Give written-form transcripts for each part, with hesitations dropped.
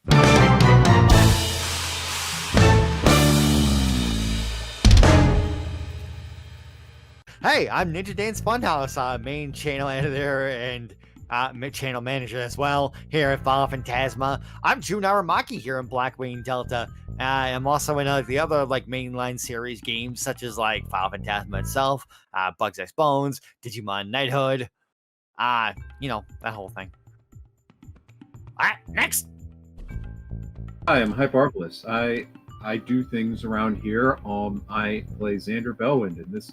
Hey, I'm Ninja Dan's Funhouse, main channel editor and channel manager as well here at Phantasma. I'm Jun Aramaki here in Blackwing Delta. I'm also in the other mainline series games such as Final Phantasma itself, Bugs X Bones, Digimon Knighthood, that whole thing. Alright, next. Hi, I'm Hyperbolus. I do things around here. I play Xander Bellwind in this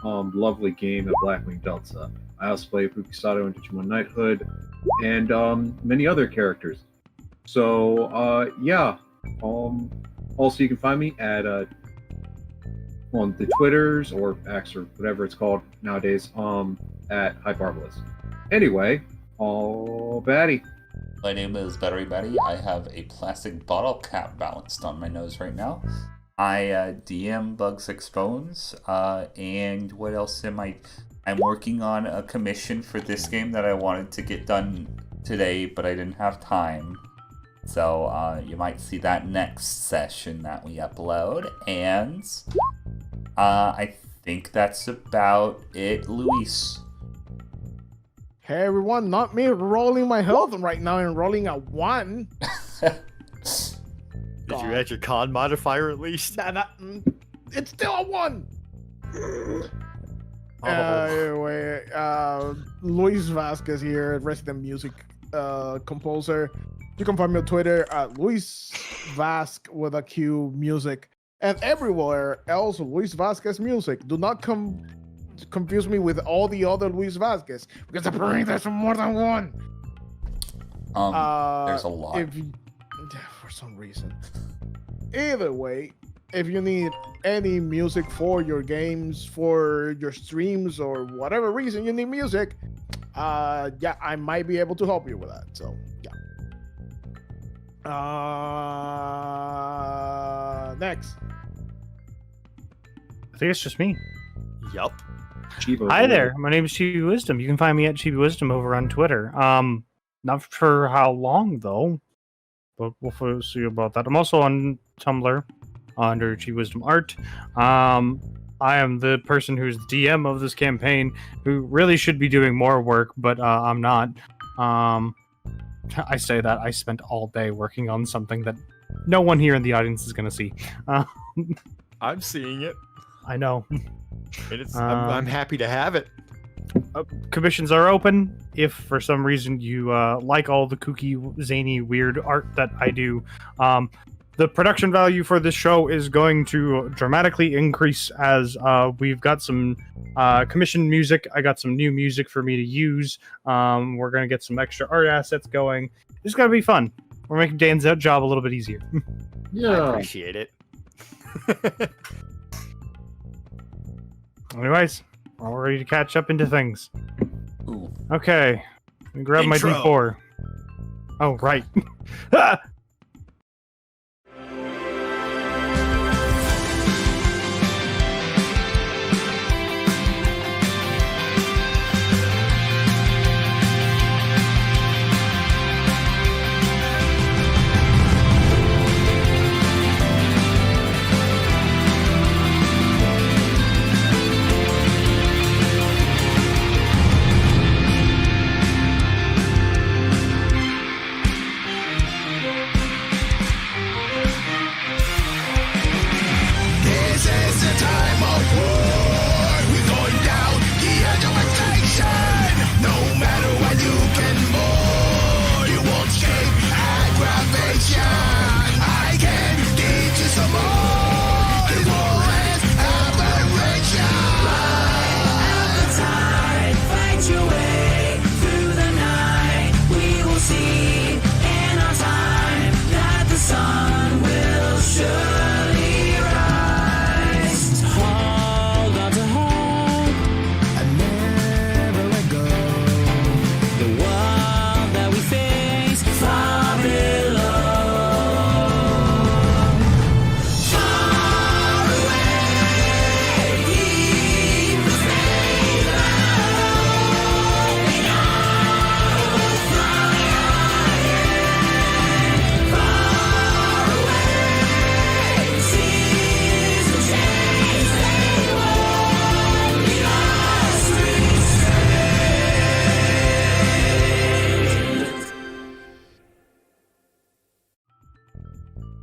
lovely game at Blackwing Delta. I also play Fukisato and Digimon Knighthood, and many other characters. So yeah. Also, you can find me at on the Twitters or X or whatever it's called nowadays. At Hyperbolus. Anyway, all batty. My name is Battery Batty. I have a plastic bottle cap balanced on my nose right now. I DM Bugs X Bones, and what else am I? I'm working on a commission for this game that I wanted to get done today, but I didn't have time. So you might see that next session that we upload, and I think that's about it, Luis. Hey everyone, not me rolling my health right now and rolling a 1. Did you add your con modifier at least? It's still a 1! Anyway, Luis Vasquez here, resident music composer. You can find me on Twitter at Luis Vasque with a Q music. And everywhere else, Luis Vasquez music. Do not confuse me with all the other Luis Vasquez, because apparently there's more than one. There's a lot. For some reason. Either way, if you need any music for your games, for your streams, or whatever reason you need music, yeah, I might be able to help you with that. So, yeah. Next. I think it's just me. Yup. Hi there, my name is ChibiWisdom. You can find me at ChibiWisdom over on Twitter. Not sure how long though, but we'll see about that. I'm also on Tumblr under ChibiWisdom Art. I am the person who's the DM of this campaign, who really should be doing more work, but I'm not. I say that I spent all day working on something that no one here in the audience is going to see. I'm seeing it. I know. I'm happy to have it. Commissions are open. If for some reason you like all the kooky, zany, weird art that I do, the production value for this show is going to dramatically increase as we've got some commissioned music. I got some new music for me to use. We're going to get some extra art assets going. It's going to be fun. We're making Dan's job a little bit easier. Yeah. I appreciate it. Anyways, we're all ready to catch up into things. Ooh. Okay. Let me grab my D4. Oh, right.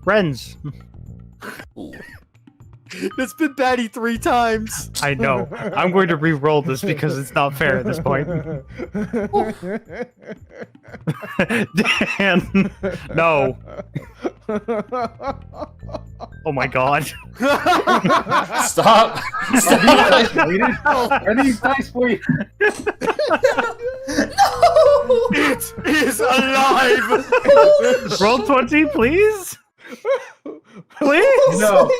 Renz. Ooh. It's been Batty 3 times. I know. I'm going to re-roll this because it's not fair at this point. Dan. No. Oh my god. Stop! Are these dice weighted? No! It is alive. Roll 20, please. Please. No.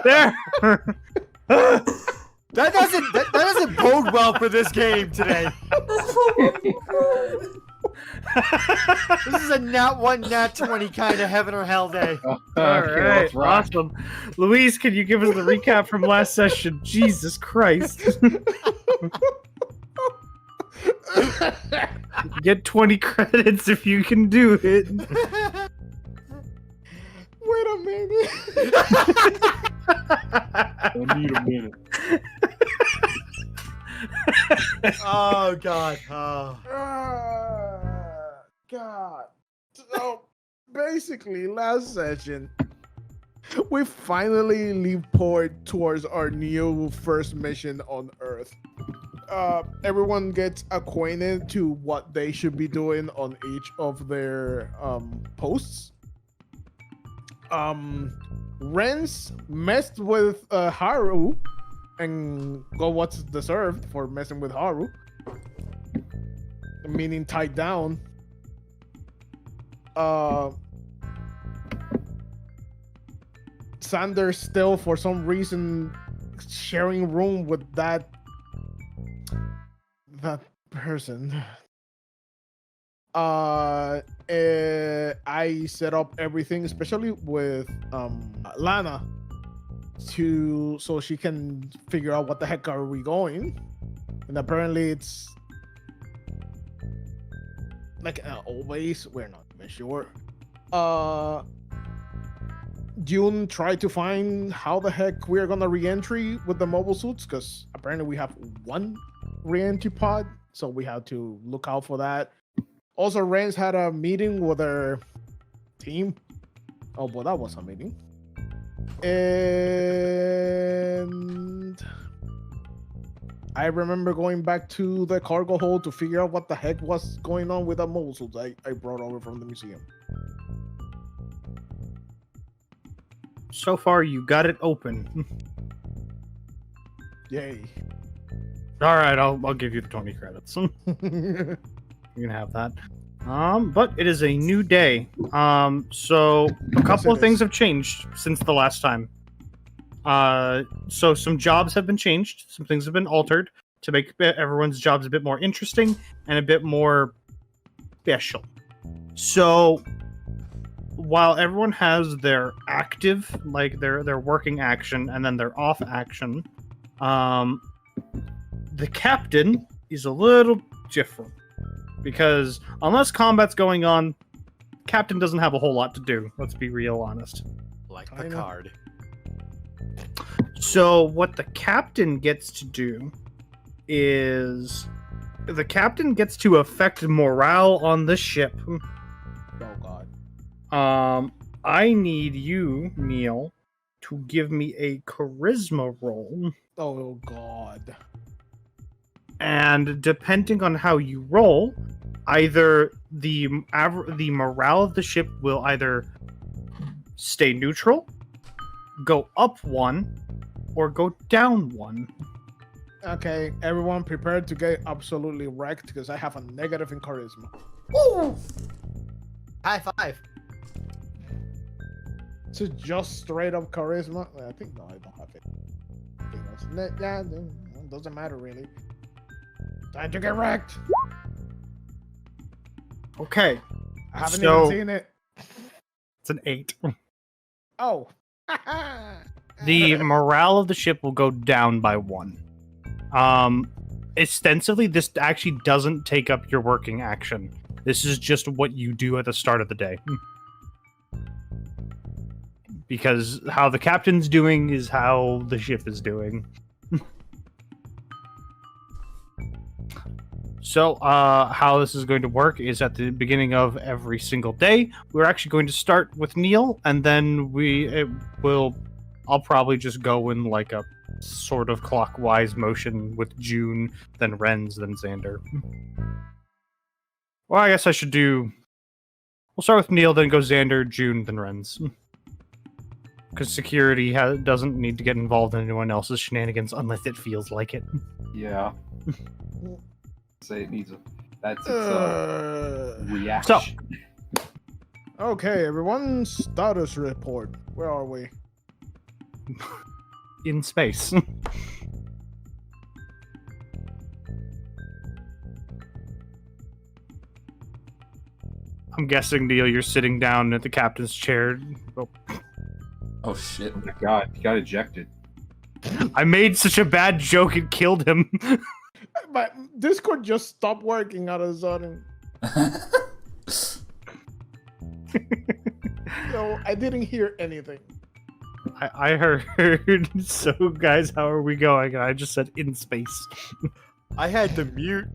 There. That doesn't bode well for this game today. This is a nat 1, nat 20 kind of heaven or hell day. All Okay, right, let's rock. awesome. Louise, can you give us the recap from last session? Jesus Christ. Get 20 credits if you can do it. Wait a minute. I need a minute. Oh god. Oh. God. So basically, last session, we finally leave port towards our new first mission on Earth. Everyone gets acquainted to what they should be doing on each of their posts. Renz messed with Haru and got what's deserved for messing with Haru, meaning tied down. Sanders still, for some reason, sharing room with that person. I set up everything, especially with Lana, so she can figure out what the heck are we going. And apparently it's like always, we're not even sure. June tried to find how the heck we're gonna re-entry with the mobile suits, because apparently we have one re-entry pod, so we have to look out for that. Also, Renz had a meeting with her team. Oh, well, that was a meeting. And I remember going back to the cargo hold to figure out what the heck was going on with the mobile suits I brought over from the museum. So far, you got it open. Yay. All right, I'll give you the 20 credits. You can have that. But it is a new day. So a couple of things have changed since the last time. So some jobs have been changed. Some things have been altered to make everyone's jobs a bit more interesting and a bit more special. So while everyone has their active, like their working action, and then their off action, the captain is a little different. Because unless combat's going on, captain doesn't have a whole lot to do. Let's be real honest. Like the card. So what the captain gets to do is the captain gets to affect morale on the ship. Oh god. I need you, Neil, to give me a charisma roll. Oh god. And depending on how you roll, either the morale of the ship will either stay neutral, go up 1, or go down 1. Okay, everyone prepared to get absolutely wrecked because I have a negative in charisma. Woo! High five. So just straight up charisma? I think no, I don't have it. Yeah, it doesn't matter really. Time to get wrecked. Okay. I haven't So- even seen it. It's an 8. Oh. The morale of the ship will go down by 1. Ostensibly, this actually doesn't take up your working action. This is just what you do at the start of the day. Because how the captain's doing is how the ship is doing. So, how this is going to work is at the beginning of every single day, we're actually going to start with Neil, and then I'll probably just go in like a sort of clockwise motion with June, then Renz, then Xander. Well, I guess we'll start with Neil, then go Xander, June, then Renz. Because security doesn't need to get involved in anyone else's shenanigans unless it feels like it. Yeah. Say it needs that's its reaction. Okay, everyone, status report. Where are we? In space. I'm guessing, Neil, you're sitting down at the captain's chair. Oh shit. Oh my god, he got ejected. I made such a bad joke it killed him. My Discord just stopped working out of sudden. No, I didn't hear anything. I heard. So, guys, how are we going? I just said in space. I had to mute.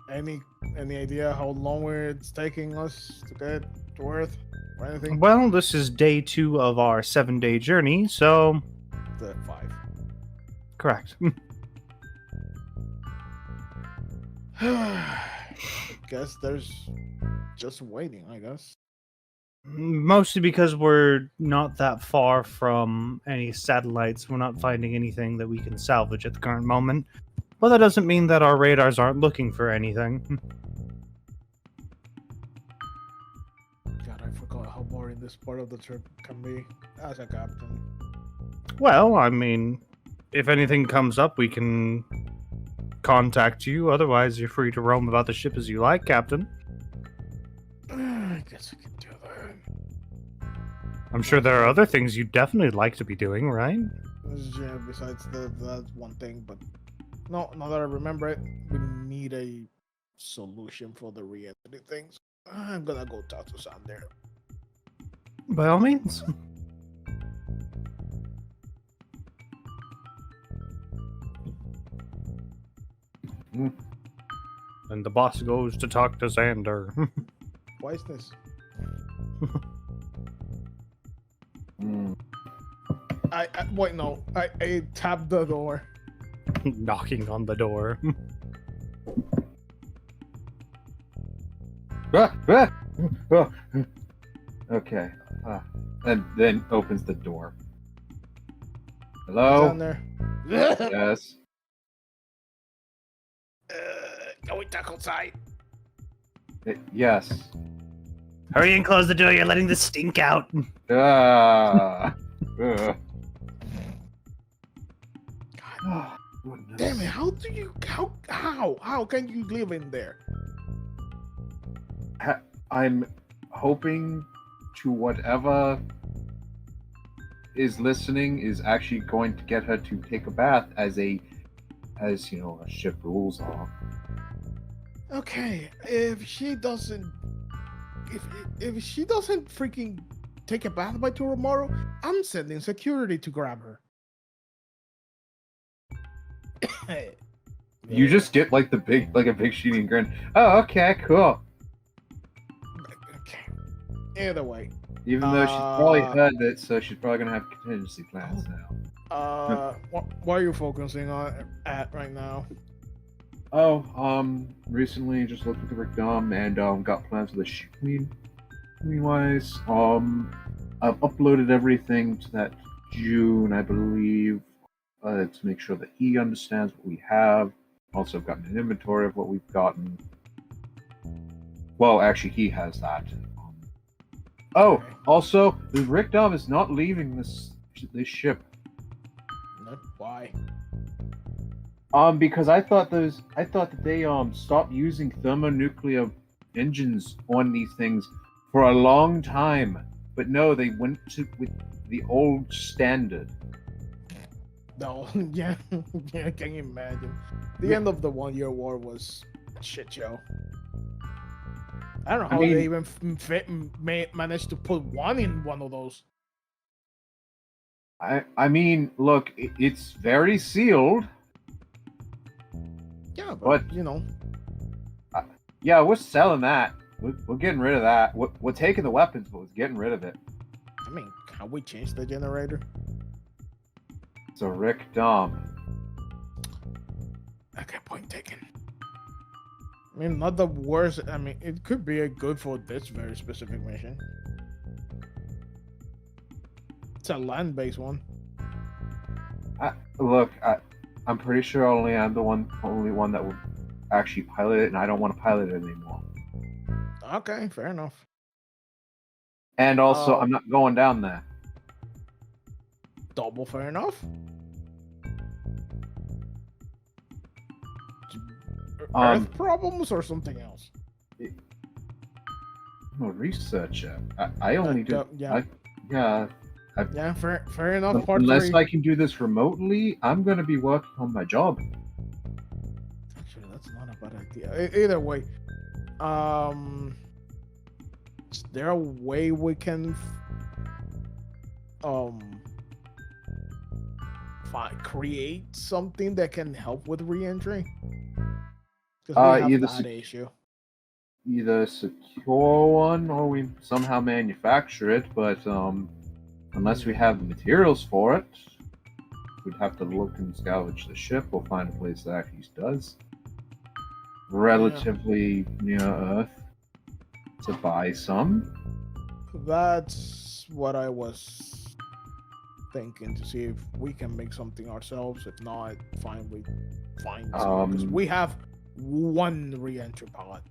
Any idea how long it's taking us to get to Earth or anything? Well, this is day 2 of our 7-day journey, so The 5. correct. Guess there's just waiting, I guess. Mostly because we're not that far from any satellites. We're not finding anything that we can salvage at the current moment. But that doesn't mean that our radars aren't looking for anything. God, I forgot how boring this part of the trip can be as a captain. Well, I mean, if anything comes up, we can contact you. Otherwise, you're free to roam about the ship as you like, Captain. I guess we can do that. I'm sure there are other things you'd definitely like to be doing, right? Yeah, besides that one thing, but no, now that I remember it, we need a solution for the re-entry things. I'm gonna go talk to Sam there. By all means. And the boss goes to talk to Xander. Why is this? I wait, no. I tapped the door. Knocking on the door. Okay. And then opens the door. Down Hello? there. Yes. Can we talk outside? Yes. Hurry and close the door, you're letting the stink out. Ah. Goodness. Damn it! How can you live in there? I'm hoping to whatever is listening is actually going to get her to take a bath as you know, a ship rules are. Okay, if she doesn't freaking take a bath by tomorrow, I'm sending security to grab her. You just get like a big shooting grin. Oh, okay, cool. Okay. Either way. Even though she's probably heard it, so she's probably gonna have contingency plans now. What are you focusing at right now? Recently just looked at the Gundam and got plans for the ship wise. I've uploaded everything to that June, I believe, to make sure that he understands what we have. Also, I've gotten an inventory of what we've gotten. Well, actually, he has that. Also, the Rickdom is not leaving this ship. Why? Because I thought that they stopped using thermonuclear engines on these things for a long time. But no, they went with the old standard. No, yeah, I can imagine. The end of the 1-year war was a shit show. I don't know how they even managed to put one in one of those. I mean, look, it's very sealed. Yeah, but What? you know, Yeah, we're selling that. We're getting rid of that. We're taking the weapons, but we're getting rid of it. I mean, can we change the generator? So Rick Dom. Okay, point taken. I mean, not the worst. I mean, it could be a good for this very specific mission. It's a land-based one. Look, I'm pretty sure only I'm the only one that will actually pilot it, and I don't want to pilot it anymore. Okay, fair enough. And also, Oh. I'm not going down there. Double fair enough. Earth problems or something else? I'm a researcher. I only do. Yeah. Yeah. Yeah, fair enough. Part Unless 3. I can do this remotely, I'm going to be working on my job. Actually, that's not a bad idea. Either way, is there a way we can create something that can help with re-entry? Because we have that issue. Either a secure one or we somehow manufacture it, but unless we have the materials for it, we'd have to look and salvage the ship or find a place that actually does. Relatively near Earth to buy some. That's what I was thinking, to see if we can make something ourselves. If not, fine, we find some, because we have one re-entry pod.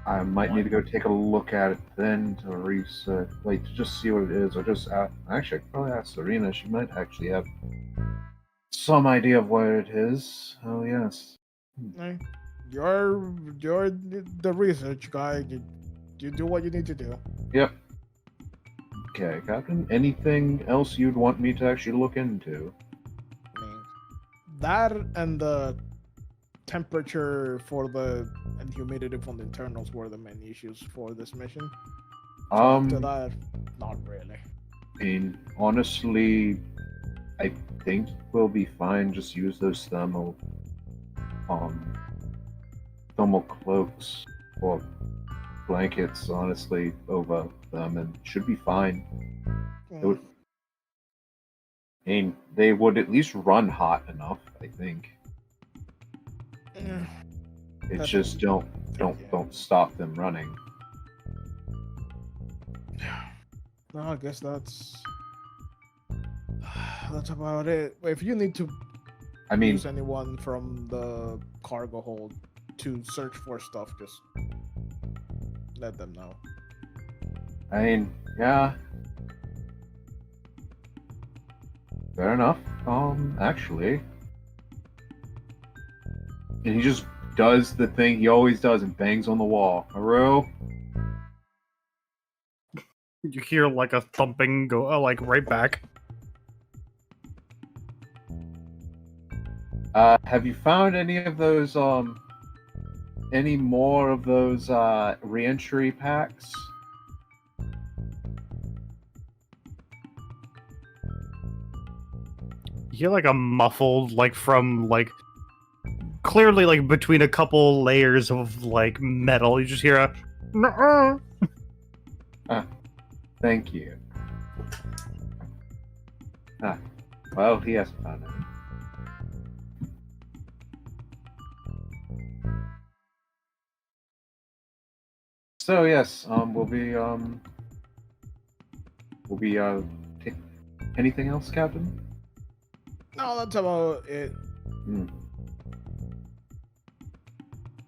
I might need to go take a look at it then to research, like to just see what it is, or just actually I could probably ask Serena. She might actually have some idea of what it is. Oh yes. Hey, you're the research guy. You do what you need to do. Yep. Okay, Captain. Anything else you'd want me to actually look into? I mean, that and the temperature and humidity from the internals were the main issues for this mission. So after that, not really. I mean, honestly, I think we'll be fine. Just use those thermal cloaks or blankets, honestly, over them, and should be fine. They would at least run hot enough, I think. It's just don't stop them running. No, I guess that's about it. If you need to use anyone from the cargo hold to search for stuff, just let them know. I mean, yeah. Fair enough. Actually. And he just does the thing he always does and bangs on the wall. Haru? You hear like a thumping go, like right back. Have you found any of those, any more of those, re-entry packs? You hear like a muffled, like from like clearly like between a couple layers of like metal. You just hear a nuh-uh. Thank you. Well, he hasn't found any. So yes, we'll be anything else, Captain? No, that's about it.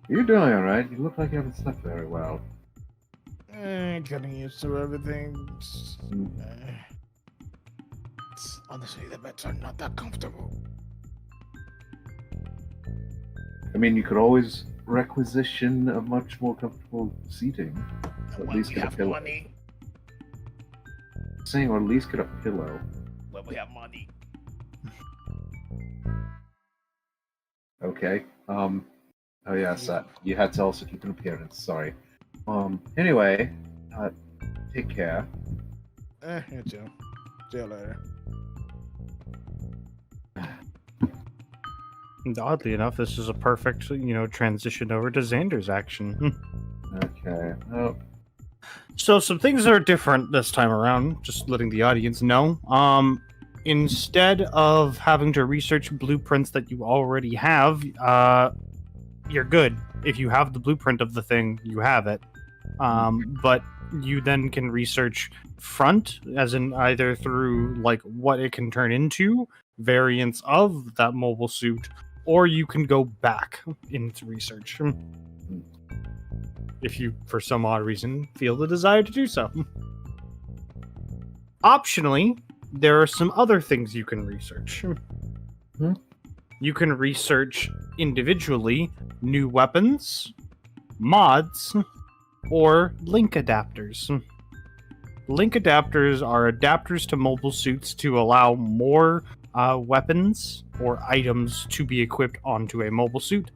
You're doing alright. You look like you haven't slept very well. Getting used to everything. Honestly, the beds are not that comfortable. I mean, you could always requisition a much more comfortable seating. When At least we get a have pillow. money. Saying, or at least get a pillow. When we have money. Okay. Oh yes, you had to also keep an appearance. Sorry. Anyway, take care. You too. See you later. And oddly enough, this is a perfect, transition over to Xander's action. Okay. Oh, So some things are different this time around, just letting the audience know. Instead of having to research blueprints that you already have, you're good. If you have the blueprint of the thing, you have it. But you then can research front, as in either through like what it can turn into, variants of that mobile suit, or you can go back into research. If you, for some odd reason, feel the desire to do so. Optionally, there are some other things you can research. You can research individually new weapons, mods, or link adapters. Link adapters are adapters to mobile suits to allow more weapons or items to be equipped onto a mobile suit.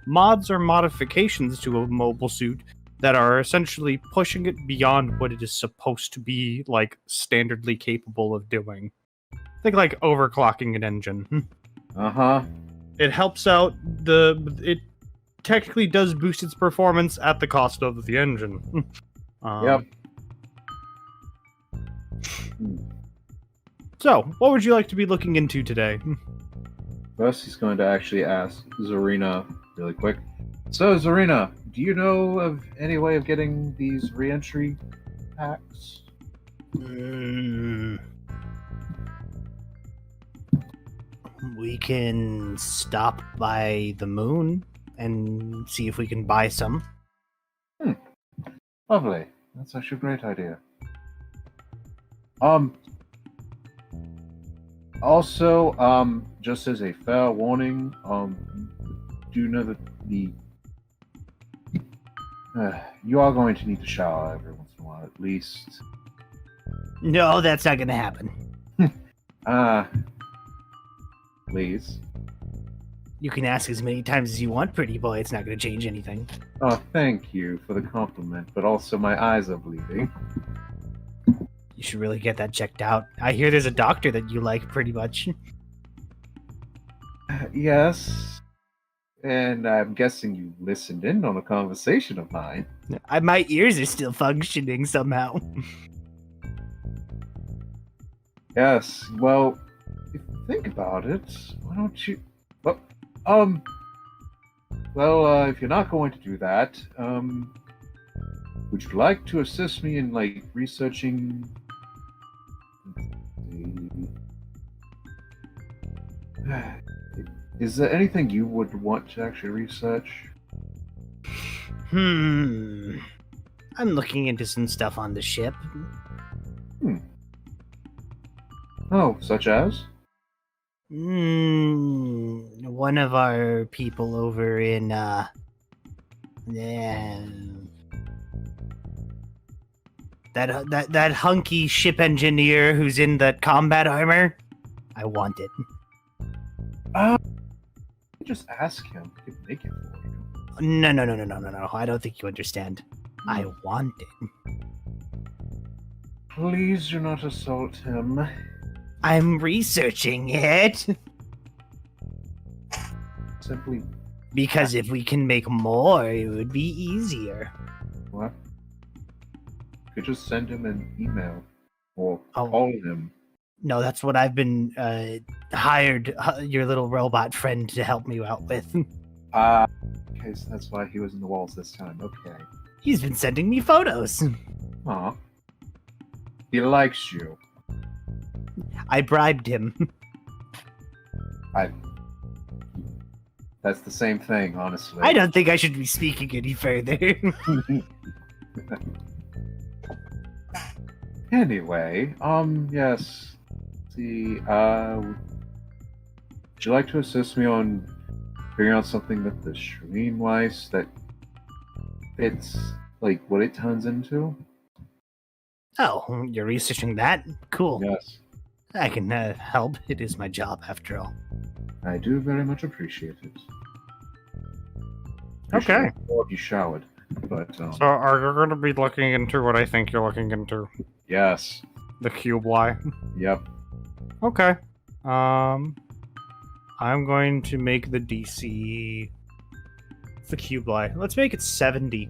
Mods are modifications to a mobile suit that are essentially pushing it beyond what it is supposed to be, like, standardly capable of doing. Think like overclocking an engine. It helps out it technically does boost its performance at the cost of the engine. Yep. So, what would you like to be looking into today? First, he's going to actually ask Zarina really quick. So, Zarina, do you know of any way of getting these re-entry packs? We can stop by the moon and see if we can buy some. Lovely. That's actually a great idea. Also, just as a fair warning, do you know that you are going to need to shower every once in a while, at least. No, that's not gonna happen. Please. You can ask as many times as you want, pretty boy. It's not gonna change anything. Oh, thank you for the compliment, but also my eyes are bleeding. You should really get that checked out. I hear there's a doctor that you like pretty much. Yes. And I'm guessing you listened in on a conversation of mine. My ears are still functioning somehow. Yes. Well, if you think about it, why don't you... if you're not going to do that, would you like to assist me in, like, researching... Is there anything you would want to actually research? I'm looking into some stuff on the ship. Oh, such as? One of our people over in, that hunky ship engineer who's in the combat armor. I want it. Just ask him. He can make it for you. No. I don't think you understand. I want it. Please do not assault him. I'm researching it. Simply... Because if we can make more, it would be easier. What? You could just send him an email. Or Oh. call him. No, that's what I've been hired your little robot friend to help me out with. Okay, so that's why he was in the walls this time. Okay. He's been sending me photos. Aw. He likes you. I bribed him. That's the same thing, honestly. I don't think I should be speaking any further. Anyway, yes. See, would you like to assist me on figuring out something that the Schreenweiss that fits, like, what it turns into? Oh, you're researching that? Cool. Yes. I can help. It is my job, after all. I do very much appreciate it. Okay. Before you showered, but So are you going to be looking into what I think you're looking into? yes, The cube lie? yep. Okay. I'm going to make the DC the cube lie. Let's make it 70.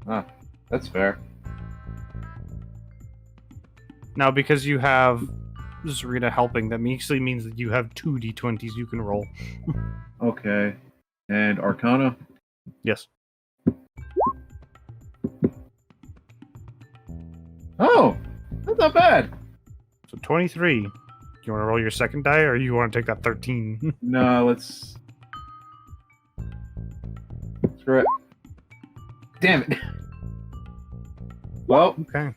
Ah, that's fair. Now, because you have Zarina helping, that actually means that you have 2 d20s you can roll. Okay. And Arcana? Yes. Oh, that's not bad. So 23. You want to roll your second die, or you want to take that 13? No, let's... Screw it. Damn it. Well, Okay.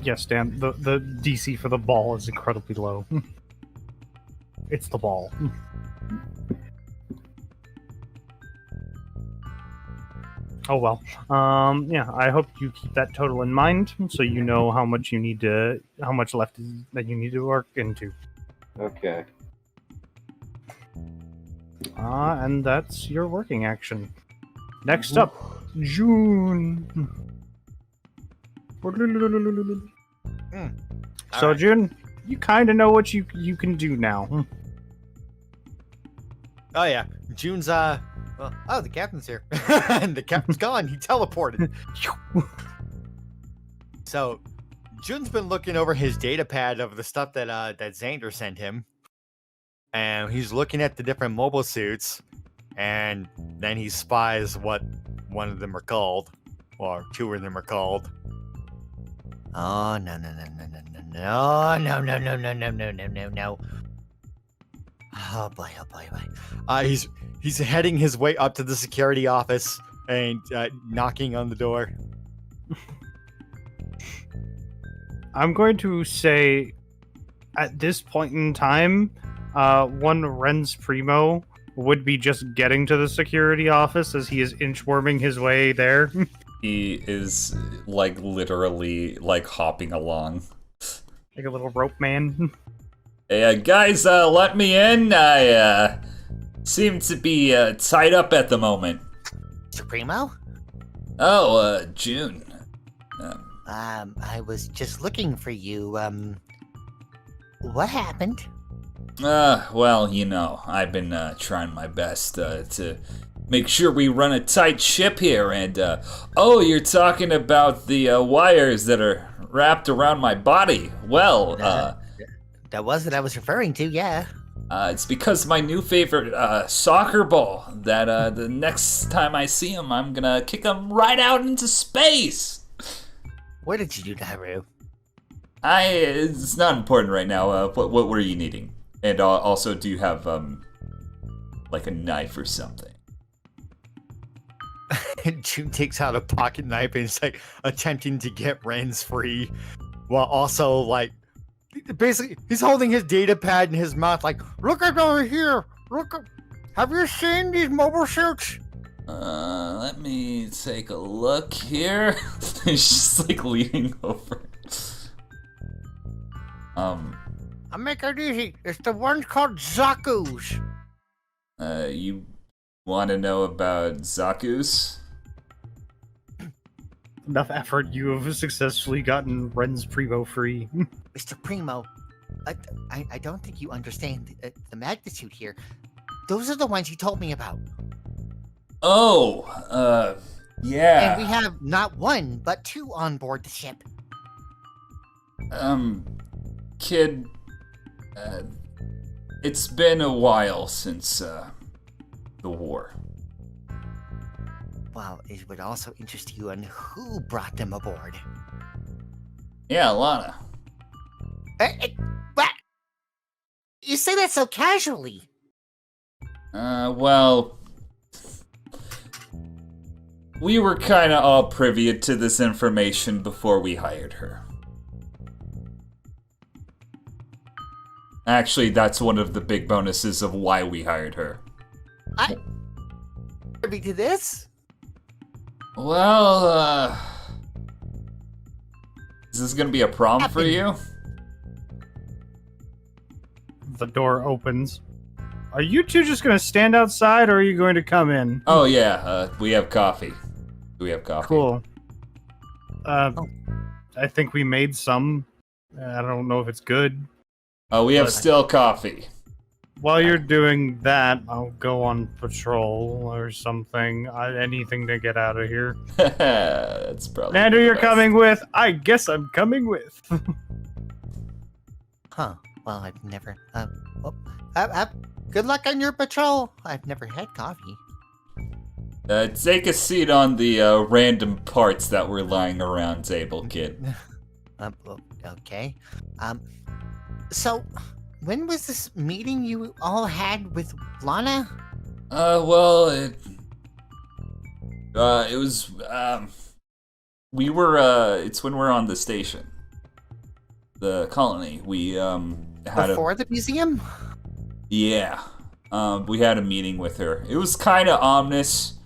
Yes, Dan, the DC for the ball is incredibly low. It's the ball. Oh well. Yeah, I hope you keep that total in mind, so you know how much left that you need to work into. okay. And that's your working action. Next up, June. So Alright. June, you kind of know what you can do now. Oh yeah, June's well, oh, the captain's here. And the captain's gone. He teleported. So June's been looking over his data pad of the stuff that that Xander sent him. And he's looking at the different mobile suits, and then he spies what one of them are called, or 2 of them are called. Oh no. Oh boy. He's heading his way up to the security office and knocking on the door. I'm going to say, at this point in time, one Ren's Primo would be just getting to the security office as he is inchworming his way there. He is like literally like hopping along. Like a little rope man. Hey, guys, let me in. I seem to be tied up at the moment. Supremo? Oh, June. I was just looking for you. What happened? Well, you know, I've been trying my best to make sure we run a tight ship here, and oh, you're talking about the wires that are wrapped around my body. Well, That was what I was referring to, yeah. it's because my new favorite soccer ball that the next time I see him, I'm gonna kick him right out into space. What did you do, Naru? It's not important right now. What were you needing? And also, do you have like a knife or something? June takes out a pocket knife and is like attempting to get Ren's free, while also like basically he's holding his data pad in his mouth like, look at over here, have you seen these mobile suits? Let me take a look here. He's just like leaning over. I'll make it easy. It's the ones called Zaku's. You want to know about Zaku's? Enough effort, you have successfully gotten Ren's Primo free. Mr. Primo, I don't think you understand the magnitude here. Those are the ones you told me about. Oh, yeah. And we have not 1, but 2 on board the ship. Kid, it's been a while since, the war. Well, it would also interest you on who brought them aboard. Yeah, Lana. What? You say that so casually. Well, we were kinda all privy to this information before we hired her. Actually, that's one of the big bonuses of why we hired her. Privy to this? Well, is this gonna be a problem for you? The door opens. Are you two just going to stand outside, or are you going to come in? Oh yeah, we have coffee. We have coffee. Cool. I think we made some. I don't know if it's good. We have But- still coffee. While you're doing that, I'll go on patrol or something. Anything to get out of here. That's probably. Andrew, the you're best. coming with. I guess I'm coming with. Huh. Well, I've never. Good luck on your patrol. I've never had coffee. Take a seat on the random parts that were lying around table, kid. Okay. So, when was this meeting you all had with Lana? Well, it was, we were, it's when we're on the station. The colony. We, had Before the museum? Yeah. We had a meeting with her. It was kind of ominous,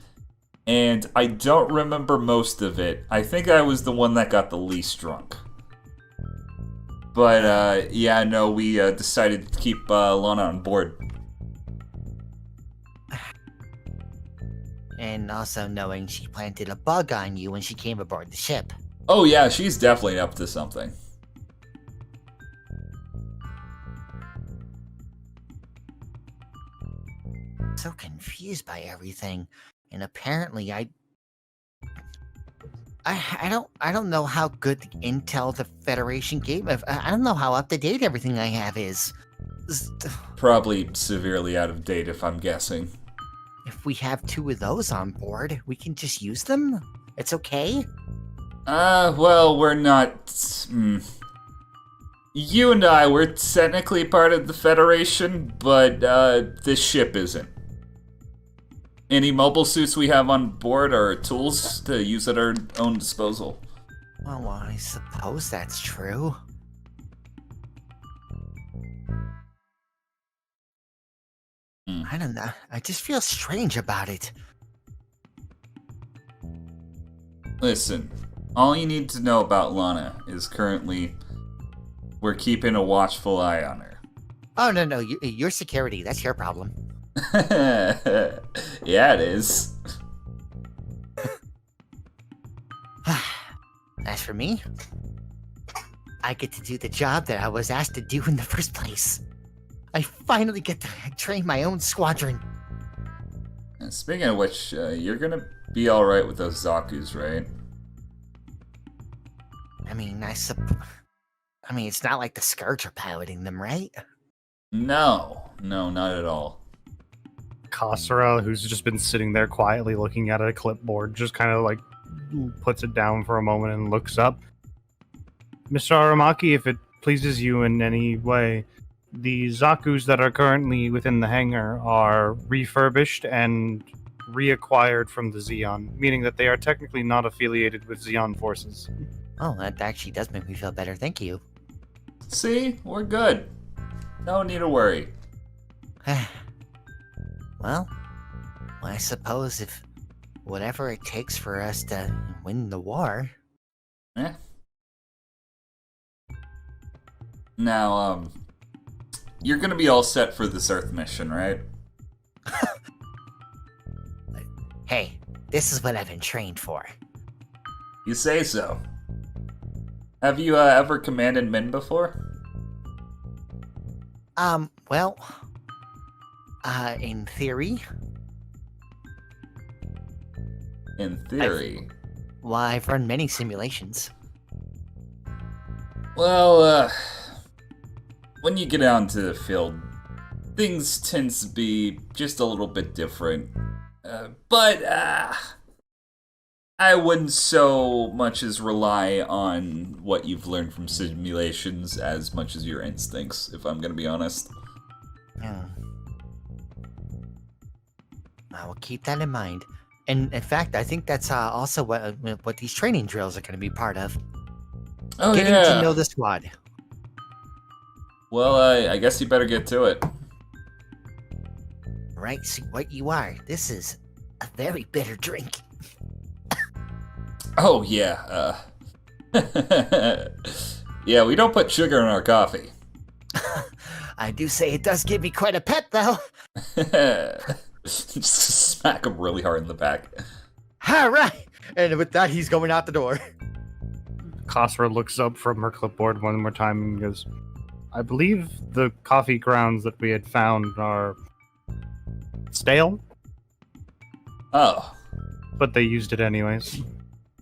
and I don't remember most of it. I think I was the one that got the least drunk. But, yeah, no, we decided to keep Lana on board. And also knowing she planted a bug on you when she came aboard the ship. Oh, yeah, she's definitely up to something. So confused by everything, and apparently I don't know how good the intel the Federation gave me. I don't know how up to date everything I have is. Probably severely out of date, if I'm guessing. If we have 2 of those on board, we can just use them? It's okay? Well, we're not... You and I, we're technically part of the Federation, but, this ship isn't. Any mobile suits we have on board are tools to use at our own disposal. Well, I suppose that's true. I don't know. I just feel strange about it. Listen, all you need to know about Lana is currently we're keeping a watchful eye on her. Oh, no, your security. That's your problem. Yeah, it is. As for me, I get to do the job that I was asked to do in the first place. I finally get to train my own squadron. And speaking of which, you're gonna be alright with those Zakus, right? I mean, it's not like the Scourge are piloting them, right? No, not at all. Kasara, who's just been sitting there quietly looking at a clipboard, just kind of like puts it down for a moment and looks up. Mr. Aramaki, if it pleases you in any way, the Zakus that are currently within the hangar are refurbished and reacquired from the Xeon, meaning that they are technically not affiliated with Xeon forces. Oh, that actually does make me feel better. Thank you. See? We're good. No need to worry. Well, I suppose if whatever it takes for us to win the war. Eh? Now, you're gonna be all set for this Earth mission, right? Hey, this is what I've been trained for. You say so. Have you ever commanded men before? Well, in theory, In theory. well, I've run many simulations. Well, when you get out into the field, things tend to be just a little bit different. But I wouldn't so much as rely on what you've learned from simulations as much as your instincts, if I'm gonna be honest. Yeah. I will keep that in mind. And in fact, I think that's also what these training drills are going to be part of. Oh, Getting yeah. to know the squad. Well, I guess you better get to it. Right, see what you are. This is a very bitter drink. Oh, yeah, yeah, we don't put sugar in our coffee. I do say it does give me quite a pep, though. Just smack him really hard in the back. All right. And with that, he's going out the door. Khosra looks up from her clipboard one more time and goes, I believe the coffee grounds that we had found are stale, Oh, but they used it anyways.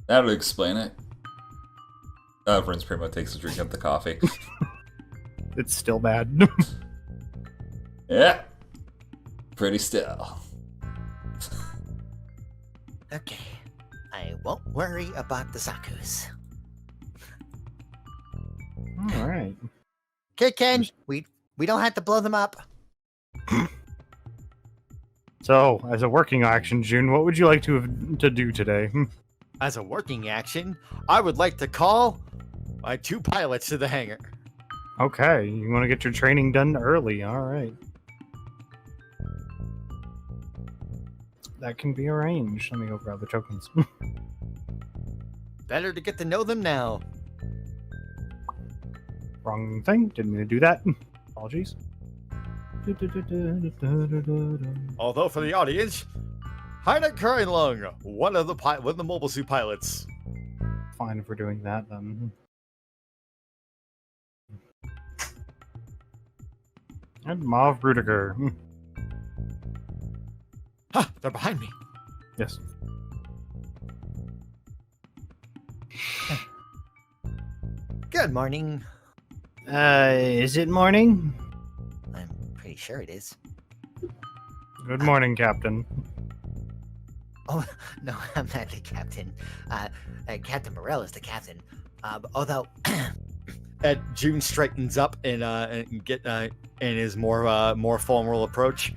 that would explain it. Prince Primo takes a drink of the coffee. It's still bad. Yeah. Pretty still. Okay. I won't worry about the Zakus. All right. Okay, Ken, we don't have to blow them up. So, as a working action, June, what would you like to do today? As a working action, I would like to call my 2 pilots to the hangar. Okay, you want to get your training done early. All right. That can be arranged. Let me go grab the tokens. Better to get to know them now. Wrong thing. Didn't mean to do that. Apologies. Although for the audience, Heineck Lung, one of the mobile suit pilots. Fine if we're doing that then. And Mav Rudiger. Ha! They're behind me. Yes. Good morning. Is it morning? I'm pretty sure it is. Good morning, Captain. Oh, no, I'm not the captain. Captain Morel is the captain. Although, June straightens up and get in his more formal approach.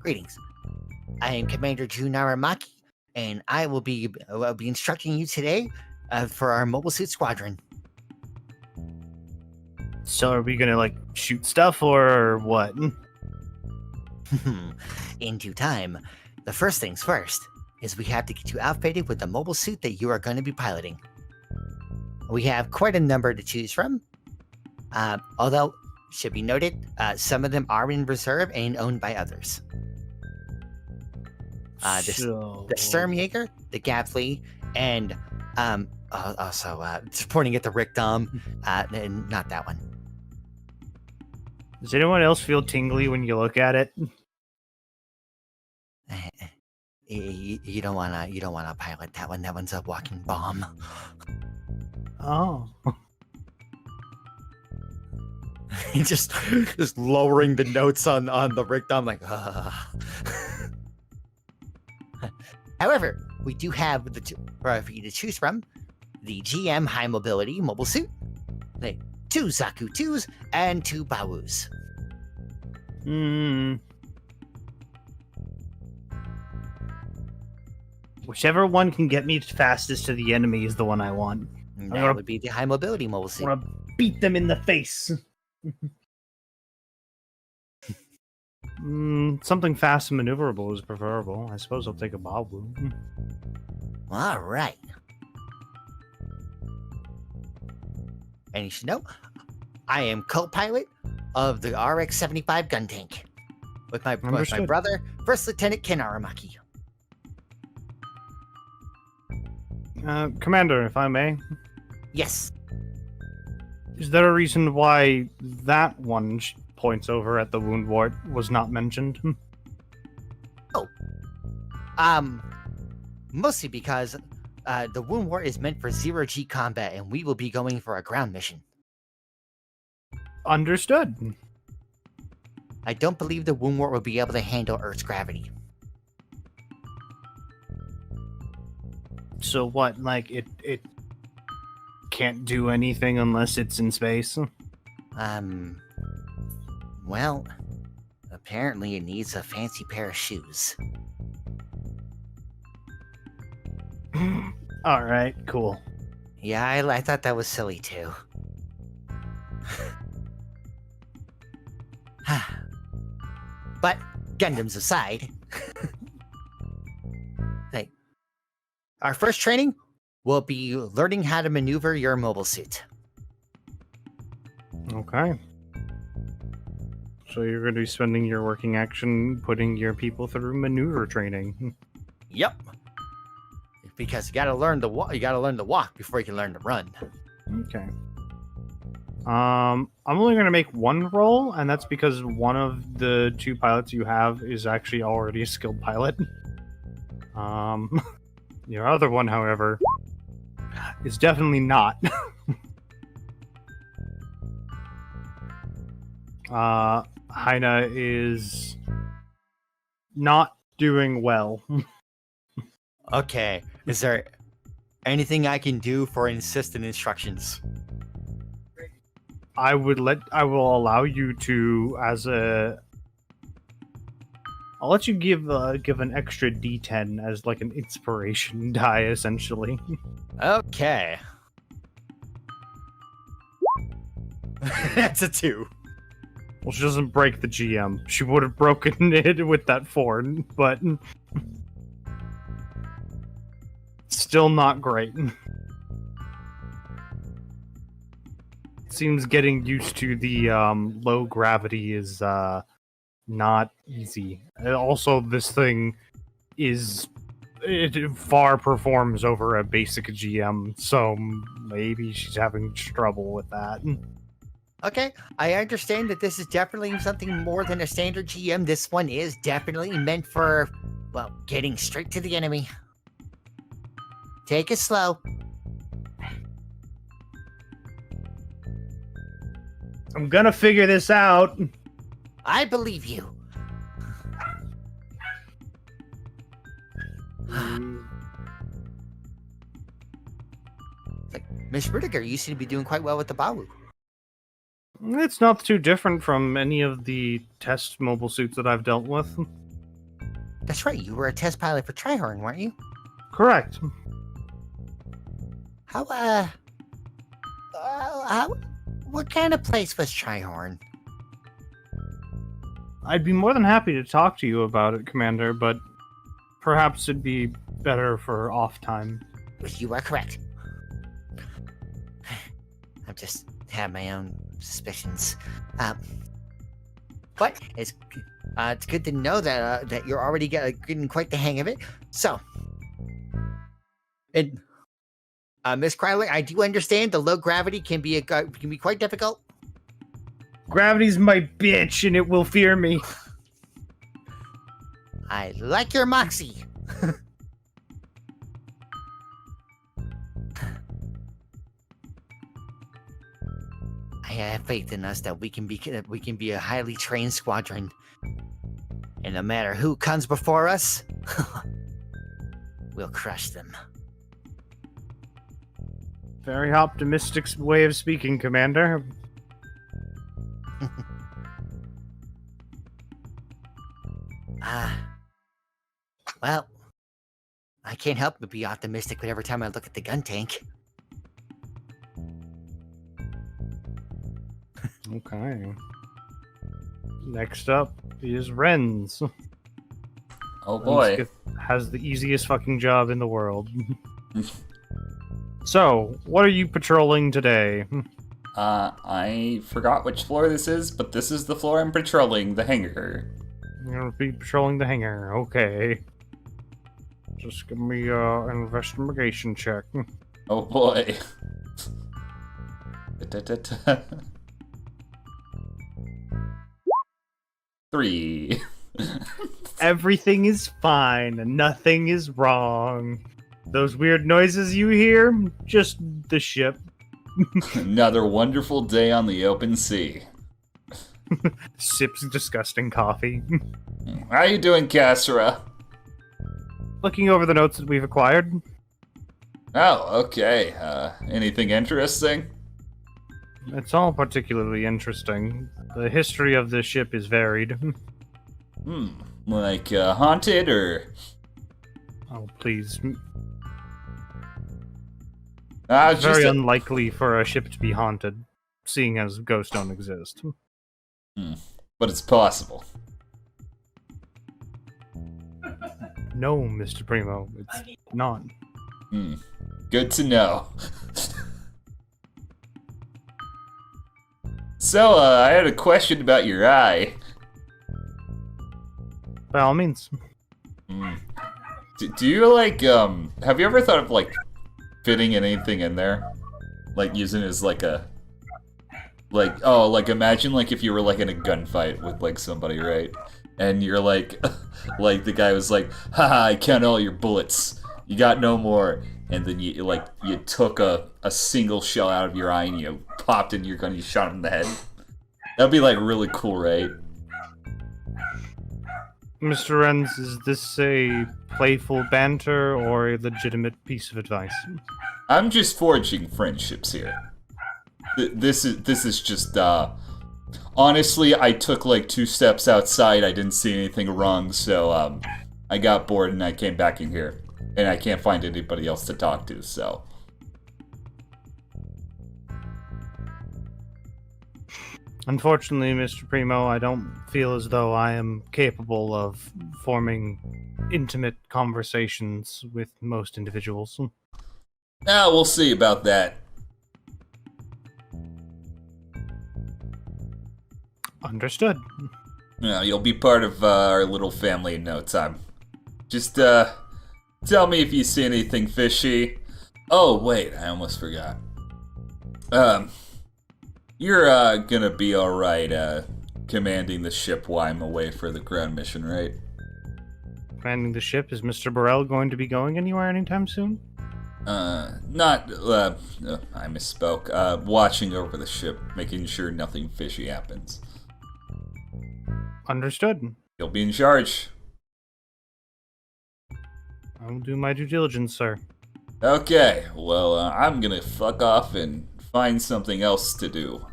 greetings. I am Commander Jun Naramaki, and I will be instructing you today for our mobile suit squadron. So are we gonna like shoot stuff or what? In due time. The first things first is we have to get you outfitted with the mobile suit that you are going to be piloting. We have quite a number to choose from. Although, should be noted, some of them are in reserve and owned by others. The SuSHehgehog, the Gaffley, and also just pointing at the Rick Dom, and not that one. Does anyone else feel tingly when you look at it? You don't wanna pilot that one. That one's a walking bomb. Oh. just lowering the notes on the Rick Dom, like, However, we do have for you to choose from the GM High Mobility Mobile Suit, the 2 Zaku 2s, and 2 Bawus. Whichever one can get me fastest to the enemy is the one I want. That would be the High Mobility Mobile I Suit. want to beat them in the face. Something fast and maneuverable is preferable. I suppose I'll take a Babu. All right. And you should know, I am co-pilot of the RX-75 gun tank with my brother, First Lieutenant Ken Aramaki. Commander, if I may, Yes. is there a reason why that one points over at the wound wart was not mentioned? Mostly because the wound war is meant for 0G combat, and we will be going for a ground mission. Understood. I don't believe the wound war will be able to handle Earth's gravity. So what? Like it can't do anything unless it's in space. Well, apparently it needs a fancy pair of shoes. All right, cool. Yeah, I thought that was silly too. But Gundams aside, hey, our first training will be learning how to maneuver your mobile suit. Okay. So you're going to be spending your working action putting your people through maneuver training. Yep. because you gotta learn to walk before you can learn to run. Okay. I'm only going to make one roll, and that's because one of the 2 pilots you have is actually already a skilled pilot. Your other one, however, is definitely not. Heina is not doing well. Okay. Is there anything I can do for insistent instructions? I will allow you to I'll let you give an extra D10 as like an inspiration die, essentially. Okay. That's a 2. Well, she doesn't break the GM. She would have broken it with that 4, but still not great. Seems getting used to the low gravity is not easy. Also, this thing it far performs over a basic GM, so maybe she's having trouble with that. Okay, I understand that this is definitely something more than a standard GM. This one is definitely meant for, well, getting straight to the enemy. Take it slow. I'm gonna figure this out. I believe you. Miss Rudiger, you seem to be doing quite well with the Bawu. It's not too different from any of the test mobile suits that I've dealt with. That's right, you were a test pilot for Trihorn, weren't you? Correct. What kind of place was Trihorn? I'd be more than happy to talk to you about it, Commander, but perhaps it'd be better for off time. You are correct. I just have my own suspicions. But it's good to know that you're already getting quite the hang of it. So, and Miss Crowley, I do understand the low gravity can be quite difficult. Gravity's my bitch, and it will fear me. I like your moxie. I have faith in us that we can be a highly trained squadron, and no matter who comes before us, we'll crush them. Very optimistic way of speaking, Commander. Well, I can't help but be optimistic every time I look at the gun tank. Okay. Next up is Renz. Oh boy. Renz has the easiest fucking job in the world. So, what are you patrolling today? I forgot which floor this is, but this is the floor I'm patrolling, the hangar. You're gonna be patrolling the hangar, okay. Just give me an investigation check. Oh boy. 3. Everything is fine, and nothing is wrong. Those weird noises you hear? Just the ship. Another wonderful day on the open sea. Sips disgusting coffee. How you doing, Kassura? Looking over the notes that we've acquired. Oh, okay. Anything interesting? It's all particularly interesting. The history of this ship is varied. Like haunted or? Oh, please. It's Very just unlikely for a ship to be haunted, seeing as ghosts don't exist. But it's possible. No, Mr. Primo, it's not. Good to know. So, I had a question about your eye. By all means. Do you like have you ever thought of like fitting anything in there? Like using it as like a like imagine like if you were like in a gunfight with like somebody, right? And you're like like the guy was like, haha, I count all your bullets. You got no more. And then you took a single shell out of your eye and you popped in your gun and you shot him in the head. That'd be like really cool, right? Mr. Renz, is this a playful banter or a legitimate piece of advice? I'm just forging friendships here. This is just honestly, I took like 2 steps outside. I didn't see anything wrong, so I got bored and I came back in here, and I can't find anybody else to talk to. So Unfortunately, Mr. Primo, I don't feel as though I am capable of forming intimate conversations with most individuals. we'll see about that. Understood. Yeah, you'll be part of our little family in no time. Just tell me if you see anything fishy. Oh wait, I almost forgot. You're gonna be alright commanding the ship while I'm away for the ground mission, right? Commanding the ship, is Mr. Burrell going to be going anywhere anytime soon? I misspoke. Watching over the ship, making sure nothing fishy happens. Understood. You'll be in charge. I will do my due diligence, sir. Okay, well, I'm gonna fuck off and find something else to do.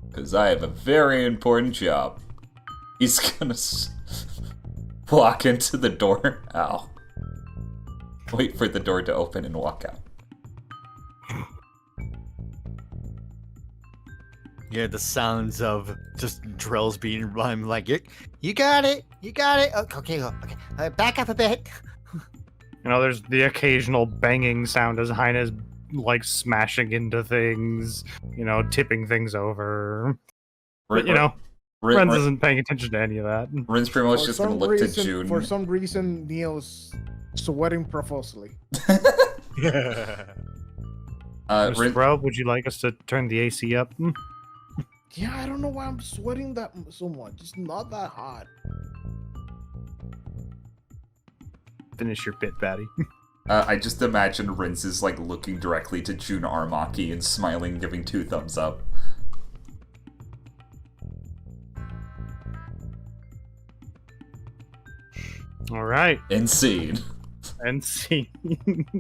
Because I have a very important job. He's gonna walk into the door. Ow. Wait for the door to open and walk out. Yeah, the sounds of just drills being run. Like, you got it. You got it. Okay. Back up a bit. You know, there's the occasional banging sound as Heine's like smashing into things, you know, tipping things over. But, you know, Renz isn't paying attention to any of that. Ren's pretty much just gonna look to June. For some reason, Neil's sweating profusely. Yeah. Mr. Bro, would you like us to turn the AC up? Yeah, I don't know why I'm sweating that so much. It's not that hot. Finish your bit, Batty. I just imagine Rince is like looking directly to June Armaki and smiling, giving 2 thumbs up. All right. And scene. And scene.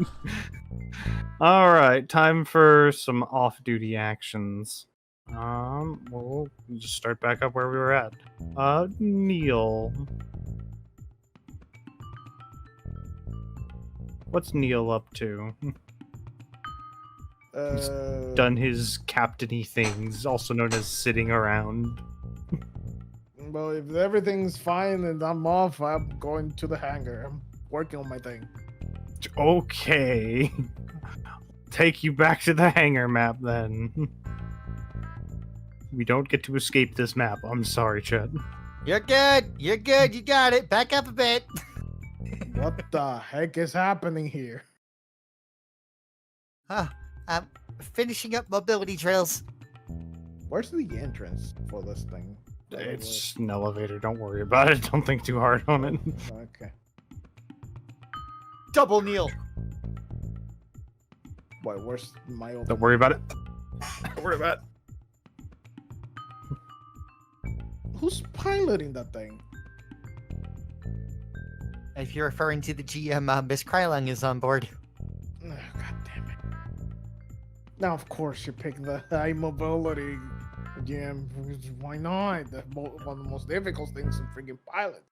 All right, time for some off-duty actions. We'll just start back up where we were at. Neil. What's Neil up to? He's done his captainy things, also known as sitting around. Well, if everything's fine and I'm off, I'm going to the hangar. I'm working on my thing. Okay. Take you back to the hangar map then. We don't get to escape this map. I'm sorry, Chet. You're good. You got it. Back up a bit. What the heck is happening here? I'm finishing up mobility drills. Where's the entrance for this thing? It's an elevator. Don't worry about it. Don't think too hard on it. Okay. Double Neil. Wait, where's my old... Don't worry about it. Don't worry about it. Who's piloting that thing? If you're referring to the GM, Miss Krylung is on board. Oh, God damn it. Now, of course, you pick the high mobility GM. Why not? One of the most difficult things in freaking pilot.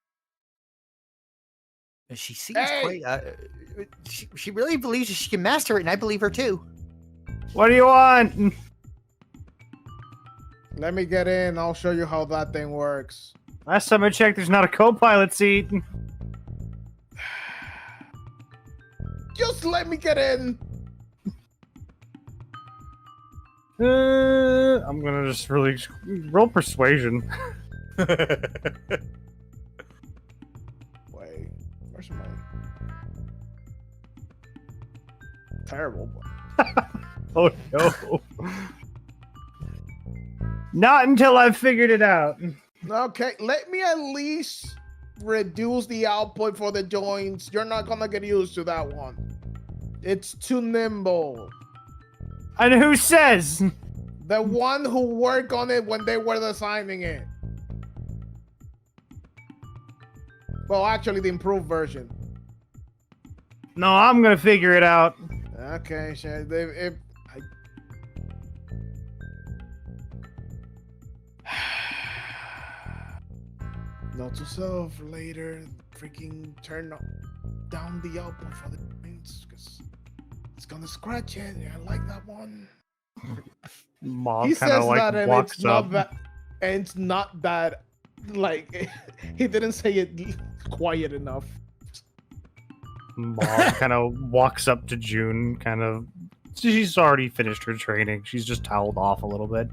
She seems quite... she really believes she can master it, and I believe her too. What do you want? Let me get in. I'll show you how that thing works. Last time I checked, there's not a co-pilot seat. Just let me get in. I'm gonna just really roll persuasion. Wait, Where's my terrible one? Oh no. Not until I've figured it out. Okay, let me at least reduce the output for the joints. You're not gonna get used to that one. It's too nimble. And who says? The one who worked on it when they were designing it. Well, actually, the improved version. No, I'm gonna figure it out. Okay, shit. Note to self later, freaking turn down the output for the joints because it's gonna scratch it. I like that one. Mom He kind of says like that, and walks it's not up. that. And it's not that. Like he didn't say it quiet enough. Mom kind of walks up to June. She's already finished her training. She's just toweled off a little bit.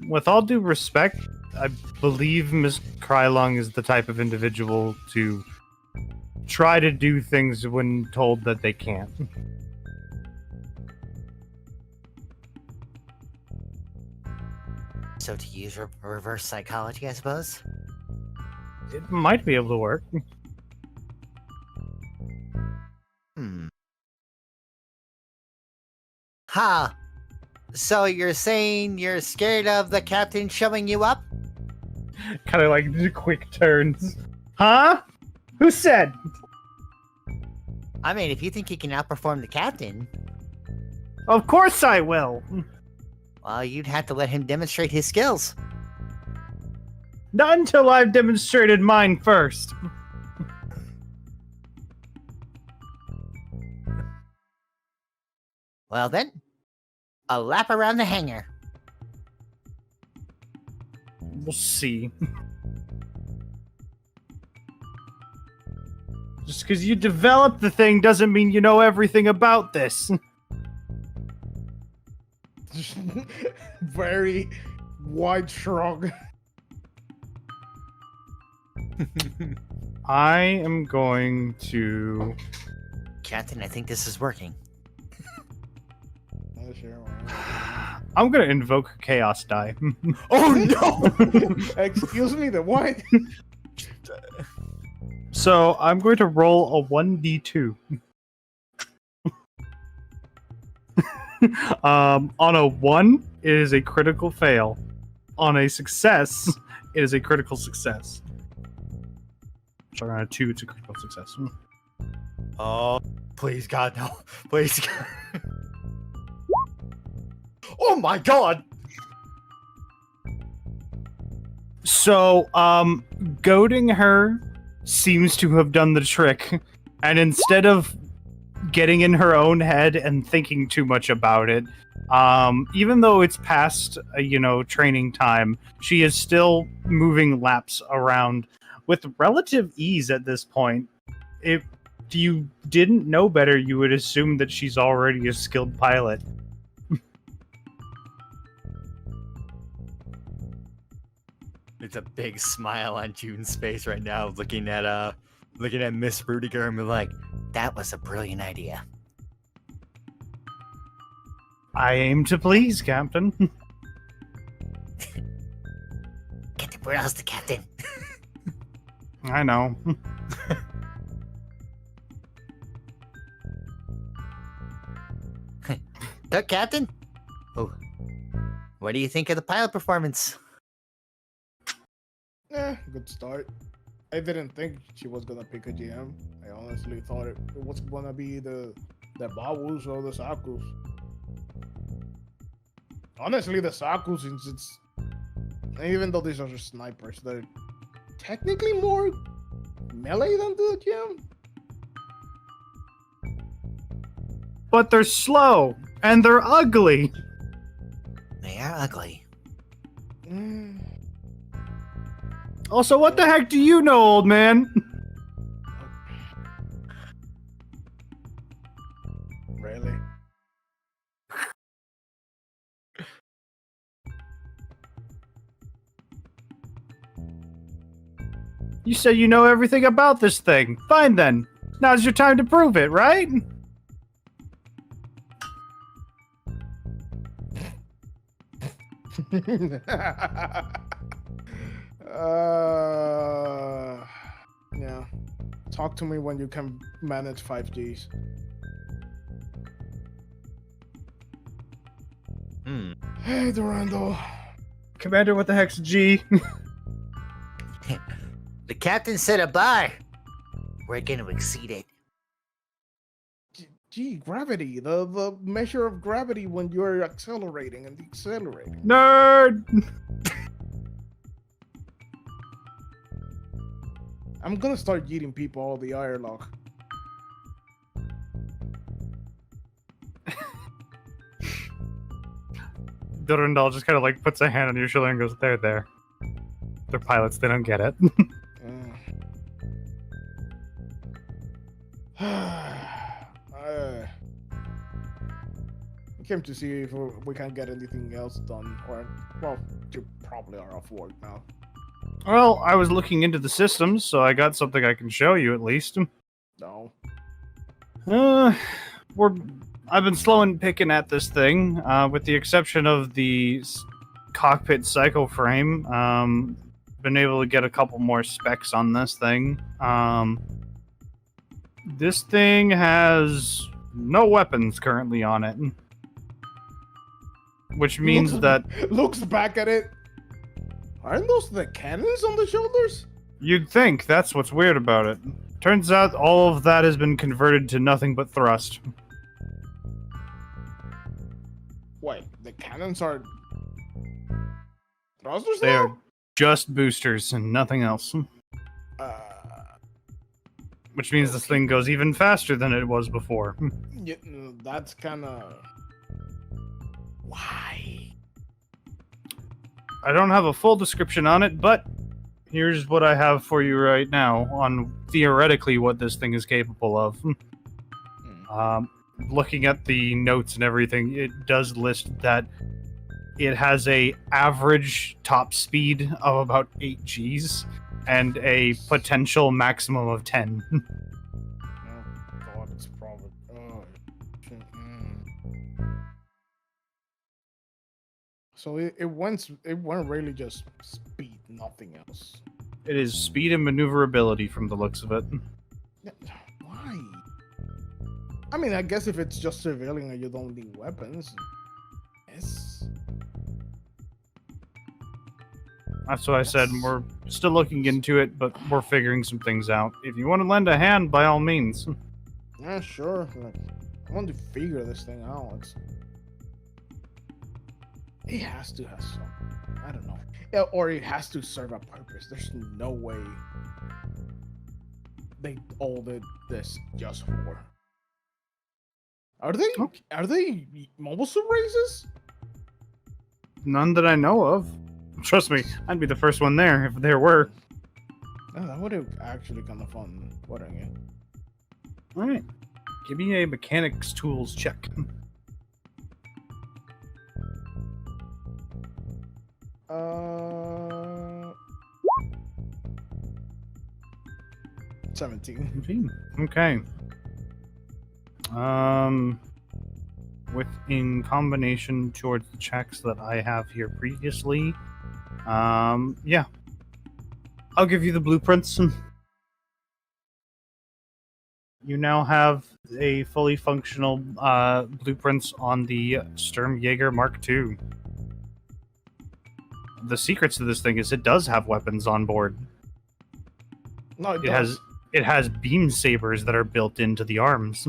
With all due respect, I believe Miss Krylung is the type of individual to try to do things when told that they can't. So to use reverse psychology, I suppose? It might be able to work. Ha! So you're saying you're scared of the captain showing you up? Kind of like the quick turns. Huh? Who said? I mean, if you think you can outperform the captain, Of course I will. well, you'd have to let him demonstrate his skills. Not until I've demonstrated mine first. Well then, a lap around the hangar. We'll see. Just because you developed the thing doesn't mean you know everything about this. Very wide shrug. I am going to... Captain, I think this is working. Oh, sure. I'm going to invoke a chaos die. Oh no! Excuse me, the what? So I'm going to roll a 1d2. On a 1, it is a critical fail. On a success, it is a critical success. So on a 2, it's a critical success. Oh, please God, no. Please God. Oh my God! So, goading her seems to have done the trick. And instead of getting in her own head and thinking too much about it, even though it's past, training time, she is still moving laps around with relative ease at this point. If you didn't know better, you would assume that she's already a skilled pilot. It's a big smile on June's face right now, looking at Miss Rudiger and be like, That was a brilliant idea. I aim to please, Captain. Captain, where else the captain? I know. The captain? Oh, what do you think of the pilot performance? Good start. I didn't think she was gonna pick a GM. I honestly thought it was gonna be the Bawus or the Sakus. Honestly, the Sakus, since it's, even though these are just snipers, they're technically more melee than the GM. But they're slow, and they're ugly. They are ugly. Mm. Also, what the heck do you know, old man? Really? You said you know everything about this thing. Fine then. Now's your time to prove it, right? Yeah. Talk to me when you can manage 5Gs. Hey, Durando. Commander, what the heck's G? The captain set a bar. We're going to exceed it. Gee, gravity. The measure of gravity when you're accelerating and decelerating. Nerd! I'm gonna start eating people all the airlock. Durandal just kind of like puts a hand on your shoulder and goes, there. They're pilots, they don't get it. I came to see if we can get anything else done, or, well, you probably are off work now. Well, I was looking into the systems, so I got something I can show you at least. No. I've been slow in picking at this thing, with the exception of the cockpit psycho frame. Been able to get a couple more specs on this thing. This thing has no weapons currently on it, which means that Looks back at it. Aren't those the cannons on the shoulders? you'd think that's what's weird about it. Turns out all of that has been converted to nothing but thrust. Wait, the cannons are thrusters They now? are just boosters and nothing else. Which means this thing goes even faster than it was before. Yeah, that's kind of... Why? I don't have a full description on it, but here's what I have for you right now on theoretically what this thing is capable of. Looking at the notes and everything, it does list that it has a average top speed of about 8 Gs and a potential maximum of 10. Oh god, it's probably... Oh, shit. So it went really just speed, nothing else. It is speed and maneuverability from the looks of it. Why? I mean, I guess if it's just civilian and you don't need weapons, yes. That's what I said. We're still looking into it, but we're figuring some things out. If you want to lend a hand, by all means. Yeah, sure. Like, I want to figure this thing out. It has to have some. I don't know. Yeah, or it has to serve a purpose. There's no way they all did this just for. Are they mobile suit races? None that I know of. Trust me, I'd be the first one there if there were. Oh, that would have actually kind of fun. Wouldn't it? Alright. Give me a mechanics tools check. 17. Okay. In combination towards the checks that I have here previously, yeah. I'll give you the blueprints. You now have a fully functional blueprints on the SuSHehgehog Mark II. The secrets to this thing is it does have weapons on board. No, it does. It has beam sabers that are built into the arms.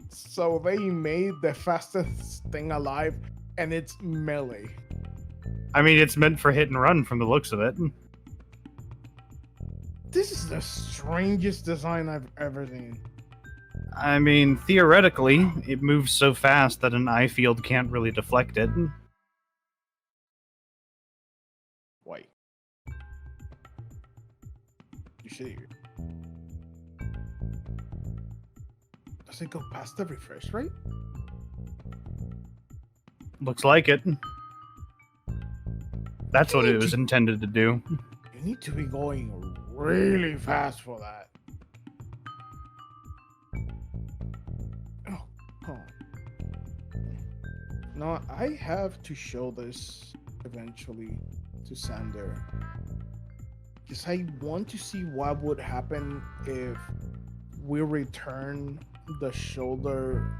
So they made the fastest thing alive, and it's melee. I mean, it's meant for hit and run from the looks of it. This is the strangest design I've ever seen. I mean, theoretically, it moves so fast that an eye field can't really deflect it. Wait. You should. Does it go past the refresh rate? Looks like it. That's what it was intended to do. You need to be going really fast for that. Oh. No, I have to show this eventually to Sander. Because I want to see what would happen if we return the shoulder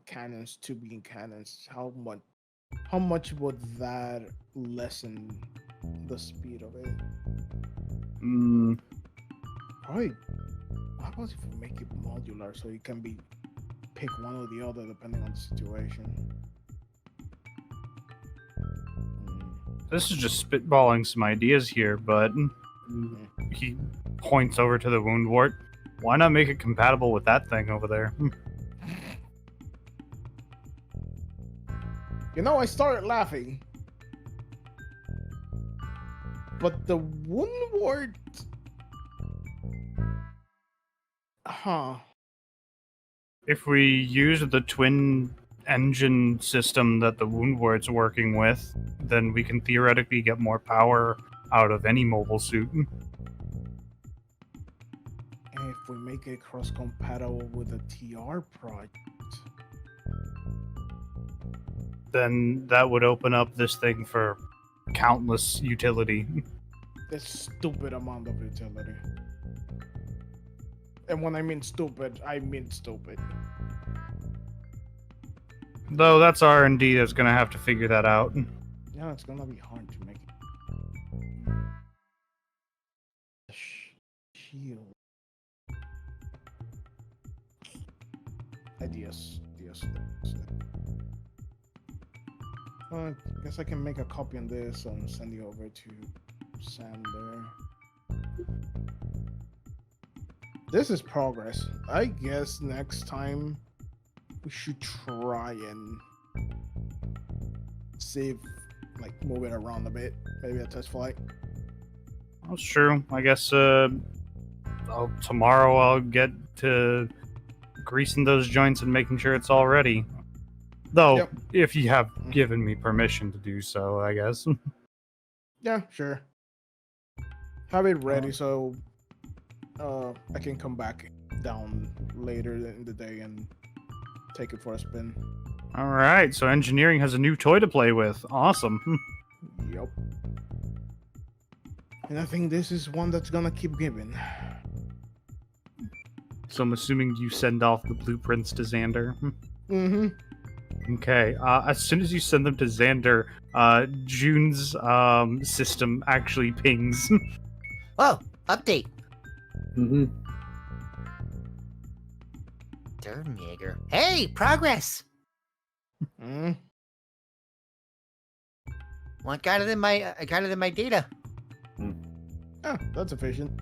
cannons to being cannons. How much would that lessen the speed of it? Probably. How about if we make it modular so it can be pick one or the other depending on the situation? This is just spitballing some ideas here, but he points over to the wound wart. Why not make it compatible with that thing over there? You know, I started laughing. But the wound wart... Huh. If we use the twin engine system that the wound wart's working with, then we can theoretically get more power out of any mobile suit. And if we make it cross-compatible with the TR project... then that would open up this thing for countless utility. This stupid amount of utility. And when I mean stupid, I mean stupid. Though that's R&D that's gonna have to figure that out. Yeah, it's gonna be hard to make it. Shield. Ideas. I guess I can make a copy on this and send it over to Sander. This is progress. I guess next time we should try and see if, like, move it around a bit. Maybe a test flight. That's true. I guess tomorrow I'll get to greasing those joints and making sure it's all ready. Though, Yep. if you have given me permission to do so, I guess. Yeah, sure. Have it ready so I can come back down later in the day and take it for a spin. Alright, so engineering has a new toy to play with. Awesome. Yup. And I think this is one that's gonna keep giving. So I'm assuming you send off the blueprints to Xander. Mm-hmm. Okay, as soon as you send them to Xander, June's system actually pings. Whoa, update. Mm-hmm. Ttrpg. Hey, progress. Mm. Well, I got it in my data. Ah, that's efficient.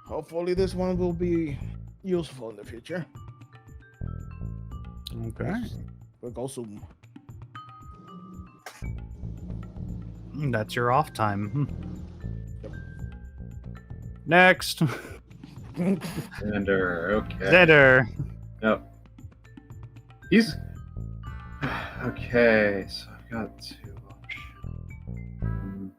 Hopefully this one will be useful in the future. Okay. We'll go soon. That's your off time. Yep. Next. Xander, okay. Xander. No. He's... Okay, so I've got two options.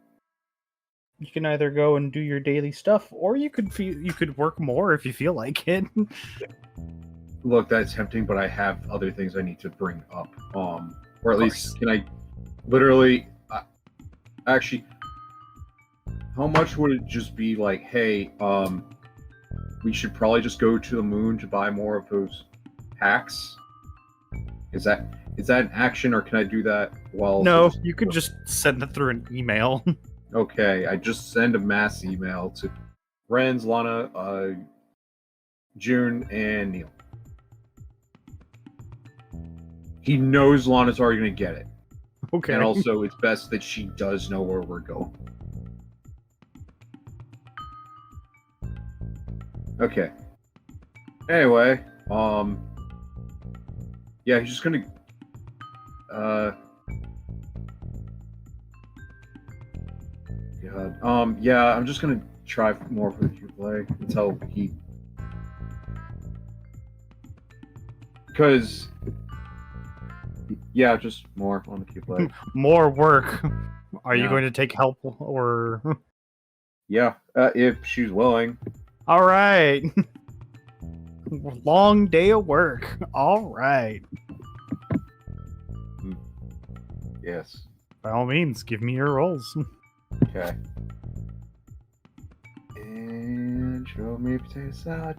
You can either go and do your daily stuff, or you could work more if you feel like it. Look, that's tempting, but I have other things I need to bring up. Or at least, can I literally... actually, how much would it just be like, hey, we should probably just go to the moon to buy more of those packs? Is that an action, or can I do that while... No, you could just send it through an email. Okay, I just send a mass email to Renz, Lana, June, and Neil. He knows Lana's already going to get it. Okay. And also, it's best that she does know where we're going. Okay. Anyway, yeah, he's just gonna, God, yeah, I'm just gonna try more for the Q play until he. Because, yeah, just more on the keyblade. More work. Are you Yeah. going to take help or? Yeah, if she's willing. All right. Long day of work. All right. Yes. By all means, give me your rolls. Okay. And show me potato salad.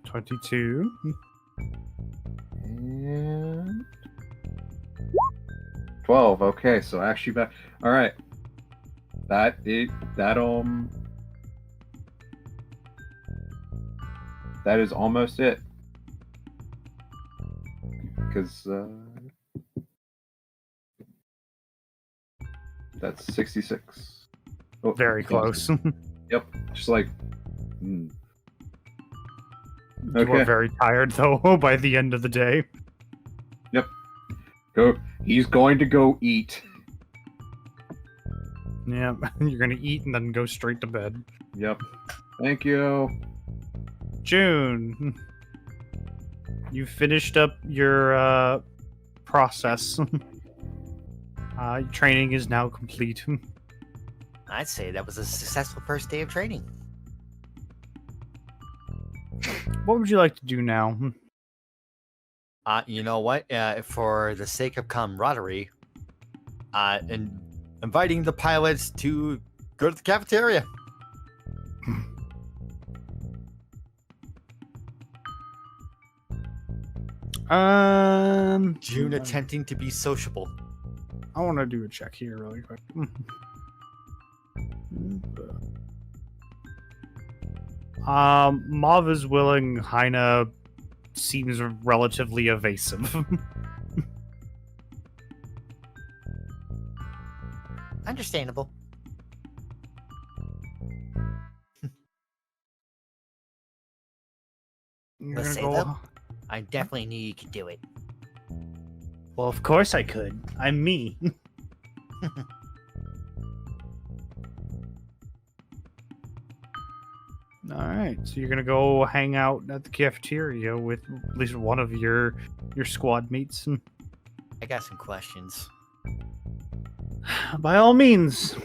22. And 12. Okay, so actually back. All right. That is almost it. Because that's 66. Oh, Very close. Yep. Just like. You Okay. are very tired, though, by the end of the day. Go. He's going to go eat. Yeah, you're going to eat and then go straight to bed. Yep. Thank you. June, you finished up your process. Training is now complete. I'd say that was a successful first day of training. What would you like to do now? You know what? For the sake of camaraderie, and inviting the pilots to go to the cafeteria. June attempting to be sociable. I want to do a check here really quick. Mav is willing. Heine seems relatively evasive. Understandable. You're Let's gonna say go- that. I definitely knew you could do it. Well, of course I could. I'm me. All right, so you're gonna go hang out at the cafeteria with at least one of your squad mates. I got some questions. By all means.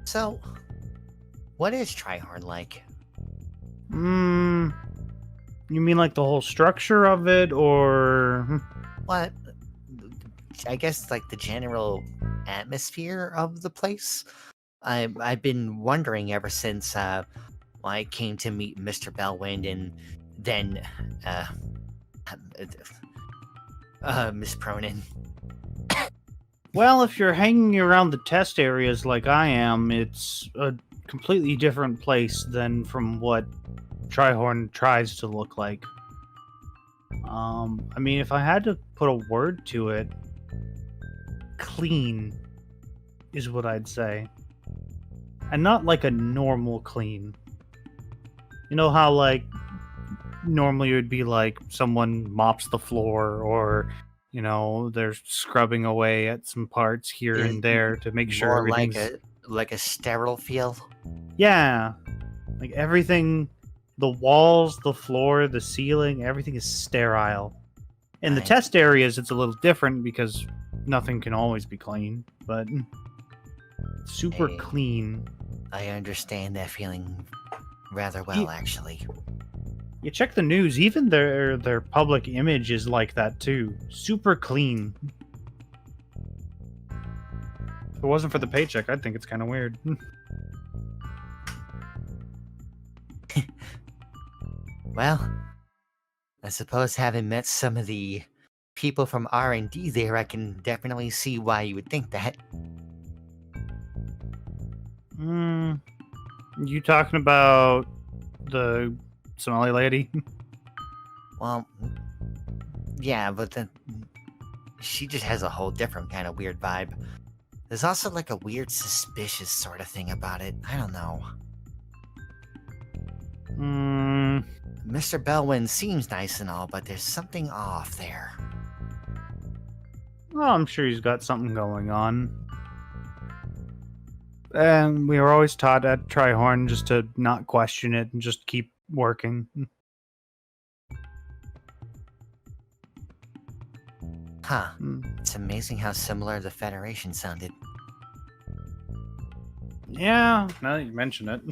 So, what is Tryhorn like? You mean like the whole structure of it, or? What? I guess like the general atmosphere of the place. I've been wondering ever since I came to meet Mr. Bellwind and then Miss Pronin. Well, if you're hanging around the test areas like I am, it's a completely different place than from what Tryhorn tries to look like. I mean, if I had to put a word to it, clean is what I'd say. And not like a normal clean. You know how, like, normally it would be like someone mops the floor or, you know, they're scrubbing away at some parts here and there to make sure More like everything's... like a sterile feel. Yeah. Like everything, the walls, the floor, the ceiling, everything is sterile. In the Right. test areas, it's a little different because nothing can always be clean, but super Hey. clean. I understand that feeling rather well, Ye- actually. You check the news, even their public image is like that too. Super clean. If it wasn't for the paycheck, I'd think it's kind of weird. Well, I suppose having met some of the people from R&D there, I can definitely see why you would think that. You talking about the Somali lady? Well, yeah, but then she just has a whole different kind of weird vibe. There's also like a weird suspicious sort of thing about it. I don't know. Mr. Bellwind seems nice and all, but there's something off there. Well, I'm sure he's got something going on. And we were always taught at Tryhorn just to not question it and just keep working. Huh. Hmm. It's amazing how similar the Federation sounded. Yeah, now that you mention it.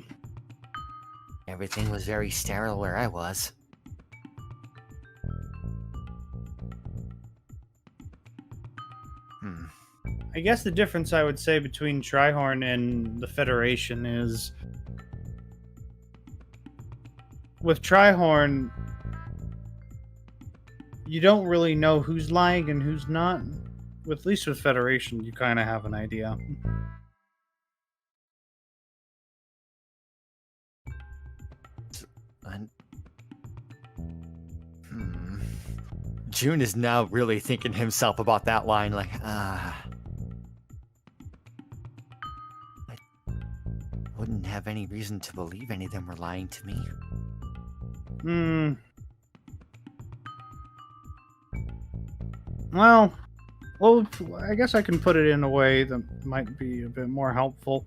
Everything was very sterile where I was. Hmm. I guess the difference I would say between Trihorn and the Federation is with Trihorn, you don't really know who's lying and who's not. With at least with Federation, you kind of have an idea. And... June is now really thinking himself about that line, like, I wouldn't have any reason to believe any of them were lying to me. Well, I guess I can put it in a way that might be a bit more helpful.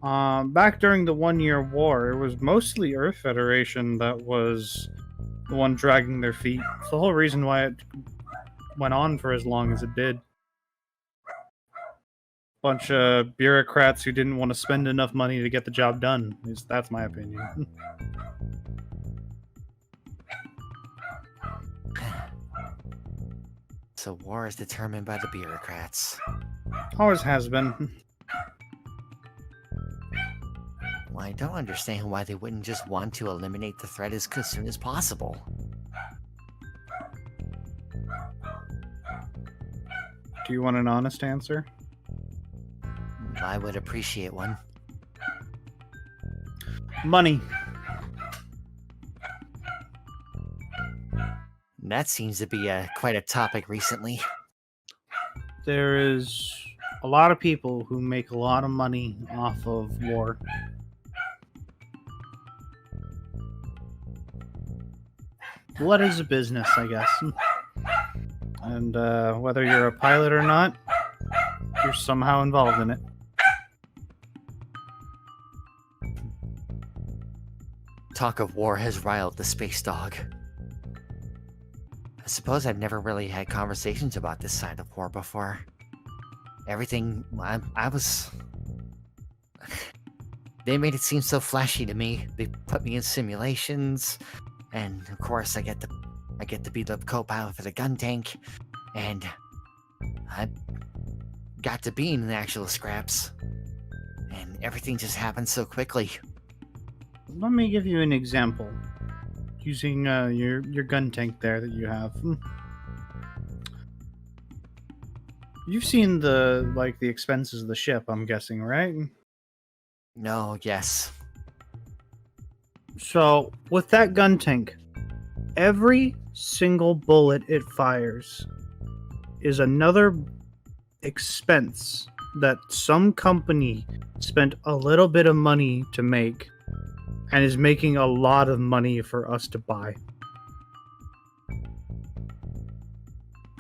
Back during the 1-year war, it was mostly Earth Federation that was the one dragging their feet. It's the whole reason why it went on for as long as it did. Bunch of bureaucrats who didn't want to spend enough money to get the job done. That's my opinion. So war is determined by the bureaucrats. Always has been. Well, I don't understand why they wouldn't just want to eliminate the threat as soon as possible. Do you want an honest answer? I would appreciate one. Money. That seems to be quite a topic recently. There is a lot of people who make a lot of money off of war. What is a business, I guess? And whether you're a pilot or not, you're somehow involved in it. Talk of war has riled the space dog. I suppose I've never really had conversations about this side of war before. Everything, I was... They made it seem so flashy to me. They put me in simulations, and of course I get to be the co-pilot for the gun tank, and I got to be in the actual scraps, and everything just happened so quickly. Let me give you an example. Using your gun tank there that you have. You've seen the expenses of the ship, I'm guessing, right? No, yes. So, with that gun tank, every single bullet it fires is another expense that some company spent a little bit of money to make and is making a lot of money for us to buy.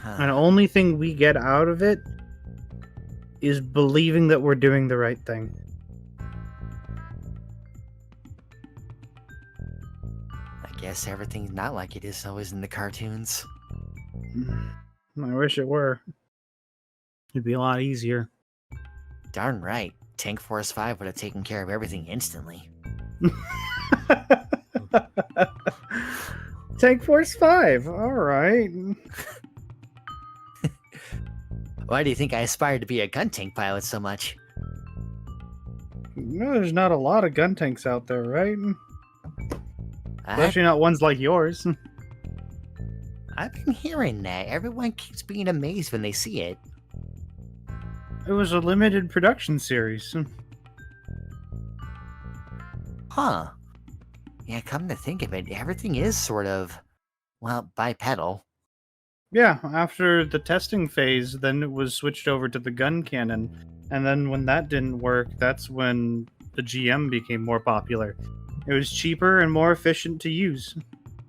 And the only thing we get out of it is believing that we're doing the right thing. I guess everything's not like it is always in the cartoons. I wish it were. It'd be a lot easier. Darn right. Tank Force 5 would have taken care of everything instantly. Tank Force 5, alright. Why do you think I aspired to be a gun tank pilot so much? No, there's not a lot of gun tanks out there, right? Especially not ones like yours. I've been hearing that. Everyone keeps being amazed when they see it. It was a limited production series. Huh. Yeah, come to think of it, everything is sort of, well, bipedal. Yeah, after the testing phase, then it was switched over to the gun cannon. And then when that didn't work, that's when the GM became more popular. It was cheaper and more efficient to use.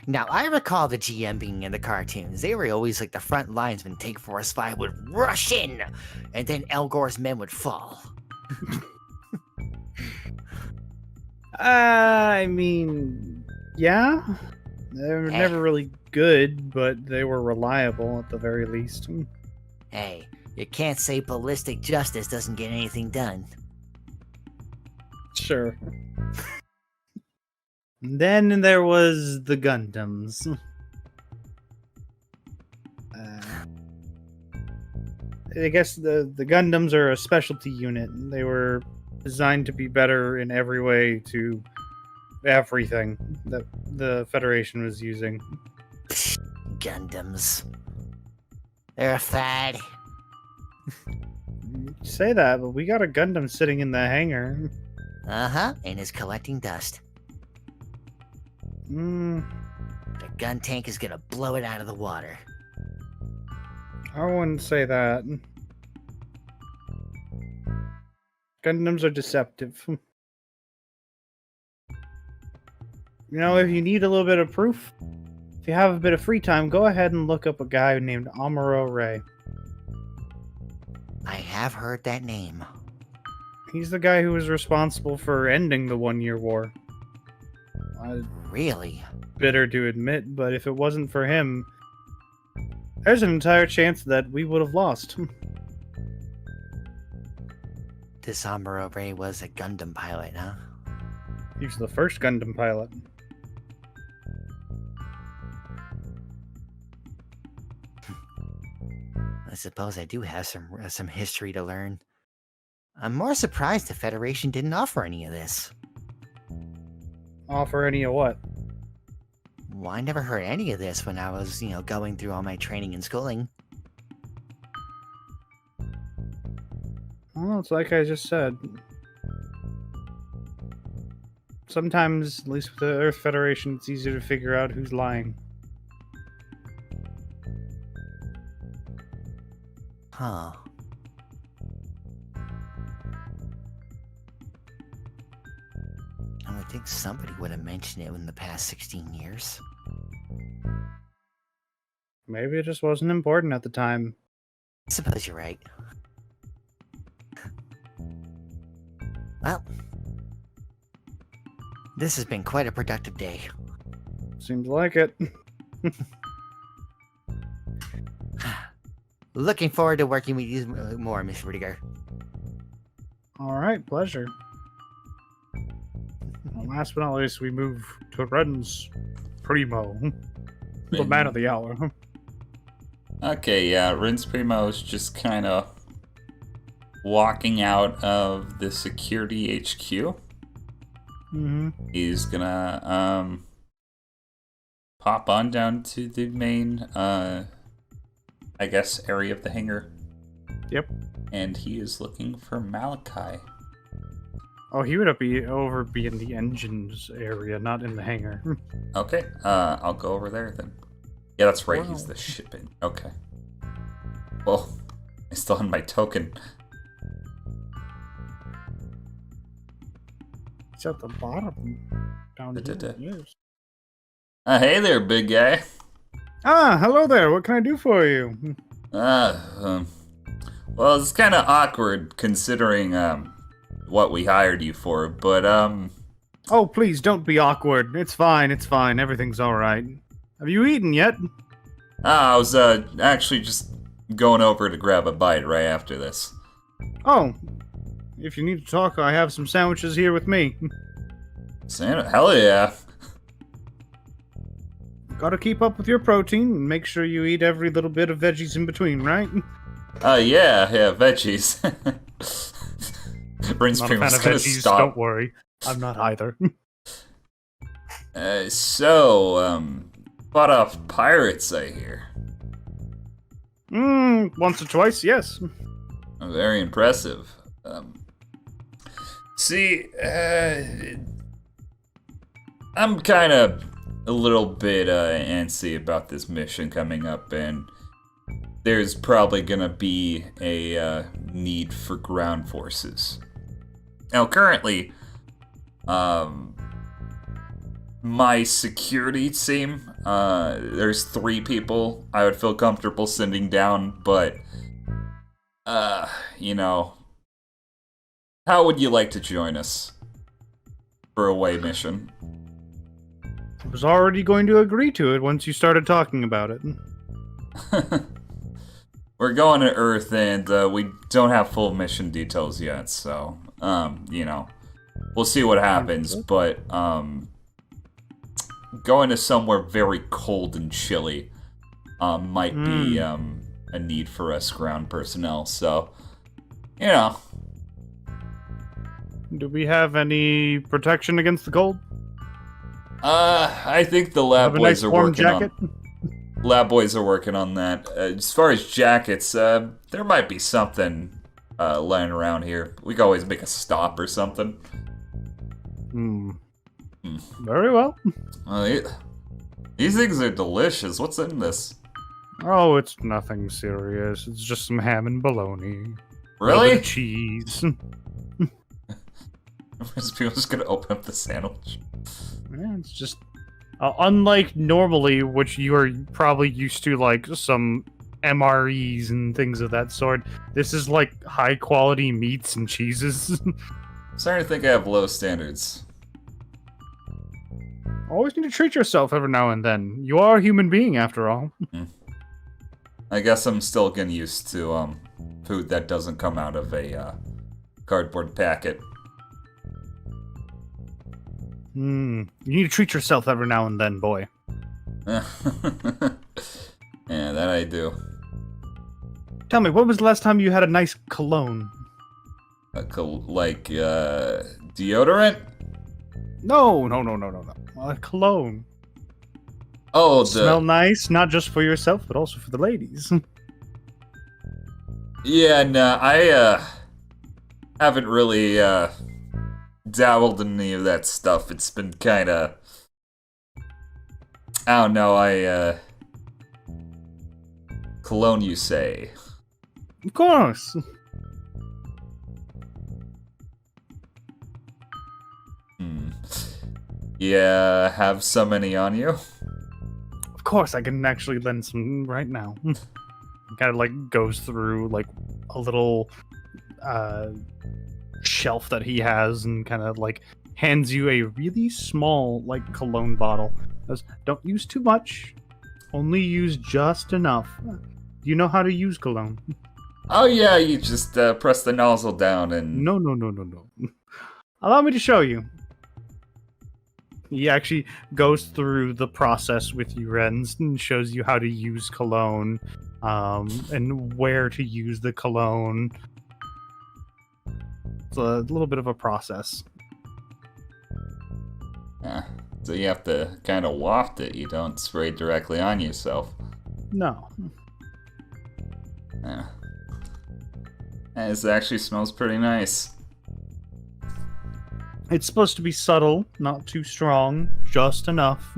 Now, I recall the GM being in the cartoons. They were always like the front lines when Tank Force 5 would rush in, and then El Gore's men would fall. I mean, yeah. They were never really good, but they were reliable at the very least. Hey, you can't say ballistic justice doesn't get anything done. Sure. Then there was the Gundams. I guess the Gundams are a specialty unit. They were designed to be better in every way to everything that the Federation was using. Gundams. They're a fad. You say that, but we got a Gundam sitting in the hangar. Uh-huh, and is collecting dust. Hmm. The gun tank is gonna blow it out of the water. I wouldn't say that. Gundams are deceptive. You know, if you need a little bit of proof, if you have a bit of free time, go ahead and look up a guy named Amuro Ray. I have heard that name. He's the guy who was responsible for ending the 1-year war. Really? Bitter to admit, but if it wasn't for him, there's an entire chance that we would have lost. This Amuro Ray was a Gundam pilot, huh? He was the first Gundam pilot. I suppose I do have some history to learn. I'm more surprised the Federation didn't offer any of this. Offer any of what? Well, I never heard any of this when I was, going through all my training and schooling. Well, it's like I just said. Sometimes, at least with the Earth Federation, it's easier to figure out who's lying. Huh. I would think somebody would have mentioned it in the past 16 years. Maybe it just wasn't important at the time. I suppose you're right. Well, this has been quite a productive day. Seems like it. Looking forward to working with you more, Miss Rudiger. Alright, pleasure. Well, last but not least, we move to Ren's Primo, the man of the hour. Okay, yeah, Rince Primo's just kind of walking out of the security HQ. Mm-hmm. He's gonna pop on down to the main I guess area of the hangar. Yep. And he is looking for Malachi. Oh, he would be in the engines area, not in the hangar. Okay, I'll go over there then. Yeah, that's right, Wow. he's the shipping. Okay. Well, I still have my token. It's at the bottom. Down Da-da-da. here. Yes. Hey there, big guy. Ah, hello there. What can I do for you? Well, it's kind of awkward considering what we hired you for, but Oh, please don't be awkward. It's fine. It's fine. Everything's all right. Have you eaten yet? I was actually just going over to grab a bite right after this. Oh, if you need to talk, I have some sandwiches here with me. Santa, hell yeah. Gotta keep up with your protein and make sure you eat every little bit of veggies in between, right? Yeah, veggies. Prince Not a fan Primus of gonna veggies, stop. don't worry. I'm not either. Fought off pirates, I hear. Once or twice, yes. Very impressive. I'm kind of a little bit antsy about this mission coming up, and there's probably gonna be a need for ground forces. Now, currently, my security team, there's 3 people I would feel comfortable sending down, but, how would you like to join us for a away mission? I was already going to agree to it once you started talking about it. we're going to Earth, and we don't have full mission details yet. So, you know, we'll see what happens. But going to somewhere very cold and chilly might be a need for us ground personnel. So, you know. Do we have any protection against the cold? I think the lab boys are working jacket? on. Lab boys are working on that. As far as jackets, there might be something lying around here. We can always make a stop or something. Very well. These things are delicious. What's in this? Oh, it's nothing serious. It's just some ham and bologna. Really? Cheese. People just gonna open up the sandwich. Yeah, it's just unlike normally, which you are probably used to, like some MREs and things of that sort. This is like high quality meats and cheeses. I'm starting to think I have low standards. Always need to treat yourself every now and then. You are a human being, after all. I guess I'm still getting used to food that doesn't come out of a cardboard packet. You need to treat yourself every now and then, boy. Yeah, that I do. Tell me, when was the last time you had a nice cologne? Deodorant? No. A cologne. Oh, Smell nice, not just for yourself, but also for the ladies. Yeah, no, I haven't really dabbled in any of that stuff. It's been kind of, I don't know. Cologne, you say? Of course. Yeah, have so many on you? Of course, I can actually lend some right now. Kind of like goes through like a little shelf that he has and kind of like hands you a really small like cologne bottle. Goes, don't use too much, only use just enough. Do you know how to use cologne? Oh yeah, you just press the nozzle down and... No. Allow me to show you. He actually goes through the process with you, Renz, and shows you how to use cologne, and where to use the cologne. It's a little bit of a process. Yeah, so you have to kind of waft it. You don't spray directly on yourself. No. Yeah. This actually smells pretty nice. It's supposed to be subtle, not too strong, just enough.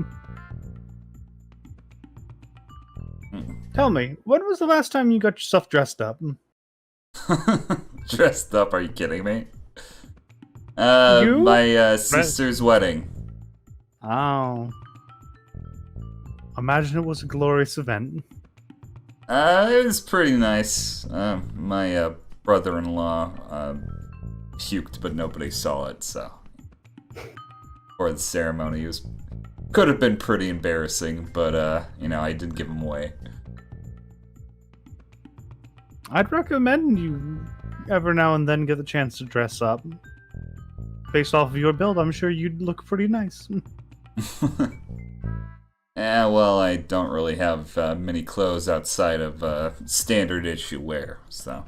Tell me, when was the last time you got yourself dressed up? Dressed up? Are you kidding me? My sister's wedding. Oh. Imagine it was a glorious event. It was pretty nice. My brother-in-law puked, but nobody saw it, so... For the ceremony, it could have been pretty embarrassing, but, you know, I didn't give him away. I'd recommend you every now and then get the chance to dress up. Based off of your build, I'm sure you'd look pretty nice. Yeah, well, I don't really have many clothes outside of standard issue wear, so...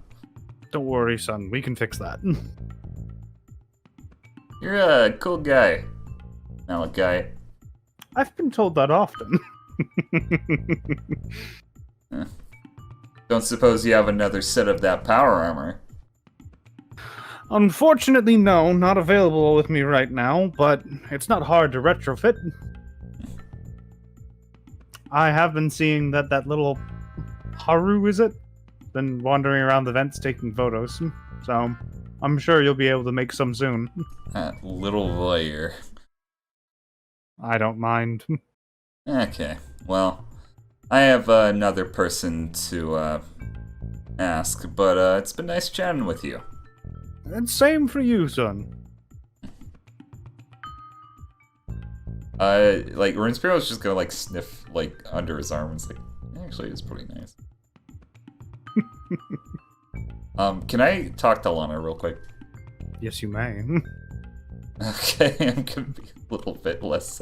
Don't worry, son. We can fix that. You're a cool guy, Malachi. I've been told that often. Don't suppose you have another set of that power armor? Unfortunately, no. Not available with me right now, but it's not hard to retrofit. I have been seeing that little Haru, is it? Been wandering around the vents taking photos, so I'm sure you'll be able to make some soon. That little voyeur. I don't mind. Okay, well, I have another person to ask, but it's been nice chatting with you. And same for you, son. Like, Rinspiro was just gonna, like, sniff, like, under his arm and it's like, actually, it's pretty nice. Can I talk to Lana real quick? Yes, you may. Okay, I'm gonna be a little bit less.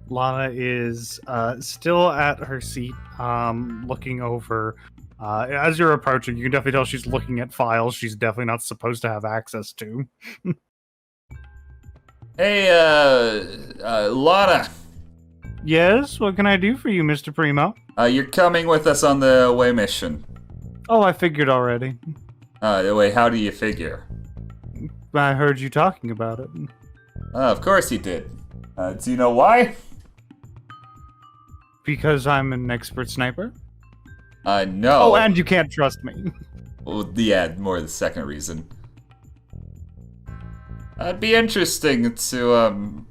Lana is still at her seat, looking over. As you're approaching, you can definitely tell she's looking at files she's definitely not supposed to have access to. Hey, Lana. Yes, what can I do for you, Mr. Primo? You're coming with us on the away mission. Oh, I figured already. Wait, how do you figure? I heard you talking about it. Of course you did. Do you know why? Because I'm an expert sniper? No. Oh, and you can't trust me. Well, yeah, more the second reason. It'd be interesting to,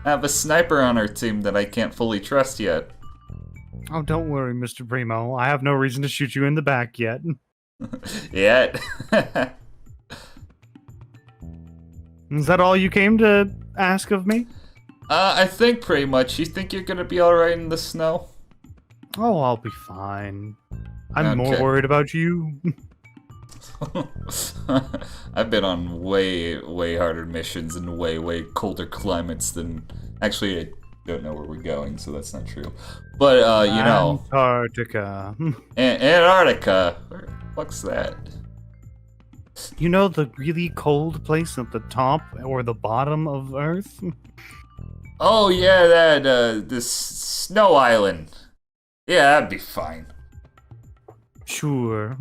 have a sniper on our team that I can't fully trust yet. Oh, don't worry, Mr. Primo. I have no reason to shoot you in the back yet. Yet? Is that all you came to ask of me? I think pretty much. You think you're gonna be alright in the snow? Oh, I'll be fine. I'm more Okay. worried about you. I've been on way harder missions in way colder climates than... Actually, I don't know where we're going, so that's not true. But, you know... Antarctica. Antarctica? Where the fuck's that? You know the really cold place at the top or the bottom of Earth? Oh, yeah, that, this snow island. Yeah, that'd be fine. Sure.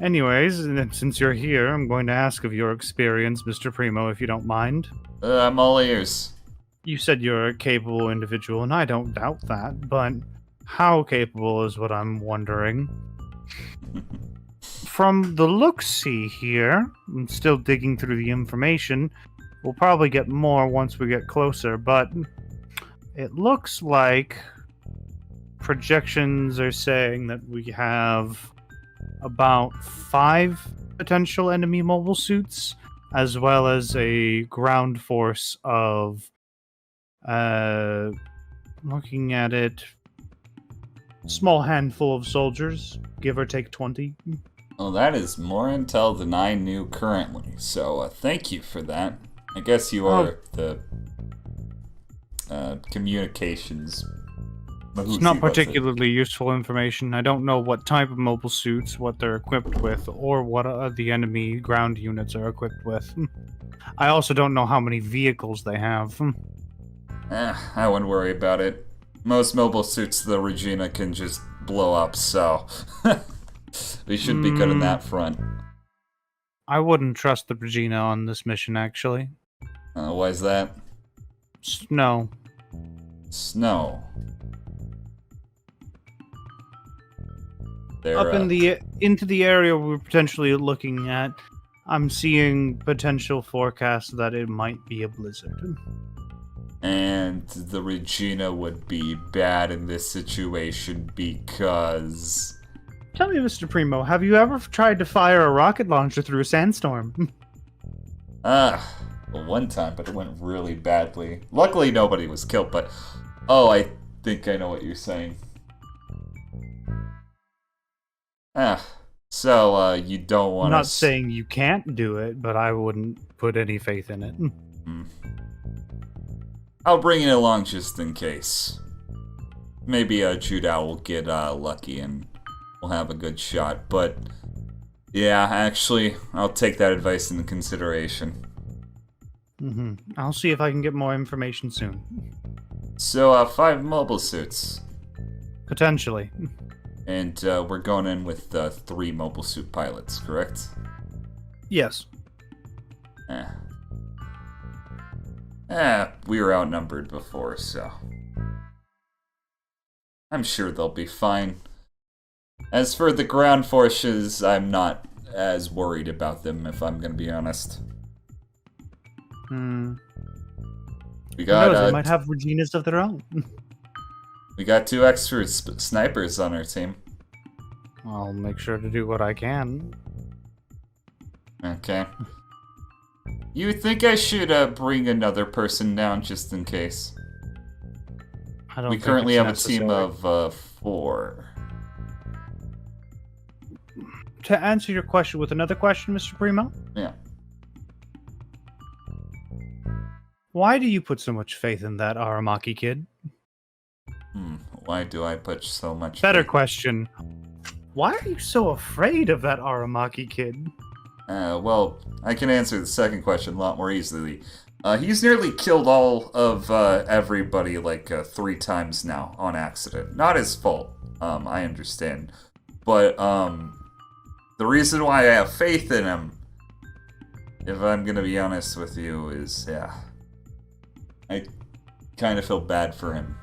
Anyways, since you're here, I'm going to ask of your experience, Mr. Primo, if you don't mind. I'm all ears. You said you're a capable individual, and I don't doubt that, but how capable is what I'm wondering. From the look-see here, I'm still digging through the information. We'll probably get more once we get closer, but it looks like projections are saying that we have about 5 potential enemy mobile suits, as well as a ground force of, looking at it, small handful of soldiers, give or take 20. Well, that is more intel than I knew currently, so thank you for that. I guess you are the communications. It's not particularly useful information. I don't know what type of mobile suits, what they're equipped with, or what the enemy ground units are equipped with. I also don't know how many vehicles they have. I wouldn't worry about it. Most mobile suits the Regina can just blow up, so we should be good on that front. I wouldn't trust the Regina on this mission, actually. Why is that? Snow. Snow. They're, Up into the area we're potentially looking at, I'm seeing potential forecasts that it might be a blizzard. And the Regina would be bad in this situation because... Tell me, Mr. Primo, have you ever tried to fire a rocket launcher through a sandstorm? Well, one time, but it went really badly. Luckily, nobody was killed, but... Oh, I think I know what you're saying. So, you don't want to... I'm not saying you can't do it, but I wouldn't put any faith in it. I'll bring it along just in case. Maybe Judao will get lucky and we'll have a good shot, but... Yeah, actually, I'll take that advice into consideration. I'll see if I can get more information soon. So, 5 mobile suits. Potentially. And we're going in with 3 mobile suit pilots, correct? Yes. We were outnumbered before, so... I'm sure they'll be fine. As for the ground forces, I'm not as worried about them, if I'm gonna be honest. We got, Who knows, they might have Reginas of their own. We got 2 extra snipers on our team. I'll make sure to do what I can. Okay. You think I should bring another person down just in case? I don't We think currently it's have a team necessary. of 4. to answer your question with another question, Mr. Primo, Yeah. why do you put so much faith in that Aramaki kid? Why do I put so much Better faith? question. Why are you so afraid of that Aramaki kid? Well, I can answer the second question a lot more easily. He's nearly killed all of everybody like 3 times now on accident. Not his fault. I understand. But the reason why I have faith in him, if I'm gonna be honest with you, is I kind of feel bad for him.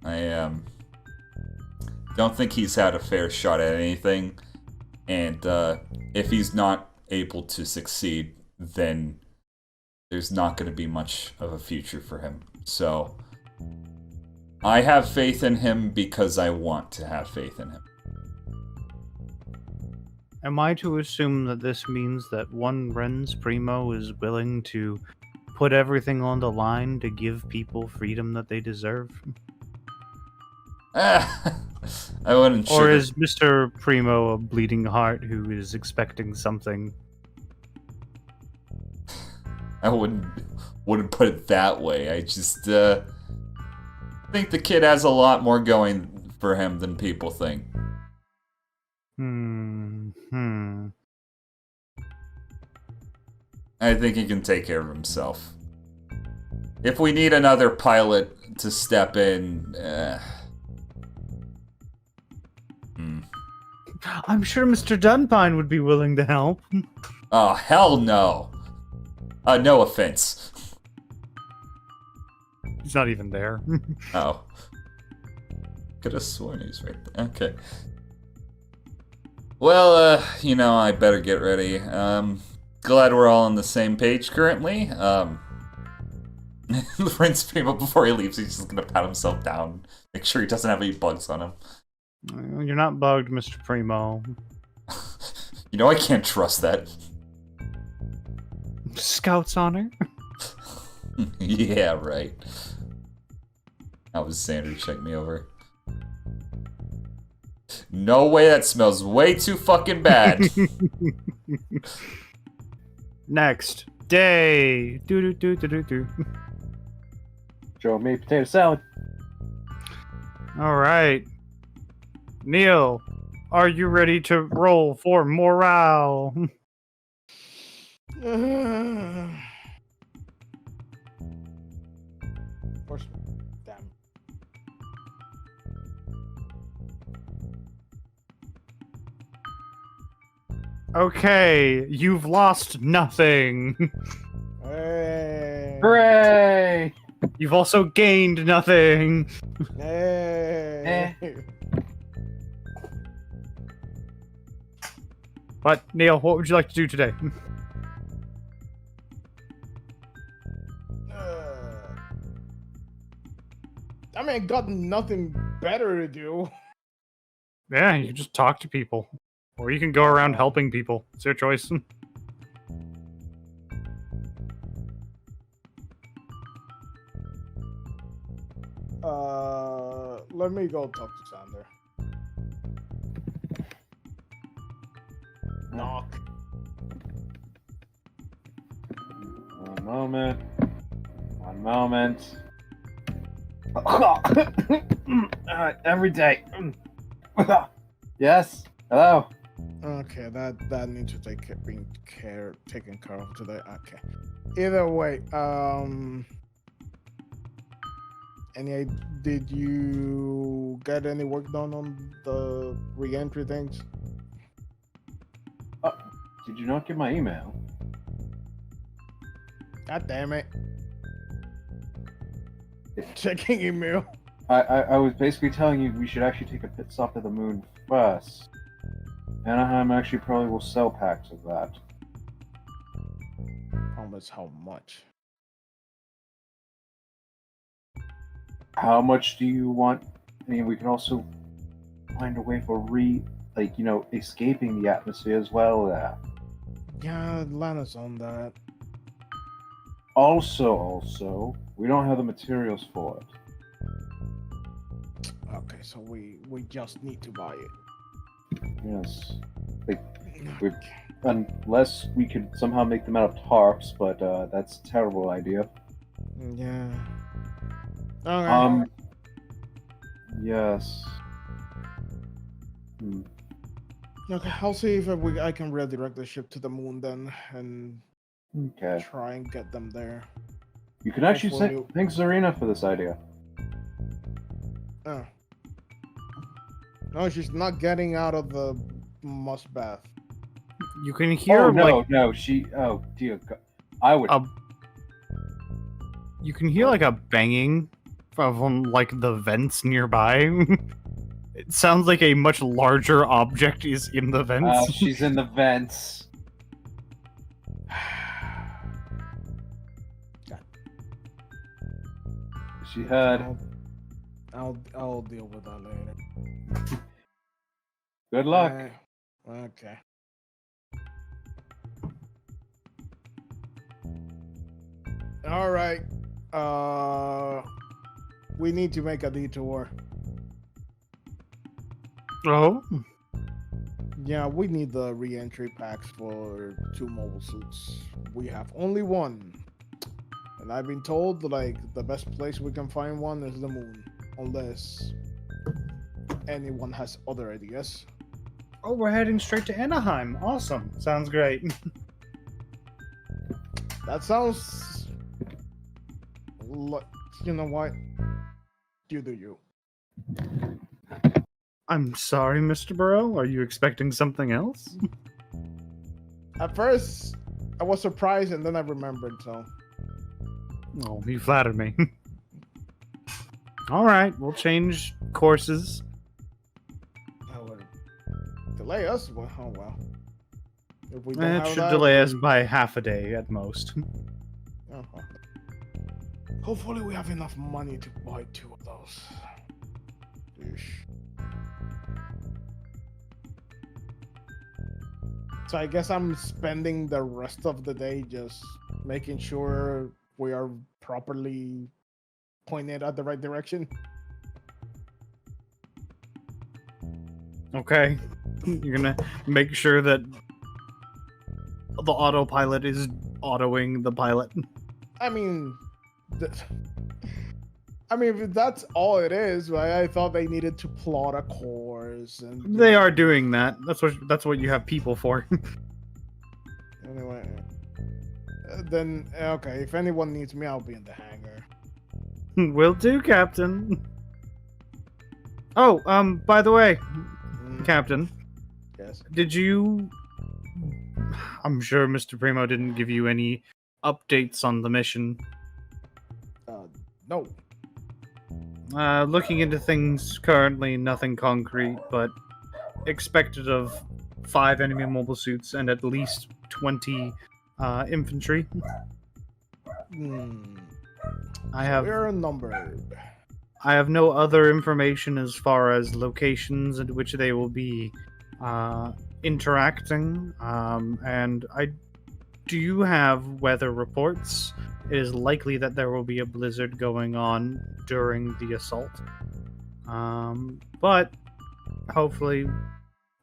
I don't think he's had a fair shot at anything, and if he's not able to succeed, then there's not going to be much of a future for him. So I have faith in him because I want to have faith in him. Am I to assume that this means that one Ren's Primo is willing to put everything on the line to give people freedom that they deserve? I wouldn't. Or is Mr. Primo a bleeding heart who is expecting something? I wouldn't put it that way. I just think the kid has a lot more going for him than people think. I think he can take care of himself. If we need another pilot to step in, I'm sure Mr. Dunpine would be willing to help. Oh, hell no. No offense. He's not even there. Oh. Could have sworn he's right there. Okay. Well, I better get ready. Glad we're all on the same page currently. Rinse Primo, before he leaves, he's just gonna pat himself down. Make sure he doesn't have any bugs on him. You're not bugged, Mr. Primo. I can't trust that. Scout's honor? Yeah, right. How was Xander? Check me over. No way, that smells way too fucking bad. Next day. Do. Joe made potato salad. All right. Neil, are you ready to roll for morale? Damn. Okay, you've lost nothing. Hey. Hooray! You've also gained nothing. Hey. But, Neil, what would you like to do today? I mean, got nothing better to do. Yeah, you can just talk to people. Or you can go around helping people. It's your choice. Let me go talk to Sander. Knock. One moment. Every day. Yes. Hello. Okay, that needs to taken care of today. Okay. Either way, did you get any work done on the re-entry things? Did you not get my email? God damn it. Checking email. I was basically telling you we should actually take a pit stop to the moon first. Anaheim actually probably will sell packs of that. Promise how much? How much do you want? I mean, we can also find a way for escaping the atmosphere as well there. Yeah, Lana's on that. Also, we don't have the materials for it. Okay, so we just need to buy it. Yes. Unless we could somehow make them out of tarps, but that's a terrible idea. Yeah. Okay. Yes. Okay, I'll see if I can redirect the ship to the moon then, and Okay. try and get them there. You can actually Hopefully- thank Zarina for this idea. Oh. No, she's not getting out of the must bath. You can hear Oh no, like no, she. Oh dear God, I would. you can hear like a banging from like the vents nearby. It sounds like a much larger object is in the vents. She's in the vents. She had. I'll deal with that later. Good luck. Okay. All right. We need to make a detour. Oh, Yeah, we need the re-entry packs for 2 mobile suits. We have only one. And I've been told like the best place we can find one is the moon. Unless anyone has other ideas. oh, we're heading straight to Anaheim. Awesome. Sounds great. That sounds you know what? You do you. I'm sorry, Mr. Burrow. Are you expecting something else? At first I was surprised and then I remembered, so Oh, you flattered me. All right, we'll change courses. that would delay us. Well, oh well. If we don't It have should that, delay us by half a day at most. Uh-huh. Hopefully we have enough money to buy 2 of those. Yeesh. So I guess I'm spending the rest of the day just making sure we are properly pointed at the right direction. Okay. You're gonna make sure that the autopilot is autoing the pilot. I mean, if that's all it is, right? I thought they needed to plot a course and They are doing that. That's what you have people for. Anyway, then okay. If anyone needs me, I'll be in the hangar. Will do, Captain. Oh, by the way, Captain, Yes. did you... I'm sure Mr. Primo didn't give you any updates on the mission. No. Looking into things currently, nothing concrete, but expected of 5 enemy mobile suits and at least 20 infantry. We're numbered. I have no other information as far as locations at which they will be interacting, and I do have weather reports. It is likely that there will be a blizzard going on during the assault, but hopefully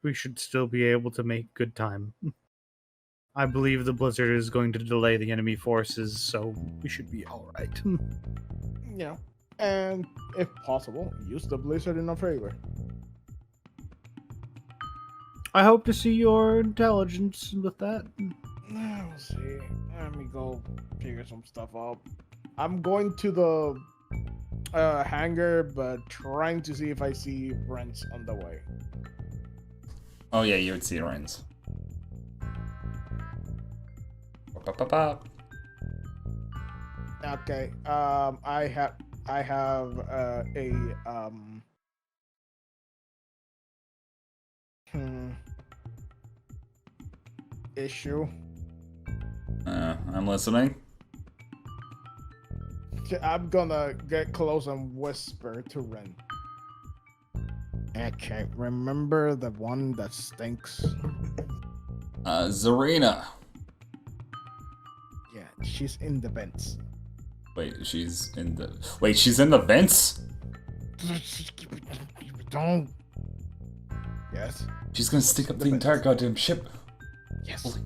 we should still be able to make good time. I believe the blizzard is going to delay the enemy forces, so we should be alright. Yeah. And if possible, use the blizzard in our favor. I hope to see your intelligence with that. We'll see. Let me go figure some stuff out. I'm going to the hangar, but trying to see if I see Brents on the way. Oh yeah, you would see Rens. Okay. I have issue. I'm listening. I'm gonna get close and whisper to Ren. Okay, remember the one that stinks? Zarina. Yeah, she's in the vents. Wait, she's in the vents? Don't. Yes. She's gonna stick up the entire goddamn ship. Yes. Holy-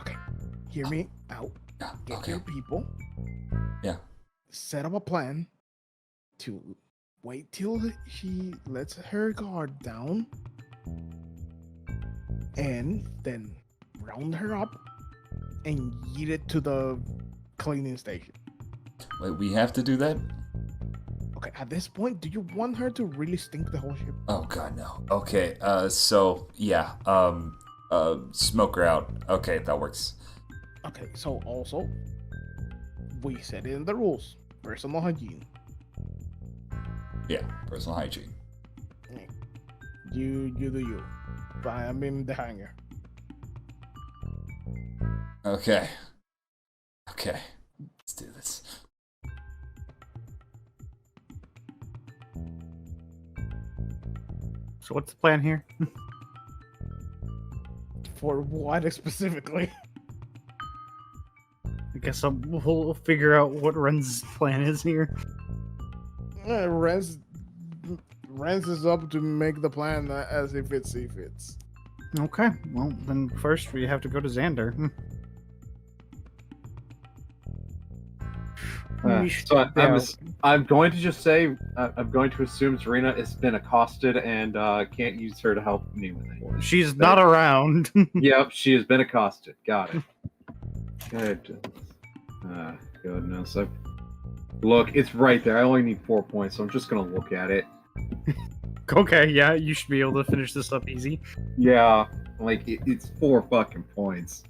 Okay. Hear me out. Yeah, Get okay. your people. Yeah. Set up a plan to wait till she lets her guard down, and then round her up and yeet it to the cleaning station. Wait, we have to do that? Okay, at this point, do you want her to really stink the whole ship? Oh god, no. Okay, so yeah, smoke her out. Okay, that works. Okay, so also, we set it in the rules. Personal hygiene. Yeah, personal hygiene. You do you. But I'm in the hangar. Okay. Okay. Let's do this. So what's the plan here? For what specifically? I guess we'll figure out what Ren's plan is here. Renz is up to make the plan as if it see fits. Okay, well, then first we have to go to Xander. I'm going to just say I'm going to assume Serena has been accosted and can't use her to help me with anything. She's not around. Yep, she has been accosted. Got it. Good. Goodness. Look, it's right there. I only need 4 points, so I'm just gonna look at it. Okay, yeah, you should be able to finish this up easy. Yeah, like it's 4 fucking points.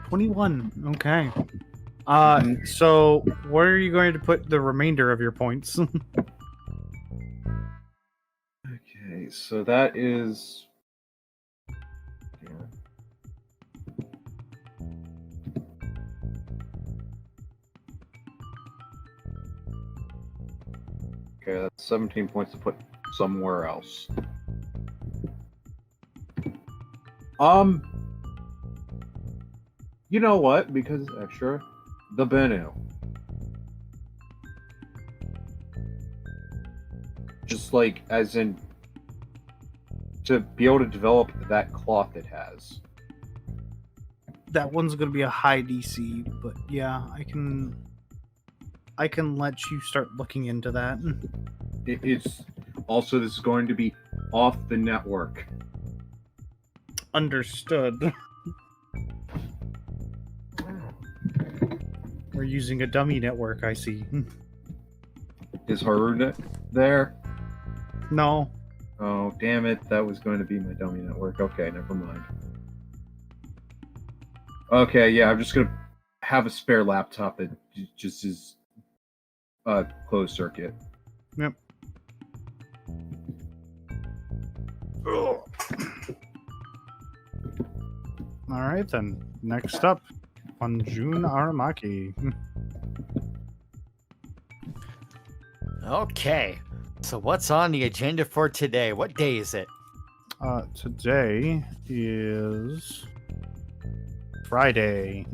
21. Okay. So where are you going to put the remainder of your points? Okay, so that is. Okay, that's 17 points to put somewhere else. You know what? Because it's extra, the Bennu. Just like, as in, to be able to develop that cloth it has. That one's going to be a high DC, but yeah, I can let you start looking into that. It's also, this is going to be off the network. Understood. We're using a dummy network, I see. Is Haruna there? No. Oh, damn it. That was going to be my dummy network. Okay, never mind. Okay, yeah, I'm just going to have a spare laptop that just is closed circuit. Yep. Alright then. Next up, Jun Aramaki. Okay. So what's on the agenda for today? What day is it? Today is Friday.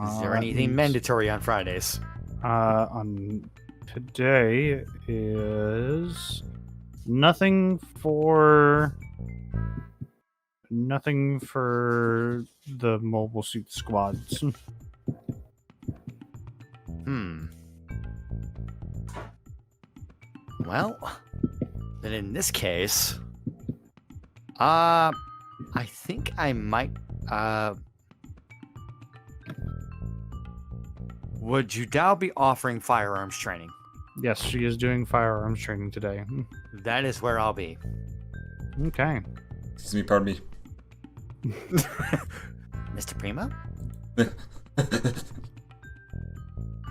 Is there anything mandatory on Fridays? On today is nothing for the mobile suit squads. Well, then in this case, I think I might, would Judao be offering firearms training? Yes, she is doing firearms training today. That is where I'll be. Okay. Excuse me, pardon me. Mr. Primo?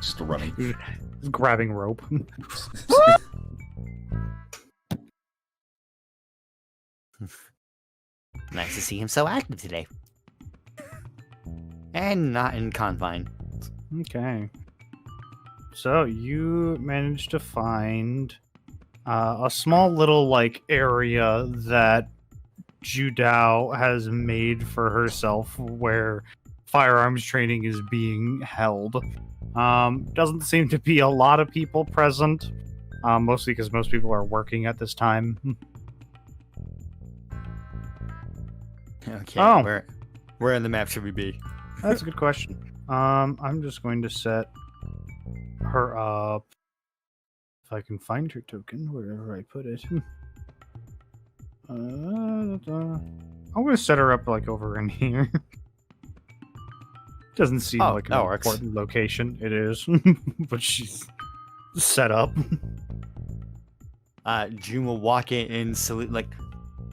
Just running. He's grabbing rope. Nice to see him so active today. And not in confine. Okay. So you managed to find a small little area that Judao has made for herself where firearms training is being held. Doesn't seem to be a lot of people present. Mostly because most people are working at this time. Okay. Oh. Where on the map should we be? That's a good question. I'm just going to set her up. If I can find her token, wherever I put it. I'm going to set her up like over in here. Doesn't seem Oh, like an that works. important location. It is, but she's set up. June will walk in and salute like,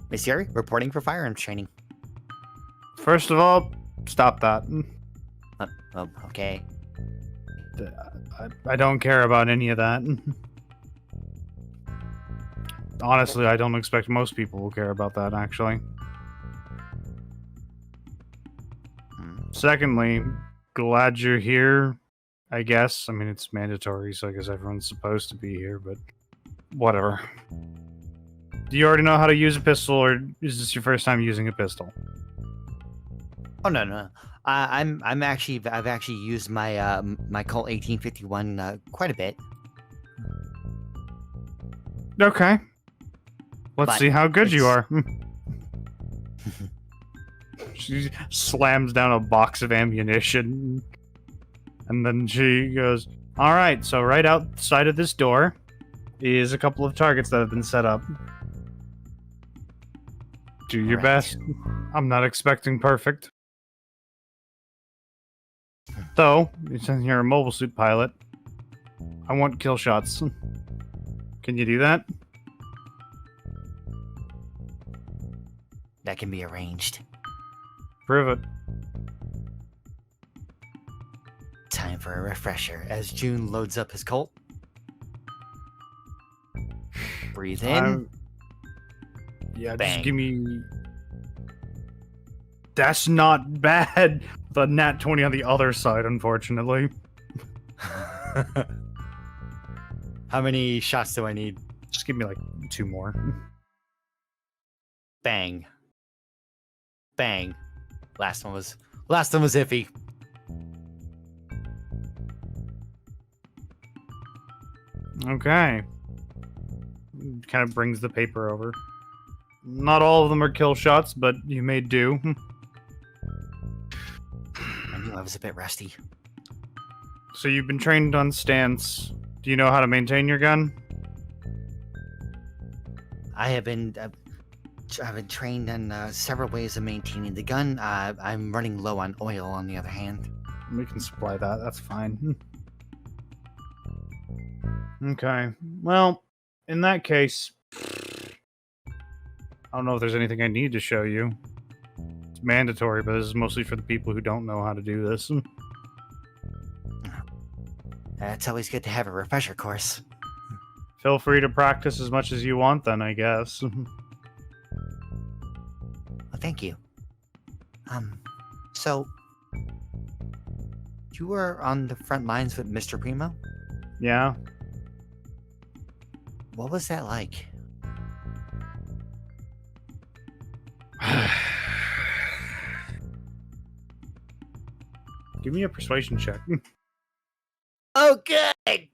Miss Yuri, reporting for firearms training. First of all, stop that. Oh, okay. I don't care about any of that. Honestly, I don't expect most people will care about that, actually. Secondly, glad you're here, I guess. I mean, it's mandatory, so I guess everyone's supposed to be here, but whatever. Do you already know how to use a pistol, or is this your first time using a pistol? Oh no. I've actually used my my Colt 1851 quite a bit. Okay. Let's But see how good you it's- are. She slams down a box of ammunition. And then she goes, alright, so right outside of this door is a couple of targets that have been set up. Do your Right. best. I'm not expecting perfect. Though, since you're a mobile suit pilot, I want kill shots. Can you do that? That can be arranged. Prove it. Time for a refresher. As June loads up his Colt. Breathe in. Yeah, Bang. just give me... That's not bad. The nat 20 on the other side, unfortunately. How many shots do I need? Just give me like 2 more. Bang. Bang. Last one was iffy. Okay. Kind of brings the paper over. Not all of them are kill shots, but you may do. I knew I was a bit rusty. So you've been trained on stance. Do you know how to maintain your gun? I've been trained in several ways of maintaining the gun. I'm running low on oil, on the other hand. We can supply that. That's fine. Okay. Well, in that case, I don't know if there's anything I need to show you. It's mandatory, but this is mostly for the people who don't know how to do this. It's always good to have a refresher course. Feel free to practice as much as you want, then, I guess. Well, thank you. So you were on the front lines with Mr. Primo? Yeah. What was that like? Give me a persuasion check. Oh, good!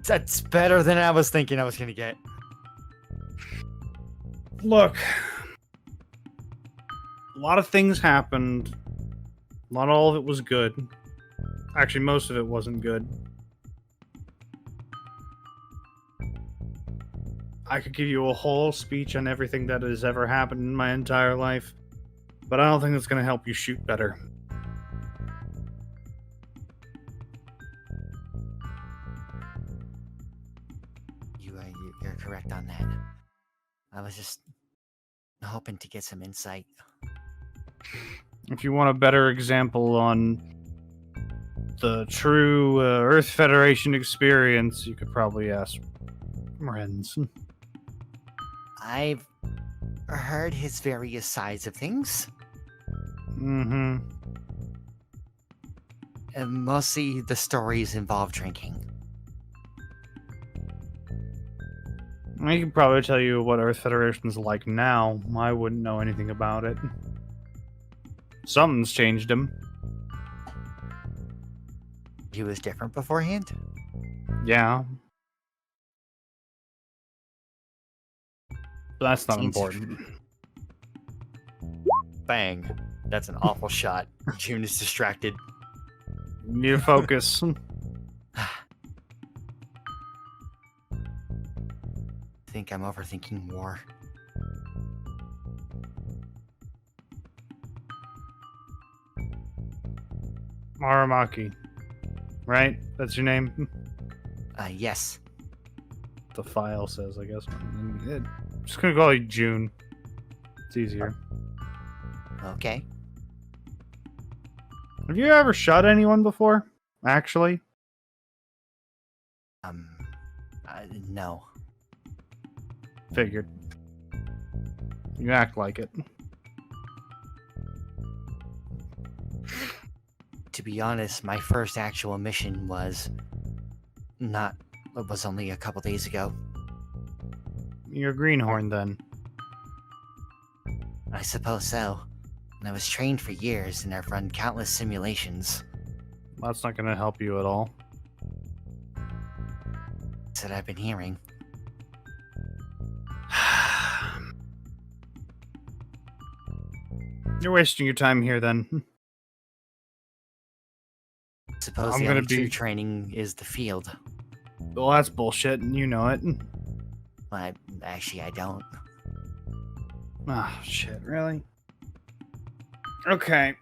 That's better than I was thinking I was gonna get. Look, a lot of things happened. Not all of it was good. Actually, most of it wasn't good. I could give you a whole speech on everything that has ever happened in my entire life, but I don't think it's going to help you shoot better. You're correct on that. I was just hoping to get some insight. If you want a better example on the true Earth Federation experience, you could probably ask Renz. I've heard his various sides of things. Mm-hmm. And mostly the stories involve drinking. I can probably tell you what Earth Federation's like now. I wouldn't know anything about it. Something's changed him. he was different beforehand? Yeah. But that's not Seems- important. Bang. That's an awful shot. June is distracted. Need to focus. I think I'm overthinking war. Maramaki. Right? That's your name? Yes. The file says, I guess. Just gonna call you June. It's easier. Okay. Have you ever shot anyone before? Actually? No. Figured. You act like it. To be honest, my first actual mission was only a couple days ago. You're a greenhorn then. I suppose so. And I was trained for years and I've run countless simulations. That's not gonna help you at all. That's what I've been hearing. You're wasting your time here then. Suppose I'm the gonna only true be- training is the field. Well, that's bullshit, and you know it. Well, I don't. Ah, shit, really? Okay.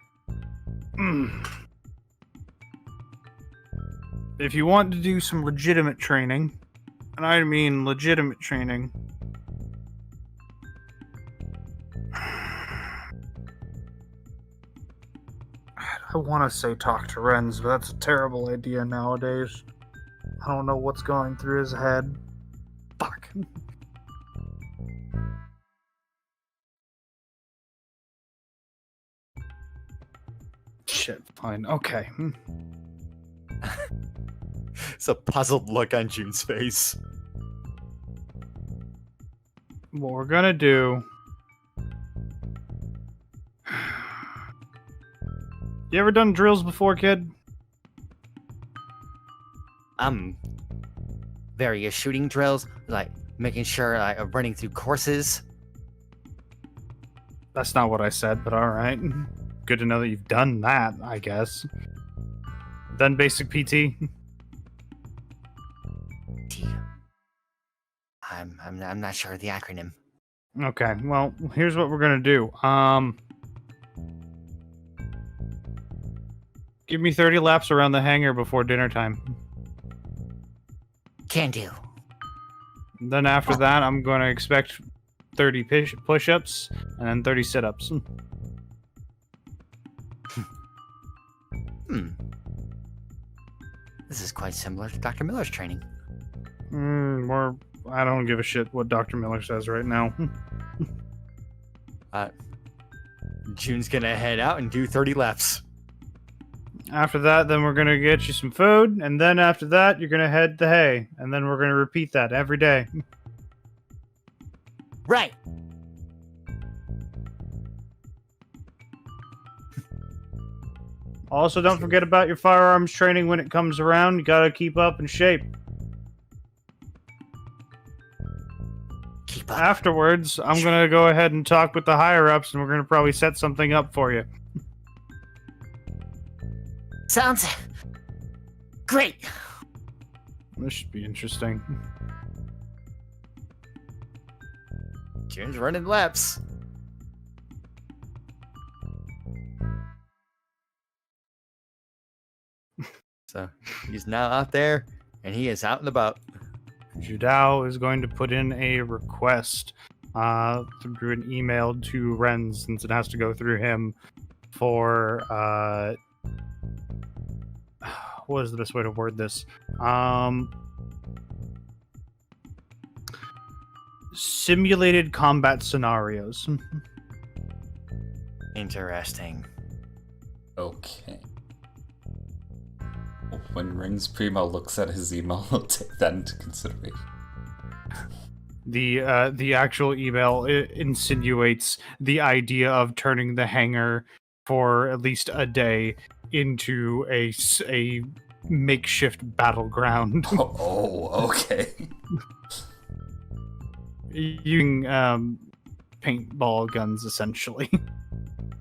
If you want to do some legitimate training, and I mean legitimate training, I want to say talk to Renz, but that's a terrible idea nowadays. I don't know what's going through his head. Fuck. Shit, fine. Okay. It's a puzzled look on June's face. What we're gonna do... You ever done drills before, kid? Various shooting drills, like making sure I'm running through courses. That's not what I said, but alright. Good to know that you've done that, I guess. Done basic PT? I'm not sure of the acronym. Okay, well, here's what we're gonna do. Give me 30 laps around the hangar before dinner time. Can do. Then after that, I'm going to expect 30 push-ups and then 30 sit-ups. This is quite similar to Dr. Miller's training. I don't give a shit what Dr. Miller says right now. June's gonna head out and do 30 laps. After that, then we're going to get you some food, and then after that, you're going to head to hay, and then we're going to repeat that every day. Right. Also, don't forget about your firearms training when it comes around. You gotta keep up in shape. Keep up. Afterwards, I'm gonna go ahead and talk with the higher-ups, and we're gonna probably set something up for you. Sounds great. This should be interesting. June's running laps. So he's now out there, and he is out and about. Judao is going to put in a request through an email to Renz, since it has to go through him for what is the best way to word this? Simulated combat scenarios. Interesting. Okay. When Rings Primo looks at his email, he'll take that into consideration. The actual email insinuates the idea of turning the hangar for at least a day into a makeshift battleground. Oh, okay. Using paintball guns, essentially.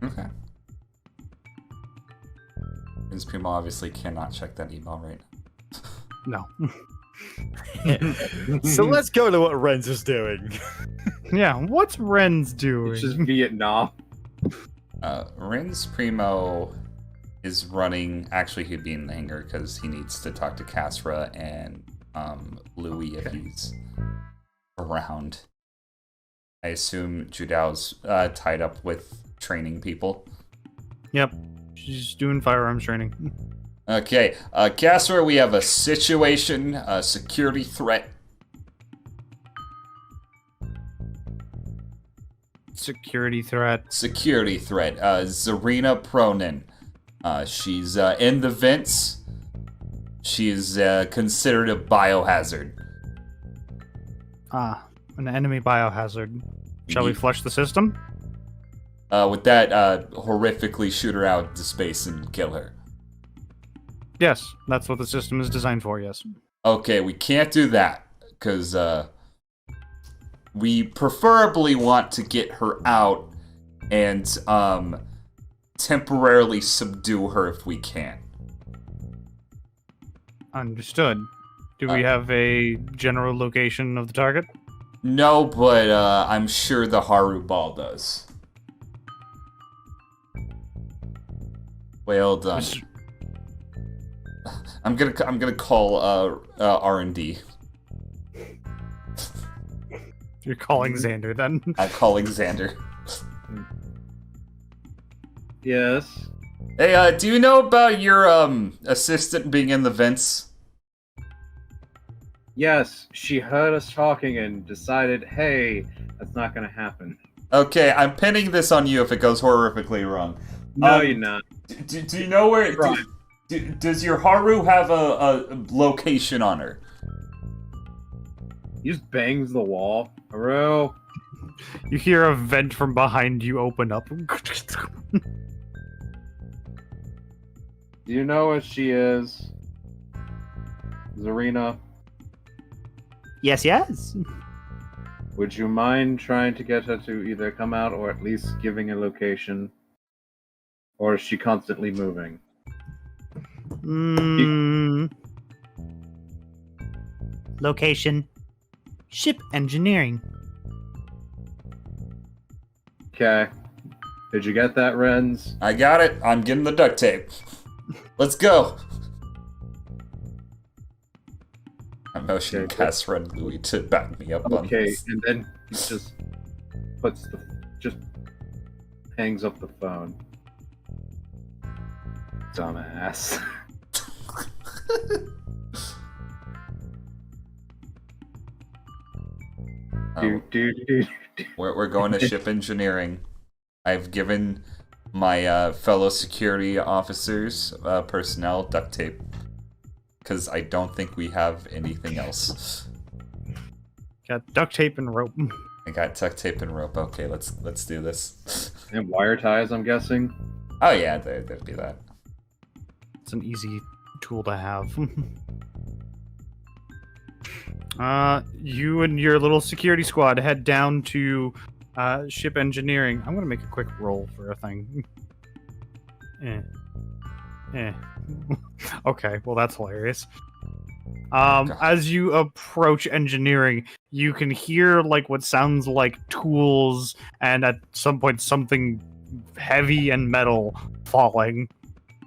Okay. Ms. Primo obviously cannot check that email right now. No. So let's go to what Renz is doing. Yeah, what's Ren's doing? It's just Vietnam. Ren's Primo is running. Actually, he'd be in the hangar because he needs to talk to Kasra and Louis if he's around. I assume Judao's tied up with training people. Yep, she's doing firearms training. Okay, Kasra, we have a situation, a security threat. Security threat. Security threat. Zarina Pronin. She's in the vents. She's considered a biohazard. An enemy biohazard. Shall we flush the system? With that, horrifically shoot her out into space and kill her. Yes, that's what the system is designed for, yes. Okay, we can't do that, because we preferably want to get her out and temporarily subdue her if we can. Understood. Do we have a general location of the target? No, but I'm sure the Haru Ball does. Well done. I'm gonna call R&D. You're calling Xander then? I'm calling Xander. Yes. Hey, do you know about your assistant being in the vents? Yes, she heard us talking and decided, hey, that's not gonna happen. Okay, I'm pinning this on you if it goes horrifically wrong. No, you're not. Do you know where? Does your Haru have a location on her? He just bangs the wall. Haru. You hear a vent from behind you open up. Do you know where she is? Zarina? Yes. Would you mind trying to get her to either come out or at least giving a location? Or is she constantly moving? Location. Ship engineering. Okay. Did you get that, Renz? I got it. I'm getting the duct tape. Let's go. I'm motioning Kasra and Louis to back me up on Okay, this. and then he just hangs up the phone. Dumbass. We're going to ship engineering. I've given my fellow security officers personnel duct tape because I don't think we have anything else. Got duct tape and rope. I got duct tape and rope. Okay, let's do this. And wire ties, I'm guessing. Oh yeah, there'd be that. It's an easy tool to have. You and your little security squad head down to ship engineering. I'm gonna make a quick roll for a thing. Okay, well that's hilarious. As you approach engineering, you can hear like what sounds like tools, and at some point something heavy and metal falling.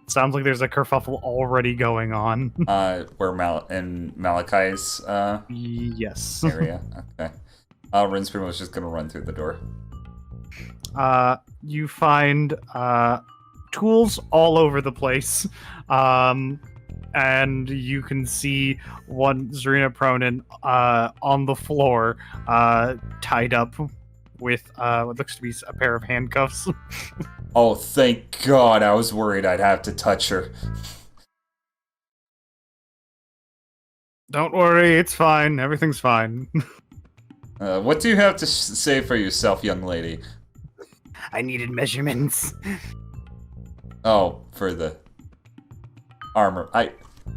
Sounds like there's a kerfuffle already going on. Where in Malachi's Yes. area. Okay. Ren's pretty much just gonna run through the door. You find tools all over the place. And you can see one Zarina Pronin on the floor, tied up with what looks to be a pair of handcuffs. Oh, thank God! I was worried I'd have to touch her. Don't worry, it's fine. Everything's fine. What do you have to say for yourself, young lady? I needed measurements. Oh, for the armor.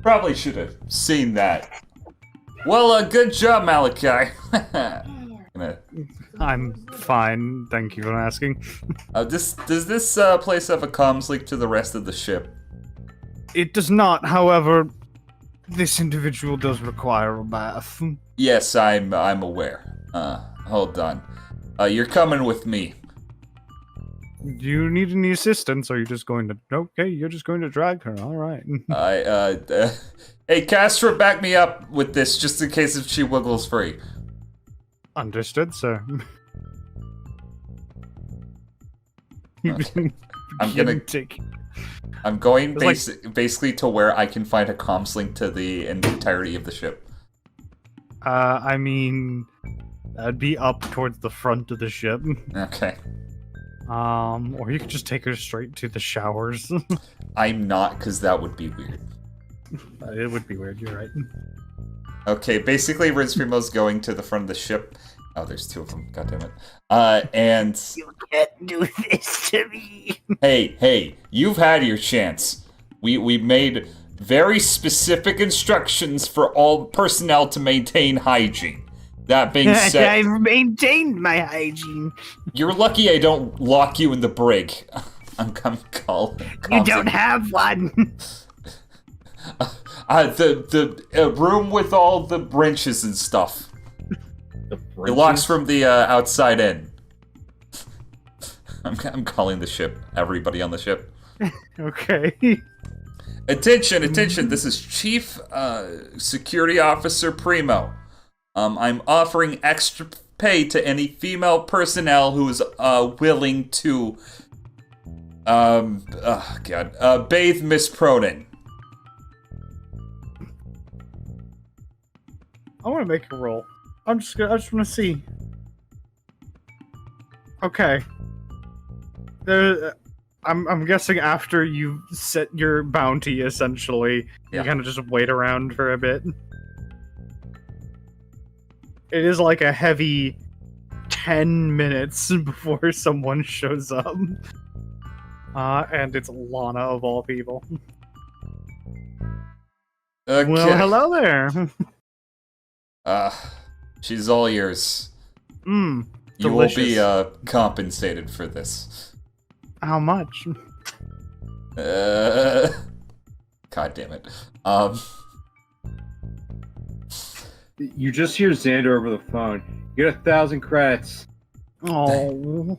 Probably should have seen that. Well, good job, Malachi. Gonna- I'm fine. Thank you for asking. does this place have a comms link to the rest of the ship? It does not, however, this individual does require a bath. Yes, I'm aware. Hold on. You're coming with me. Do you need any assistance? Or are you just going to... Okay, you're just going to drag her. All right. Hey, Castra, back me up with this, just in case if she wiggles free. Understood, sir. Okay. I'm It's going basically to where I can find a comms link to the entirety of the ship. I mean, that'd be up towards the front of the ship. Okay. Or you could just take her straight to the showers. I'm not, because that would be weird. It would be weird, you're right. Okay, basically, Riz Primo's going to the front of the ship. Oh, there's two of them. God damn it. And... You can't do this to me. Hey, you've had your chance. We made very specific instructions for all personnel to maintain hygiene. That being said... I've maintained my hygiene. You're lucky I don't lock you in the brig. I'm calling. You don't have one. The room with all the branches and stuff. It locks from the outside in. I'm calling the ship. Everybody on the ship. Okay. Attention! This is Chief Security Officer Primo. I'm offering extra pay to any female personnel who is willing to bathe Miss Pronin. I want to make a roll. I just want to see. Okay. I'm guessing after you set your bounty, essentially, Yeah. you kind of just wait around for a bit. It is like a heavy 10 minutes before someone shows up. And it's Lana of all people. Okay. Well, hello there. She's all yours. Mmm. You will be compensated for this. How much? God damn it. You just hear Xander over the phone. You get 1,000 credits. Oh,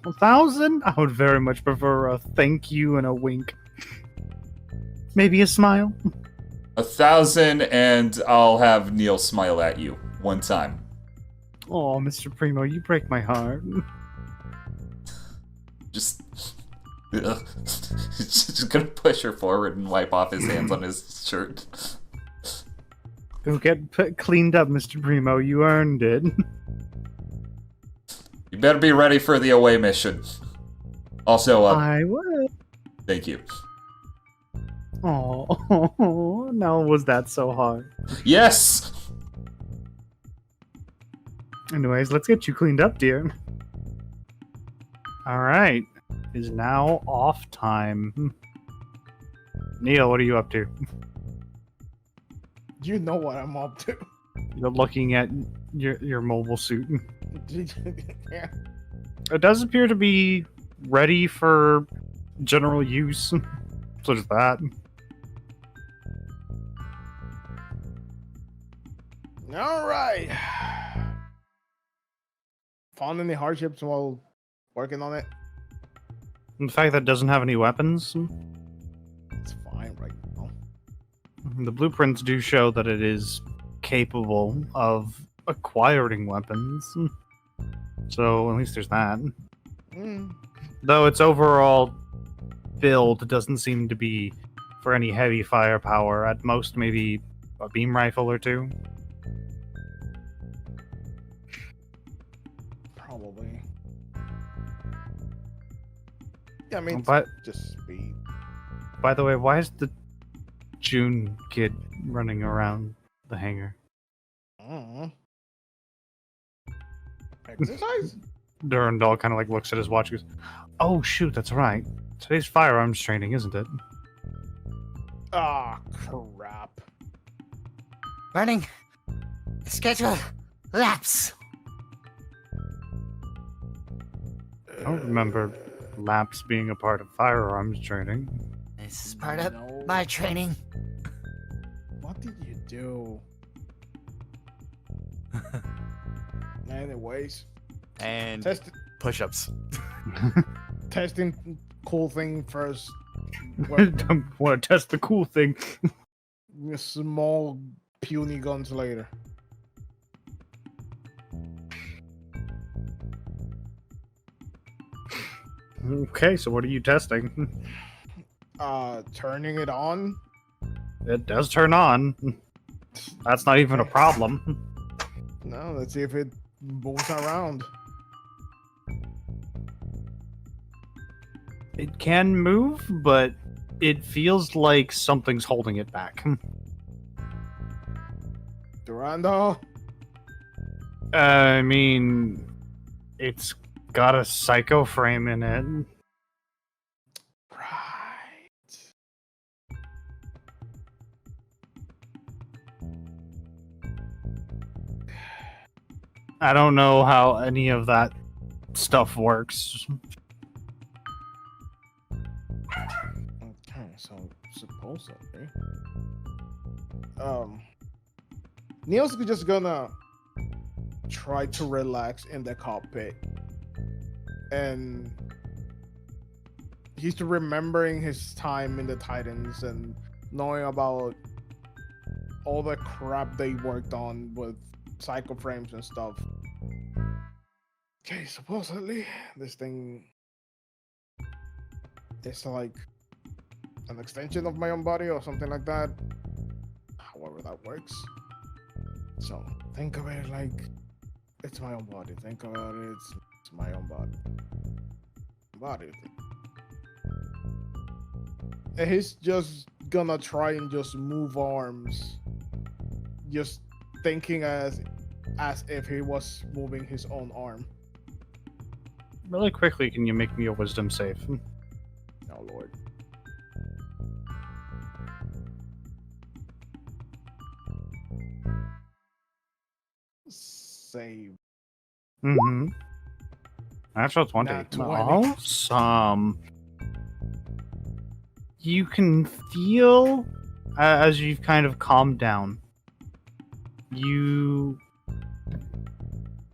1,000? I would very much prefer a thank you and a wink. Maybe a smile. 1,000, and I'll have Neil smile at you one time. Oh, Mr. Primo, you break my heart. Just just gonna push her forward and wipe off his hands on his shirt. Go get cleaned up, Mr. Primo. You earned it. You better be ready for the away mission. Also, I will. thank you. Oh, now was that so hard? Yes! Anyways, let's get you cleaned up, dear. Alright. Is now off time. Neil, what are you up to? You know what I'm up to. You're looking at your mobile suit. Yeah. It does appear to be ready for general use. So there's that. All right. Found any hardships while working on it? And the fact that it doesn't have any weapons, It's fine right now. the blueprints do show that it is capable of acquiring weapons. So at least there's that. Though its overall build doesn't seem to be for any heavy firepower. At most, maybe a beam rifle or two. Probably. Yeah, I mean, But just speed. by the way, why is the June kid running around the hangar? Exercise? Durandal kind of like looks at his watch and goes, "Oh shoot, that's right. Today's firearms training, isn't it?" Ah, crap. Running. Schedule laps. I don't remember laps being a part of firearms training. This is part of No. my training. What did you do? Anyways, And push-ups. testing cool thing first. Don't want to test the cool thing. Small puny guns later. Okay, so what are you testing? Turning it on. It does turn on. That's not even a problem. No, let's see if it moves around. It can move, but it feels like something's holding it back. Durando. I mean, it's got a psycho frame in it. Right. I don't know how any of that stuff works. Okay, so supposedly, Neil's just gonna try to relax in the cockpit, and he's remembering his time in the Titans and knowing about all the crap they worked on with psycho frames and stuff. Okay, supposedly this thing is like an extension of my own body or something like that. However that works. So think of it like it's my own body. Think about it, it's my own body. And he's just gonna try and just move arms, just thinking as if he was moving his own arm. Really quickly, can you make me a wisdom save? Oh Lord. Save. Mm-hmm. Natural 20. Nat 20. Awesome. You can feel, as you've kind of calmed down, you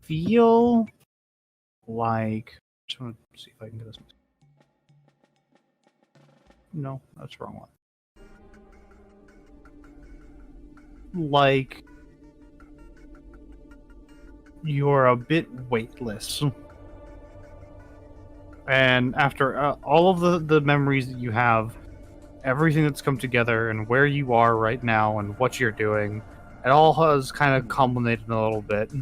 feel like... Just want to see if I can get this. No, that's the wrong one. Like you're a bit weightless. And after all of the memories that you have, everything that's come together and where you are right now and what you're doing, it all has kind of culminated a little bit.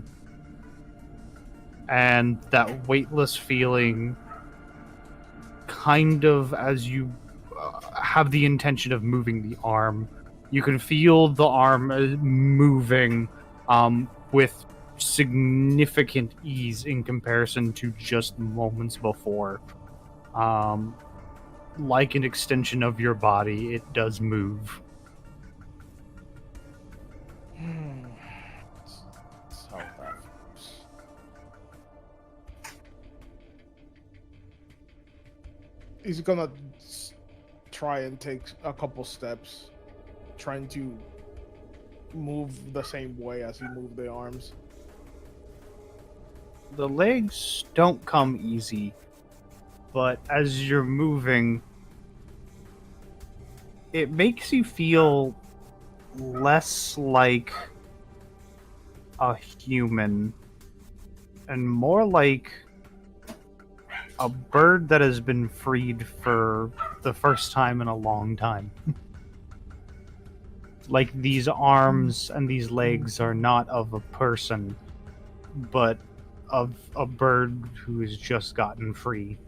And that weightless feeling, kind of as you have the intention of moving the arm, you can feel the arm moving with significant ease in comparison to just moments before. Like an extension of your body, it does move. So that he's gonna try and take a couple steps, trying to move the same way as he moved the arms. The legs don't come easy, but as you're moving, it makes you feel less like a human and more like a bird that has been freed for the first time in a long time. Like these arms and these legs are not of a person, but of a bird who has just gotten free.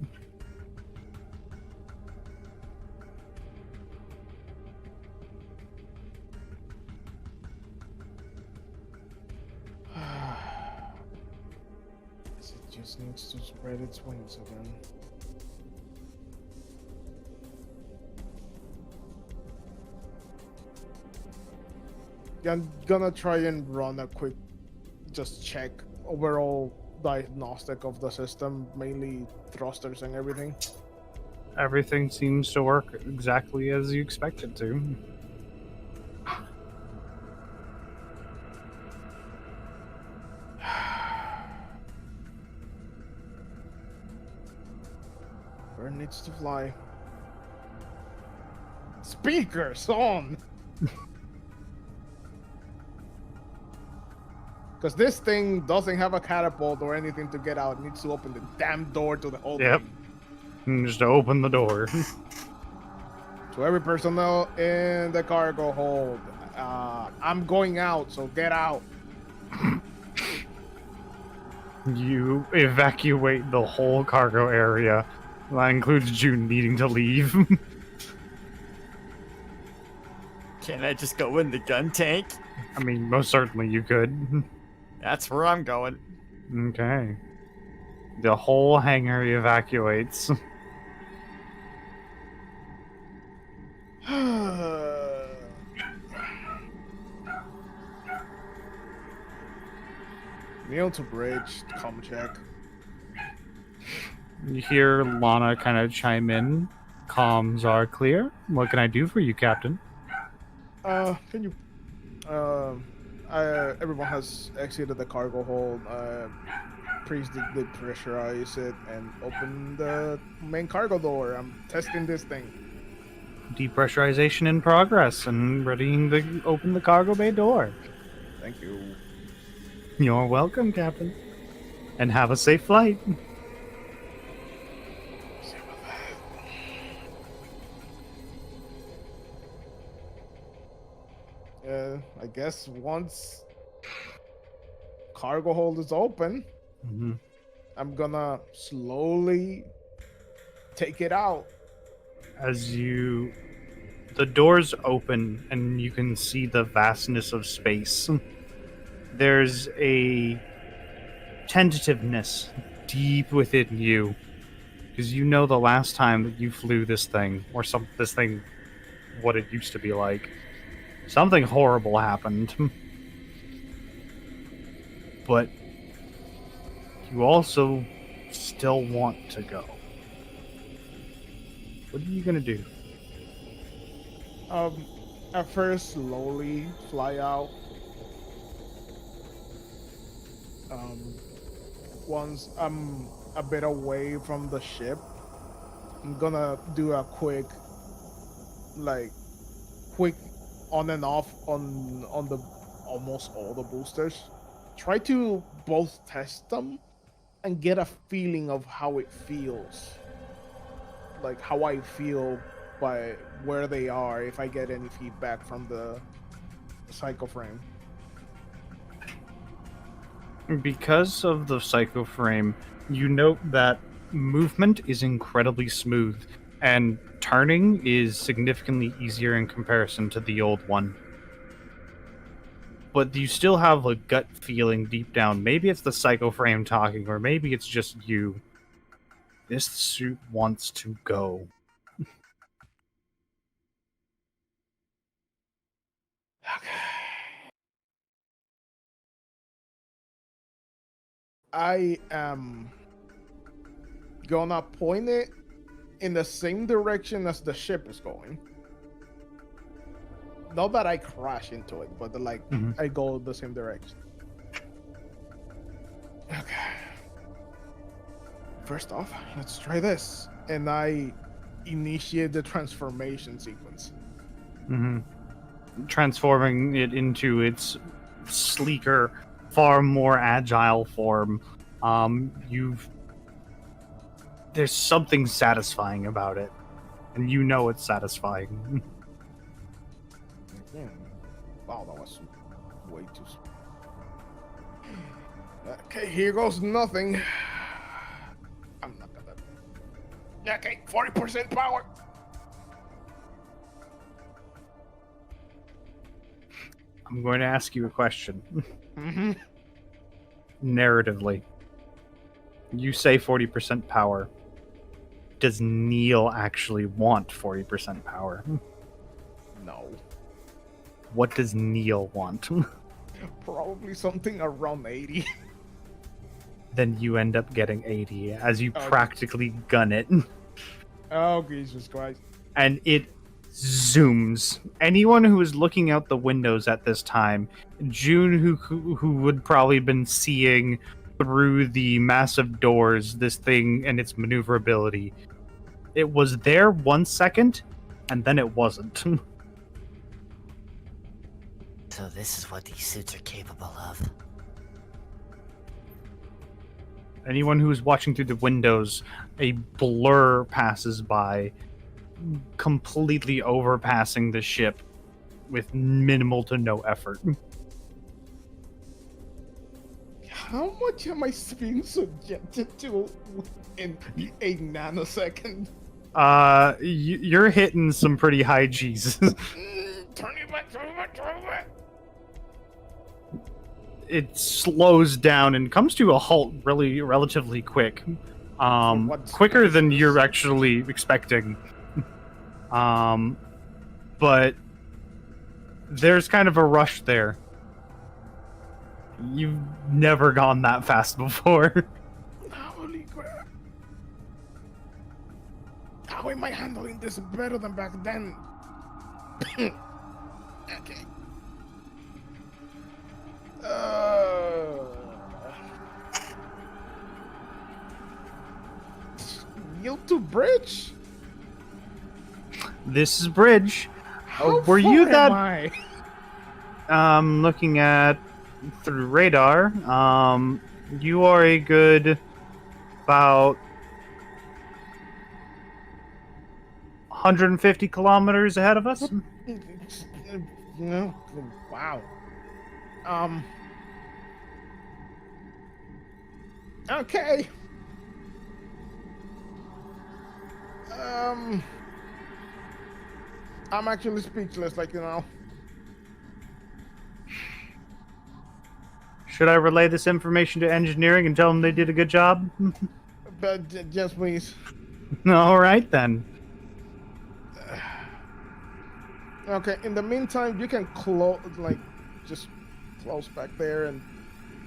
It just needs to spread its wings again. I'm gonna try and run a quick, just check overall diagnostic of the system, mainly thrusters and everything. Everything seems to work exactly as you expect it to. Bird needs to fly. Speakers on! Because this thing doesn't have a catapult or anything to get out. It needs to open the damn door to the whole Yep. thing. And just open the door. To every personnel in the cargo hold. I'm going out, so get out. You evacuate the whole cargo area. That includes June needing to leave. Can I just go in the gun tank? I mean, most certainly you could. That's where I'm going. Okay. The whole hangar evacuates. Kneel to bridge, com check. You hear Lana kind of chime in. Comms are clear. What can I do for you, Captain? Can you... everyone has exited the cargo hold. Please depressurize it and open the main cargo door. I'm testing this thing. Depressurization in progress and readying to open the cargo bay door. Thank you. You're welcome, Captain. And have a safe flight. I guess once cargo hold is open, Mm-hmm. I'm gonna slowly take it out. As the doors open and you can see the vastness of space, there's a tentativeness deep within you, because you know the last time that you flew this thing, or this thing, what it used to be like, something horrible happened. But you also still want to go. What are you gonna do? At first, slowly fly out. Once I'm a bit away from the ship, I'm gonna do a quick on and off on the almost all the boosters. Try to both test them and get a feeling of how it feels. Like how I feel by where they are, if I get any feedback from the psycho frame. Because of the psycho frame, you note that movement is incredibly smooth, and turning is significantly easier in comparison to the old one. But you still have a gut feeling deep down. Maybe it's the psycho frame talking, or maybe it's just you. This suit wants to go. I am gonna point it in the same direction as the ship is going. Not that I crash into it, but I go the same direction. Okay. First off, let's try this. And I initiate the transformation sequence. Transforming it into its sleeker, far more agile form. There's something satisfying about it, and you know it's satisfying. Wow, that was way too small. Okay, here goes nothing. I'm not gonna... Okay, 40% power. I'm going to ask you a question. Mm-hmm. Narratively, you say 40% power. Does Neil actually want 40% power? No. What does Neil want? Probably something around 80. Then you end up getting 80 as you Okay. practically gun it. Oh, Jesus Christ. And it zooms. Anyone who is looking out the windows at this time, June, who would probably been seeing through the massive doors this thing and its maneuverability, it was there 1 second, and then it wasn't. So this is what these suits are capable of. Anyone who is watching through the windows, a blur passes by, completely overpassing the ship with minimal to no effort. How much am I being subjected to in a nanosecond? You're hitting some pretty high G's. Turn it back, turn it back, turn it back. It slows down and comes to a halt relatively quick. What Quicker space than is- you're actually expecting. But there's kind of a rush there. You've never gone that fast before. Holy crap. How am I handling this better than back then? Okay. Yield to bridge? This is Bridge. How were you far that- am I? Looking at through radar, you are a good about 150 kilometers ahead of us. No. Wow. Okay. I'm actually speechless, like, you know. Should I relay this information to engineering and tell them they did a good job? But just please. All right then. Okay, in the meantime, you can close, like, just close back there, and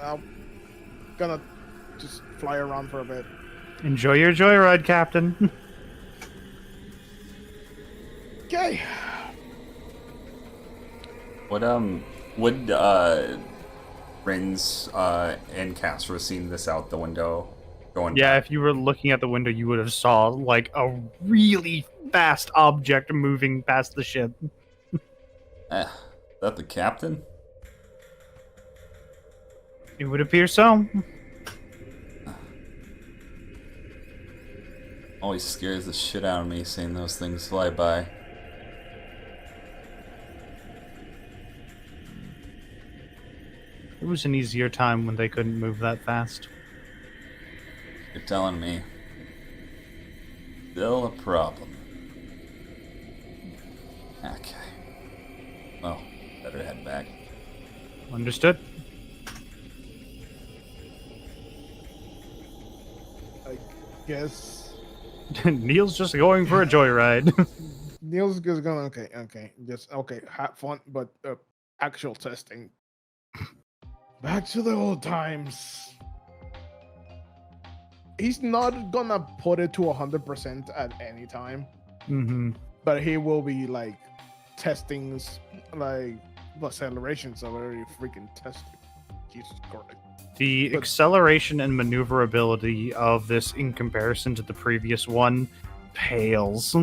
I'm gonna just fly around for a bit. Enjoy your joyride, Captain. Okay. Would Rin's and Casper seen this out the window going? Yeah, if you were looking at the window, you would have saw like a really fast object moving past the ship. Is that the captain? It would appear so. Always scares the shit out of me seeing those things fly by. It was an easier time when they couldn't move that fast. You're telling me. Still a problem. Okay. Well, better head back. Understood. I guess Neil's just going for a joyride. Neil's just gonna, okay, have fun, but actual testing. Back to the old times. He's not gonna put it to 100% at any time, Mm-hmm. but he will be like testing, like accelerations are already freaking tested. Jesus Christ. The But- acceleration and maneuverability of this in comparison to the previous one pales.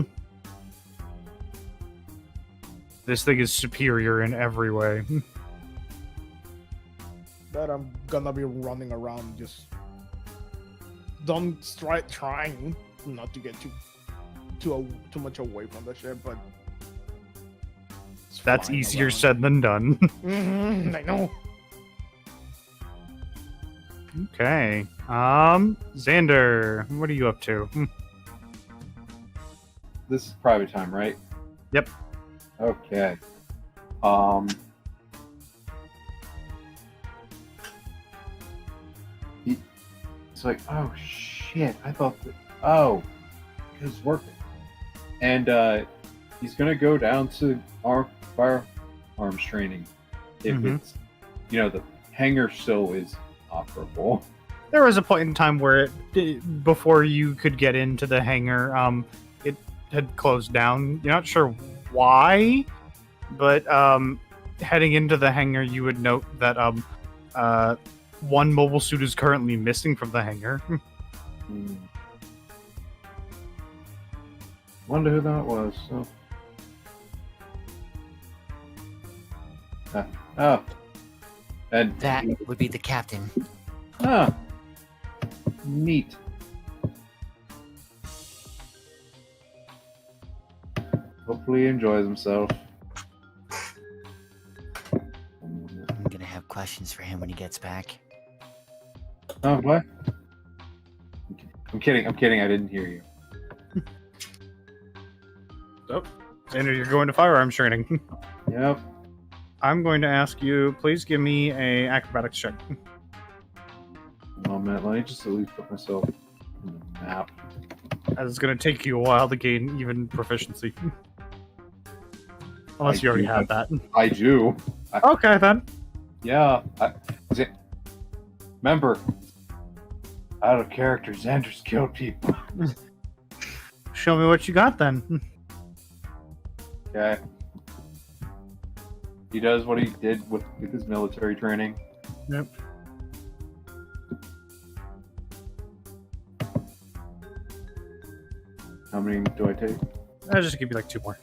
This thing is superior in every way. That I'm gonna be running around, just don't trying not to get too much away from the ship, but it's That's flying easier around. said than done. I know. Okay. Xander, what are you up to? This is private time, right? Yep. Okay. It's like, oh shit! I thought that. Oh, it was working. And he's gonna go down to our firearms training if Mhm. it's, the hangar still is operable. There was a point in time where before you could get into the hangar, it had closed down. You're not sure why, but heading into the hangar, you would note that one mobile suit is currently missing from the hangar. Wonder who that was. And That would be the captain. Neat. Hopefully he enjoys himself. I'm gonna have questions for him when he gets back. Oh, what? I'm kidding. I didn't hear you. Xander, you're going to firearms training. Yep. I'm going to ask you, please give me a acrobatics check. Oh man, let me just at least put myself in the map. As it's going to take you a while to gain even proficiency. Unless I you already do have that. I do. Okay, then. Yeah. Remember, out of character, Xander's killed people. Show me what you got, then. Okay. He does what he did with his military training. Yep. How many do I take? I'll just give you like 2 more.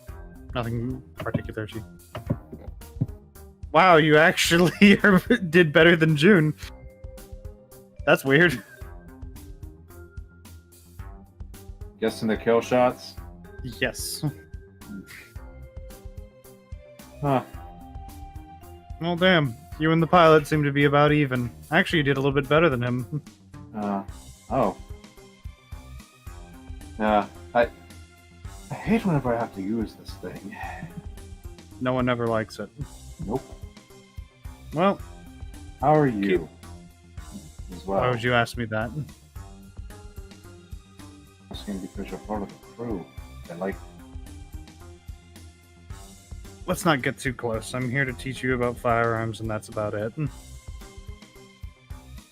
Nothing particular. Wow, you actually did better than June. That's weird. Guessing the kill shots? Yes. Huh. Well, damn. You and the pilot seem to be about even. Actually, you did a little bit better than him. Oh. Yeah, I hate whenever I have to use this thing. No one ever likes it. Nope. Well, How are you? As well. why would you ask me that? Asking because you're part of the crew. Let's not get too close. I'm here to teach you about firearms, and that's about it.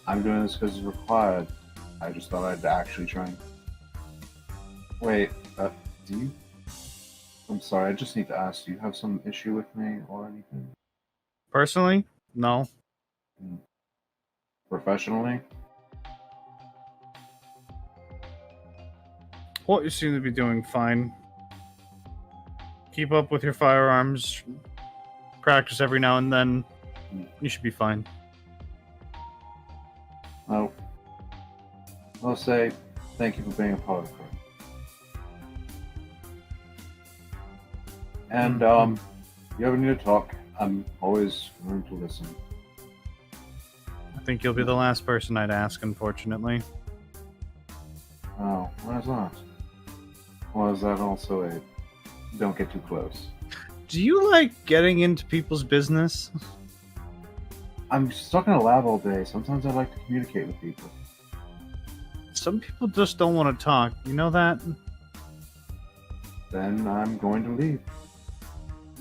I'm doing this because it's required. I just thought I'd actually try and... Wait, do you... I'm sorry, I just need to ask, do you have some issue with me or anything? Personally, no. Professionally? Well, you seem to be doing fine. Keep up with your firearms. Practice every now and then. You should be fine. Oh. I'll say thank you for being a part of the crew. And, if you ever need to talk, I'm always willing to listen. I think you'll be the last person I'd ask, unfortunately. Oh, why is that? Or is that also a don't get too close? Do you like getting into people's business? I'm stuck in a lab all day. Sometimes I like to communicate with people. Some people just don't want to talk. You know that? Then I'm going to leave.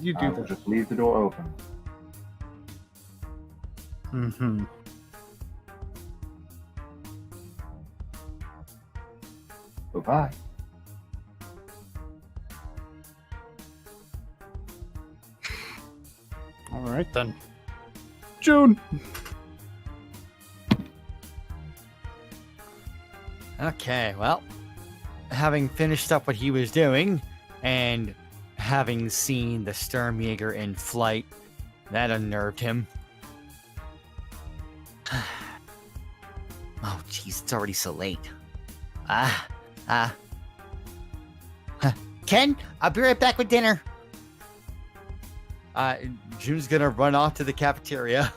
You I do will that. just leave the door open. Mm-hmm. Bye-bye. All right, then. June! Okay, well, having finished up what he was doing and having seen the Sturmjäger in flight, that unnerved him. Oh, jeez, it's already so late. Ken, I'll be right back with dinner. June's gonna run off to the cafeteria.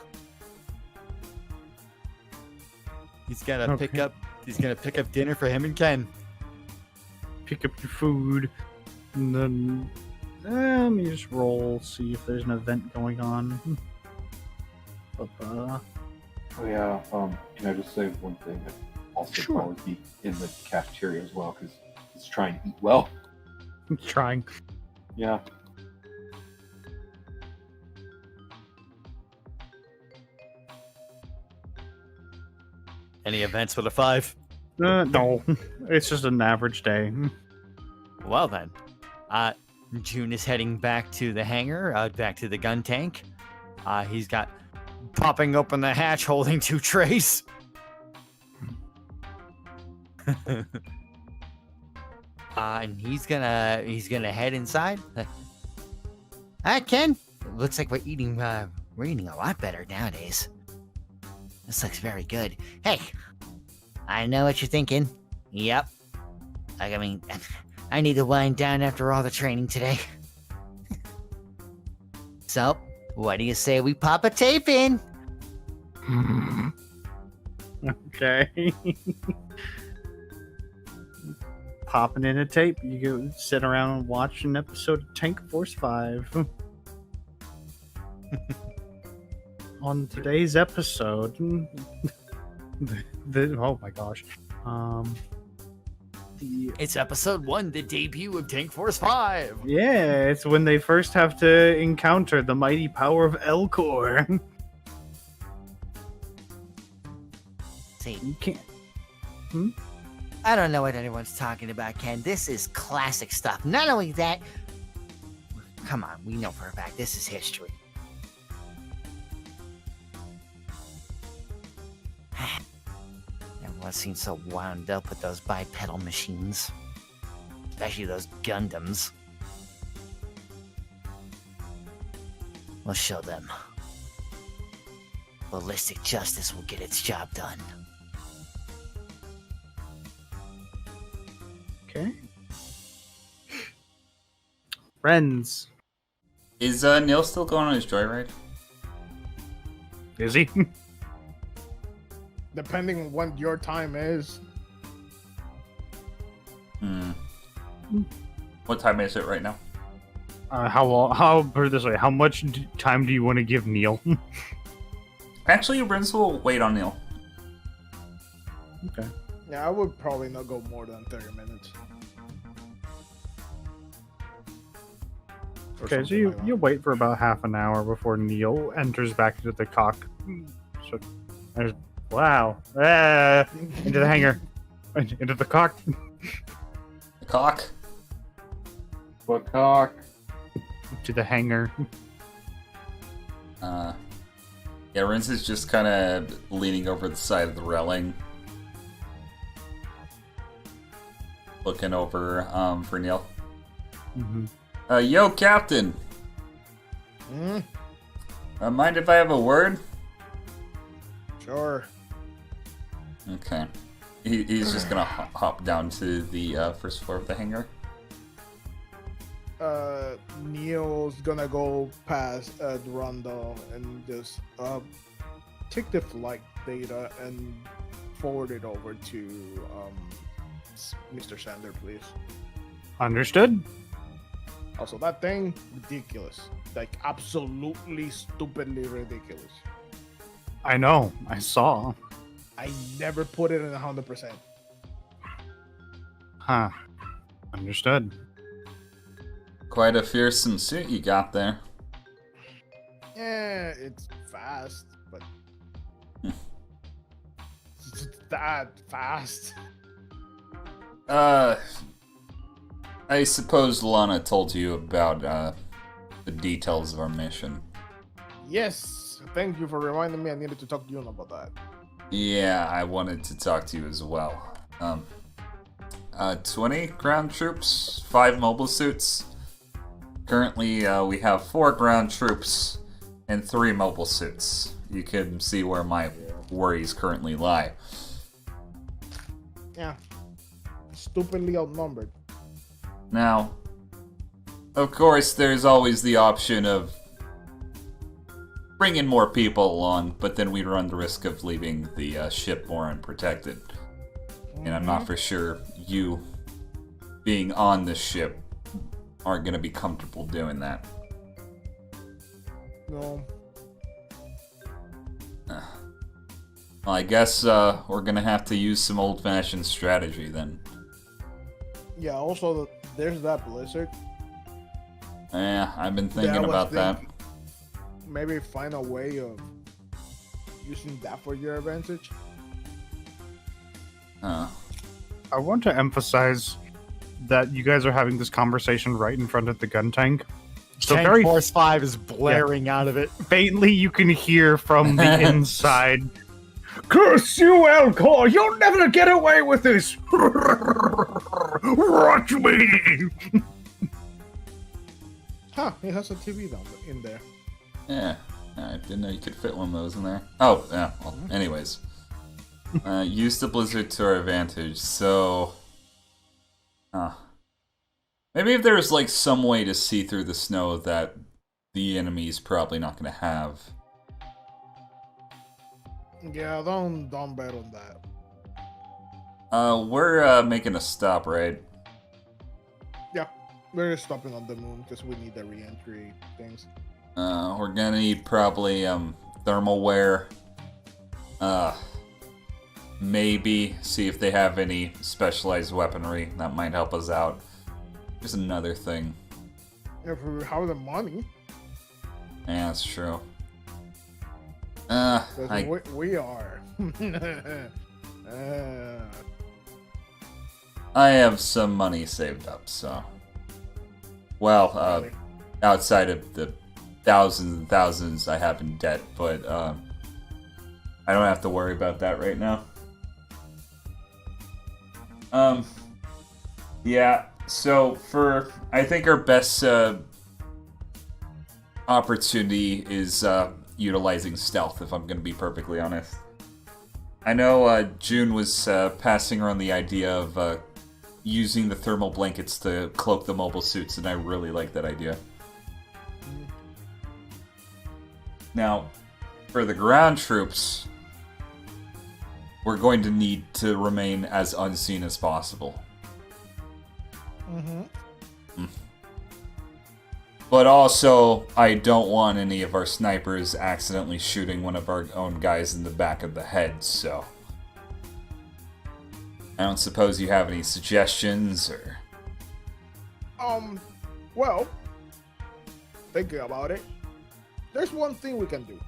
He's gonna pick Okay. up dinner for him and Ken. Pick up your food. And then... let me just roll, see if there's an event going on. Oh yeah, can I just say one thing? That also Sure. probably be in the cafeteria as well, because he's trying to eat well. I'm trying. Yeah. Any events with a 5? No, it's just an average day. Well then, June is heading back to the hangar, back to the gun tank. He's got popping open the hatch, holding 2 trays. And he's gonna head inside. Ken, it looks like we're eating a lot better nowadays. This looks very good. Hey, I know what you're thinking. Yep. I mean, I need to wind down after all the training today. So, what do you say we pop a tape in? Okay. Popping in a tape. You go sit around and watch an episode of Tank Force 5. On today's episode, oh my gosh, It's episode 1, the debut of Tank Force 5. yeah, it's when they first have to encounter the mighty power of Elcor. See, You can't. I don't know what anyone's talking about, Ken. This is classic stuff. Not only that, come on, we know for a fact this is history. Everyone seems so wound up with those bipedal machines, especially those Gundams. We'll show them. Ballistic justice will get its job done. Okay. Friends. Is Neil still going on his joyride? Is he? Depending on what your time is. What time is it right now? How put it this way? How much time do you want to give Neil? Actually, Renz will wait on Neil. Okay. Yeah, I would probably not go more than 30 minutes. Or Okay, so something you, like that. you wait for about half an hour before Neil enters back into the cock. So there's wow. Into the hangar. Into the cock. The cock. What cock? To the hangar. Yeah, Renz is just kind of leaning over the side of the railing, looking over for Neil. Mm-hmm. Yo, Captain. Mind if I have a word? Sure. Okay. He's just gonna hop down to the first floor of the hangar. Neil's gonna go past Durando and just take the flight data and forward it over to Mr. Sander, please. Understood. Also, that thing, ridiculous. Like, absolutely stupidly ridiculous. I know. I saw. I never put it in 100%. Huh. Understood. Quite a fearsome suit you got there. Yeah, it's fast, but it's that fast. I suppose Lana told you about the details of our mission. Yes, thank you for reminding me. I needed to talk to you about that. Yeah, I wanted to talk to you as well. 20 ground troops, 5 mobile suits. Currently, we have 4 ground troops and 3 mobile suits. You can see where my worries currently lie. Yeah, stupidly outnumbered. Now, of course, there's always the option of bringing more people along, but then we run the risk of leaving the ship more unprotected. And I'm not for sure you being on the ship aren't going to be comfortable doing that. No. Well, I guess we're going to have to use some old-fashioned strategy then. Yeah, also, there's that blizzard. Yeah, I've been Yeah, I thinking was about that. thinking Maybe find a way of using that for your advantage. Uh, I want to emphasize that you guys are having this conversation right in front of the gun tank. So Tank very Force 5 is blaring out of it. faintly you can hear from the inside, "Curse you, Elcor! You'll never get away with this! Watch me!" Huh, it has a TV down in there. yeah, I didn't know you could fit one of those in there. Oh, yeah. Well, anyways, use the blizzard to our advantage. So, maybe if there's like some way to see through the snow that the enemy's probably not going to have. Yeah, don't bet on that. We're making a stop, right? Yeah, we're stopping on the moon because we need the re-entry things. We're gonna need probably thermal wear. Maybe see if they have any specialized weaponry that might help us out. Here's another thing. If we have the money, Yeah, that's true. 'cause we are. I have some money saved up, so. Well, Really? outside of the thousands and thousands I have in debt, but I don't have to worry about that right now. Yeah, so I think our best opportunity is utilizing stealth, if I'm going to be perfectly honest. I know June was passing around the idea of using the thermal blankets to cloak the mobile suits, and I really like that idea. Now, for the ground troops, we're going to need to remain as unseen as possible. But also, I don't want any of our snipers accidentally shooting one of our own guys in the back of the head, so... I don't suppose you have any suggestions, or... Well, thinking about it, there's one thing we can do.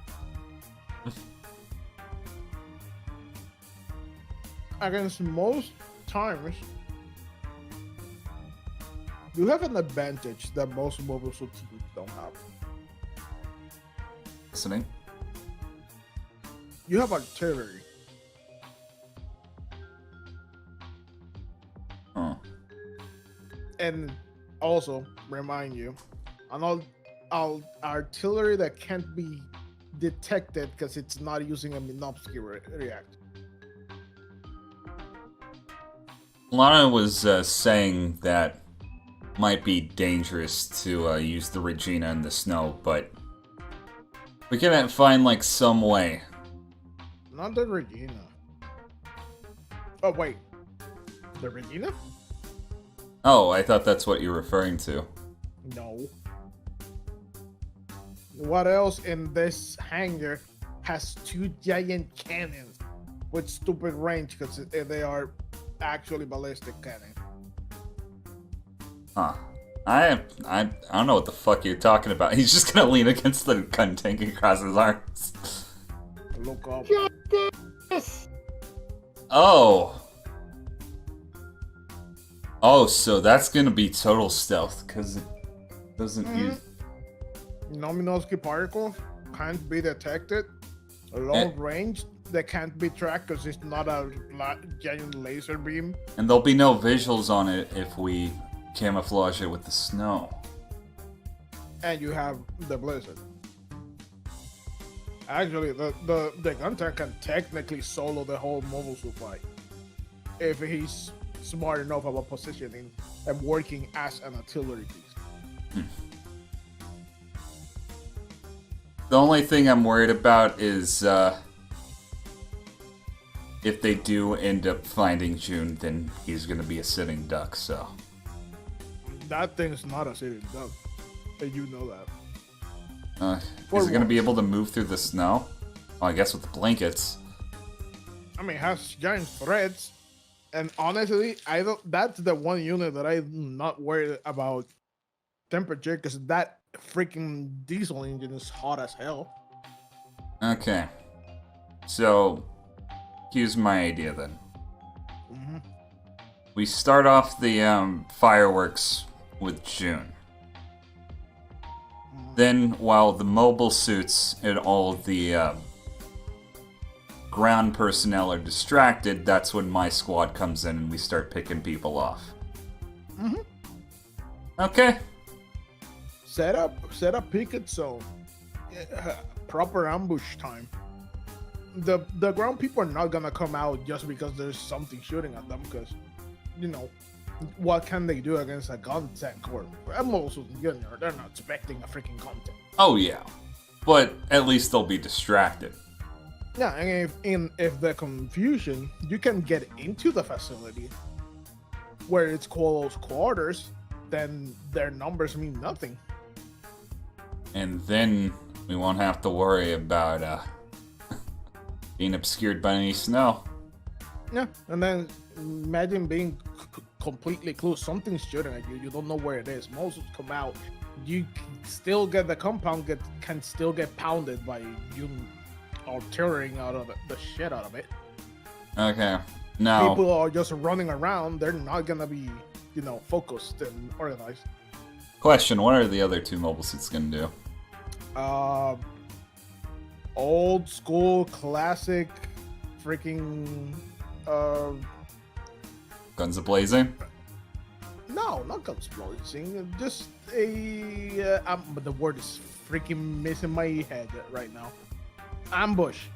Against most times, you have an advantage that most mobile suit teams don't have. Listening? You have artillery. Huh. And also, remind you, an artillery that can't be detected because it's not using a Minovsky reactor. Lana was saying that might be dangerous to use the Regina in the snow, but we can find like some way. Not the Regina. Oh wait, the Regina? Oh, I thought that's what you're referring to. No. What else in this hangar has two giant cannons with stupid range because they are actually ballistic cannons? Huh. I don't know what the fuck you're talking about. He's just gonna lean against the gun tank and cross his arms. Look up. Oh. Oh, so that's gonna be total stealth, because it doesn't use... Nominowski particles can't be detected. Long range, they can't be tracked because it's not a giant laser beam. And there'll be no visuals on it if we camouflage it with the snow. And you have the blizzard. Actually, the gunter can technically solo the whole mobile suit fight if he's smart enough about positioning and working as an artillery piece. The only thing I'm worried about is if they do end up finding June, then he's gonna be a sitting duck, so... That thing's not a sitting duck, and you know that. Is it gonna be able to move through the snow? Oh, I guess with the blankets. I mean, it has giant threads, and honestly, that's the one unit that I'm not worried about temperature, because that freaking diesel engine is hot as hell. Okay. So, here's my idea then. Mm-hmm. We start off the fireworks with June. Then, while the mobile suits and all the ground personnel are distracted, that's when my squad comes in and we start picking people off. Mm-hmm. Okay. Set up picket zone. Proper ambush time. The ground people are not gonna come out just because there's something shooting at them, because, you know, what can they do against a gun tank? Or I'm also, you know, they're not expecting a freaking gun tank. Oh yeah, but at least they'll be distracted. Yeah, and if the confusion, you can get into the facility where it's close quarters, then their numbers mean nothing. And then we won't have to worry about being obscured by any snow. Yeah, and then imagine being completely close. Something's shooting at you. You don't know where it is. Monsters come out. You still get the compound can still get pounded by you tearing out of it, the shit out of it. Okay. Now People are just running around. They're not gonna be, you know, focused and organized. question: what are the other two mobile suits gonna do? Old school, classic, freaking. Guns a-blazing? No, not guns blazing. Just a. But the word is freaking missing my head right now. Ambush.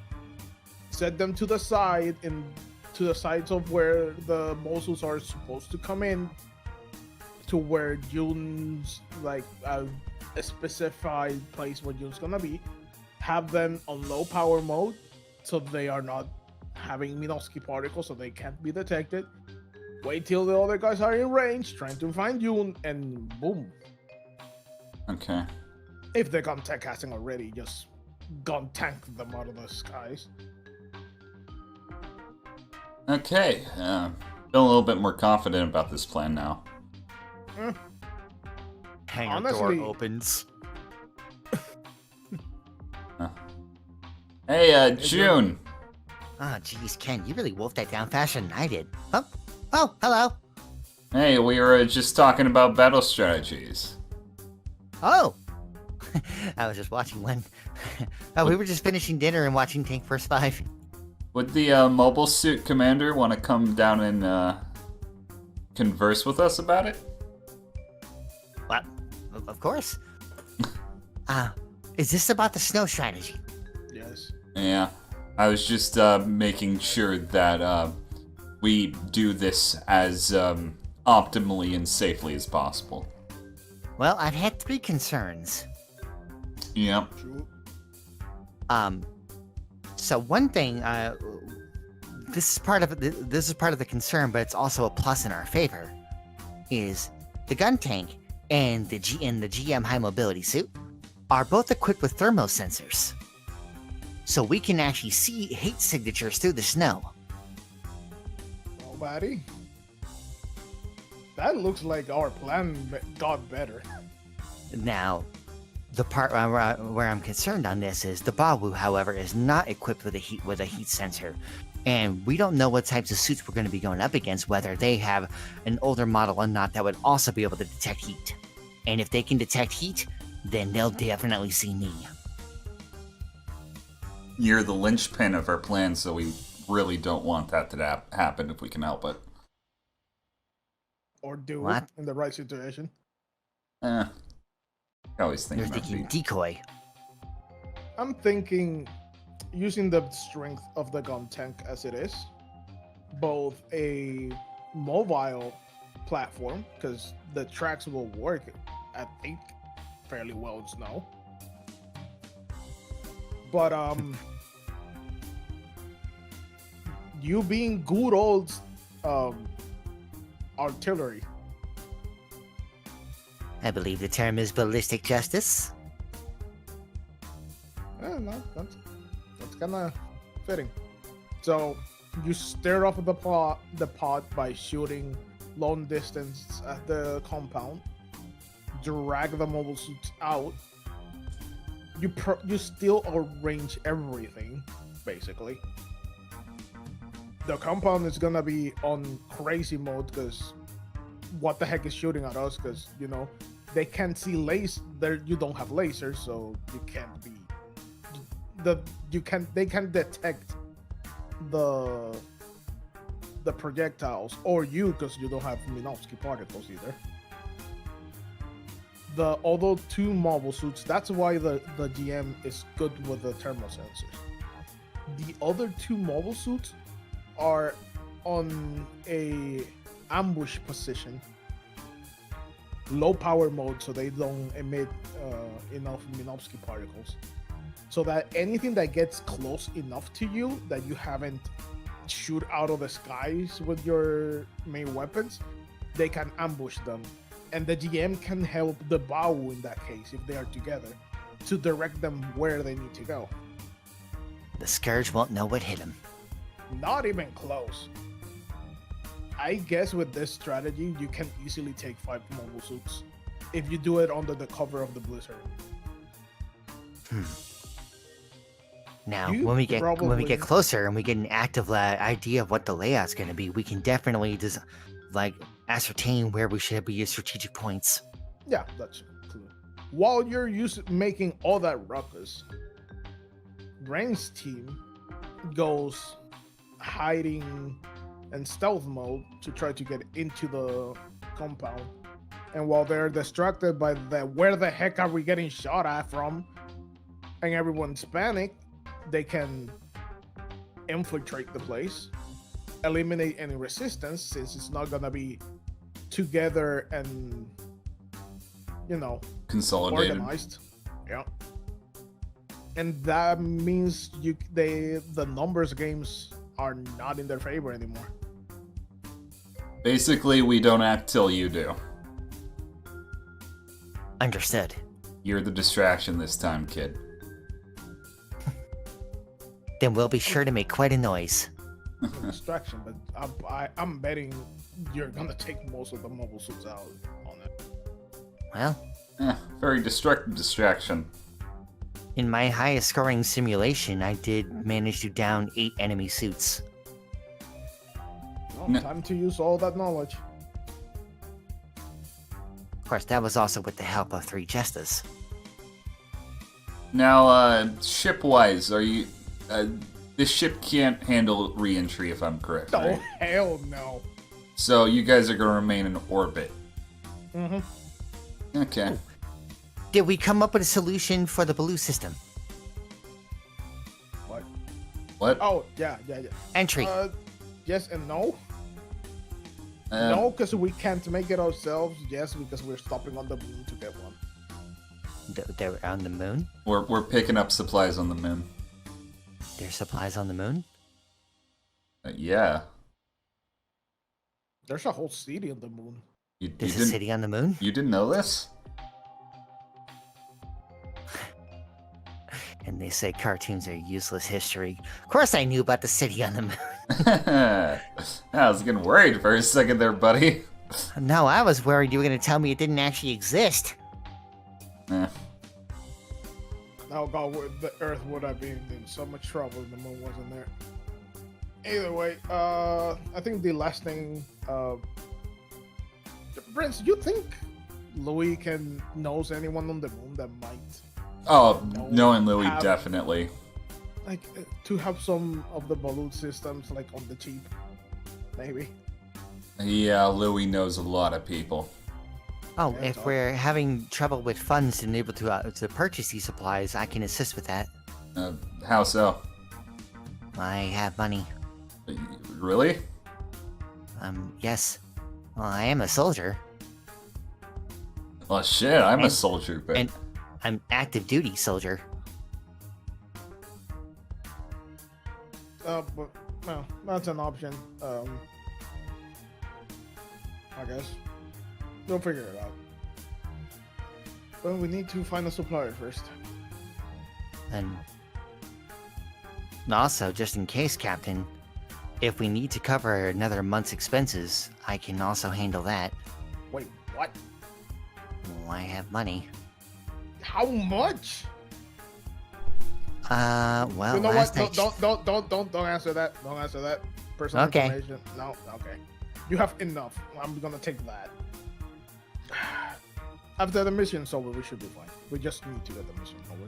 Set them to the side, to the sides of where the mosuls are supposed to come in, to where June's, like, a specified place where June's gonna be. Have them on low power mode, so they are not having Minovsky particles, so they can't be detected. Wait till the other guys are in range, trying to find June, and boom. Okay. If the gun tank hasn't already just gun tanked them out of the skies. Okay. Feel a little bit more confident about this plan now. Hangar Honestly- door opens. Hey, June. Oh, geez, Ken, you really wolfed that down faster than I did. Oh, hello. Hey, we were just talking about battle strategies. Oh. I was just watching one. We were just finishing dinner and watching Tank Force 5. Would the mobile suit commander want to come down and converse with us about it? Well, of course. Is this about the snow strategy? Yes. Yeah. I was just making sure that we do this as optimally and safely as possible. Well, I've had 3 concerns. Yep. True. So one thing, this is part of the concern, but it's also a plus in our favor, is the gun tank and the GM high mobility suit are both equipped with thermal sensors, so we can actually see heat signatures through the snow. Nobody. That looks like our plan got better. Now, the part where I'm concerned on this is the Bawu, however, is not equipped with a heat sensor, and we don't know what types of suits we're going to be going up against, whether they have an older model or not that would also be able to detect heat. And if they can detect heat, then they'll definitely see me. You're the linchpin of our plan, so we really don't want that to happen if we can help it. Or do What? it in the right situation. I always think You're about thinking it. decoy. I'm thinking using the strength of the gun tank as it is, both a mobile platform, because the tracks will work, I think, fairly well in snow. But you being good old artillery. I believe the term is ballistic justice. No, that's kind of fitting. So you stare off the pod by shooting long distance at the compound, drag the mobile suits out. You still arrange everything, basically. The compound is gonna be on crazy mode because what the heck is shooting at us? Because they can't see there. You don't have lasers, so you can't be. They can detect the projectiles or you because you don't have Minovsky particles either. The other two mobile suits, that's why the GM is good with the thermal sensors. The other two mobile suits are on a ambush position, low power mode, so they don't emit enough Minovsky particles, so that anything that gets close enough to you that you haven't shoot out of the skies with your main weapons, they can ambush them. And the GM can help the bow in that case, if they are together, to direct them where they need to go. The Scourge won't know what hit him. Not even close. I guess with this strategy, you can easily take 5 mobile suits if you do it under the cover of the blizzard. Now, You when we get probably- closer and we get an active idea of what the layout's going to be, we can definitely just ascertain where we should be your strategic points. Yeah, that's true. While you're making all that ruckus, Rain's team goes hiding and stealth mode to try to get into the compound. And while they're distracted by where the heck are we getting shot at from, and everyone's panicked, they can infiltrate the place, eliminate any resistance since it's not gonna be together and Consolidated. organized. Yeah. And that means the numbers games are not in their favor anymore. Basically, we don't act till you do. Understood. You're the distraction this time, kid. Then we'll be sure to make quite a noise. It's a distraction, but I'm betting you're gonna take most of the mobile suits out on it. Well, Very destructive distraction. in my highest scoring simulation, I did manage to down 8 enemy suits. Well, No. time to use all that knowledge. Of course, that was also with the help of 3 jesters. Now, ship-wise, are you... this ship can't handle re-entry, if I'm correct, Oh, right? hell no. So you guys are going to remain in orbit. Mm-hmm. Okay. Did we come up with a solution for the blue system? What? What? Oh, yeah. Entry. Yes and no. Um, No, because we can't make it ourselves. Yes, because we're stopping on the moon to get one. They're on the moon? We're picking up supplies on the moon. There's supplies on the moon? Yeah. There's a whole city on the moon. You There's a didn't, city on the moon? you didn't know this? And they say cartoons are useless history. Of course I knew about the city on the moon. I was getting worried for a second there, buddy. No, I was worried you were going to tell me it didn't actually exist. Eh. Oh god, the Earth would have been in so much trouble if the moon wasn't there. Either way, I think the last thing, Prince, you think Louis knows anyone on the moon that might Oh, knowing Louis, have- definitely. to have some of the balut systems on the cheap, maybe. Yeah, Louis knows a lot of people. Oh, Yeah, if it's we're having trouble with funds and able to purchase these supplies, I can assist with that. How so? I have money. Really? Yes. Well, I am a soldier. Well, shit, I'm a And- soldier, but... and- I'm active duty soldier. But no, that's an option. I guess we'll figure it out. But we need to find a supplier first. And also, just in case, Captain, if we need to cover another month's expenses, I can also handle that. Wait, what? Well, I have money. How much? Well, You know last what? I Don't answer that. Don't answer that. Personal Okay. information. No, okay. You have enough. I'm gonna take that. After the mission's over, we should be fine. We just need to get the mission over.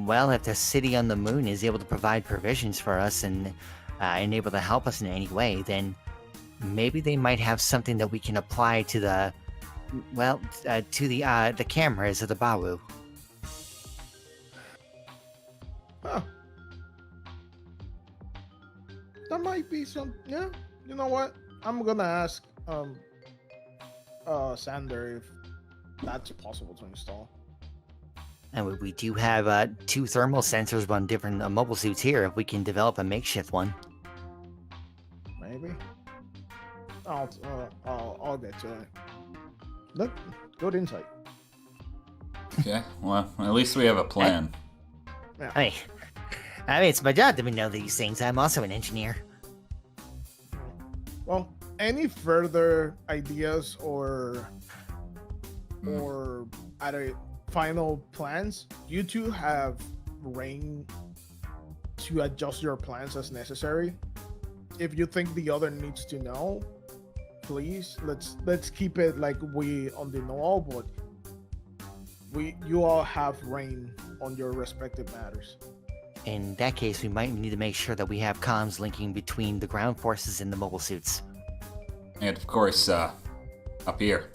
Well, if the city on the moon is able to provide provisions for us and able to help us in any way, then maybe they might have something that we can apply to the, the cameras of the Bawu. Huh. That might be some. Yeah. You know what? I'm gonna ask Sander if that's possible to install. And we do have 2 thermal sensors on different mobile suits here. If we can develop a makeshift one. Maybe. I'll get to it. Look, good insight. Okay, well, at least we have a plan. I mean, it's my job to know these things. I'm also an engineer. Well, any further ideas or other final plans? You two have reign to adjust your plans as necessary. If you think the other needs to know, please let's keep it like we on the know, but you all have reign on your respective matters. In that case, we might need to make sure that we have comms linking between the ground forces and the mobile suits. And of course, up here.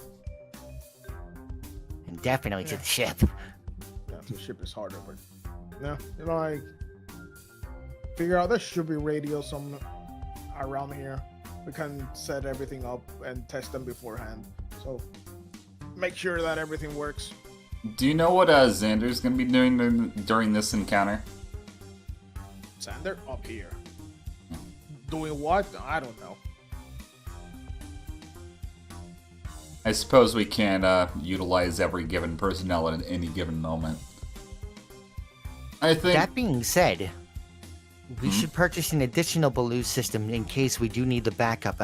And definitely to the ship. Yeah, the ship is harder, but yeah, like figure out there should be radio some around here. We can set everything up and test them beforehand. So make sure that everything works. Do you know what Xander's gonna be doing during this encounter? Sander up here. Doing what? I don't know. I suppose we can't utilize every given personnel at any given moment. I think... That being said, we should purchase an additional Baloo system in case we do need the backup.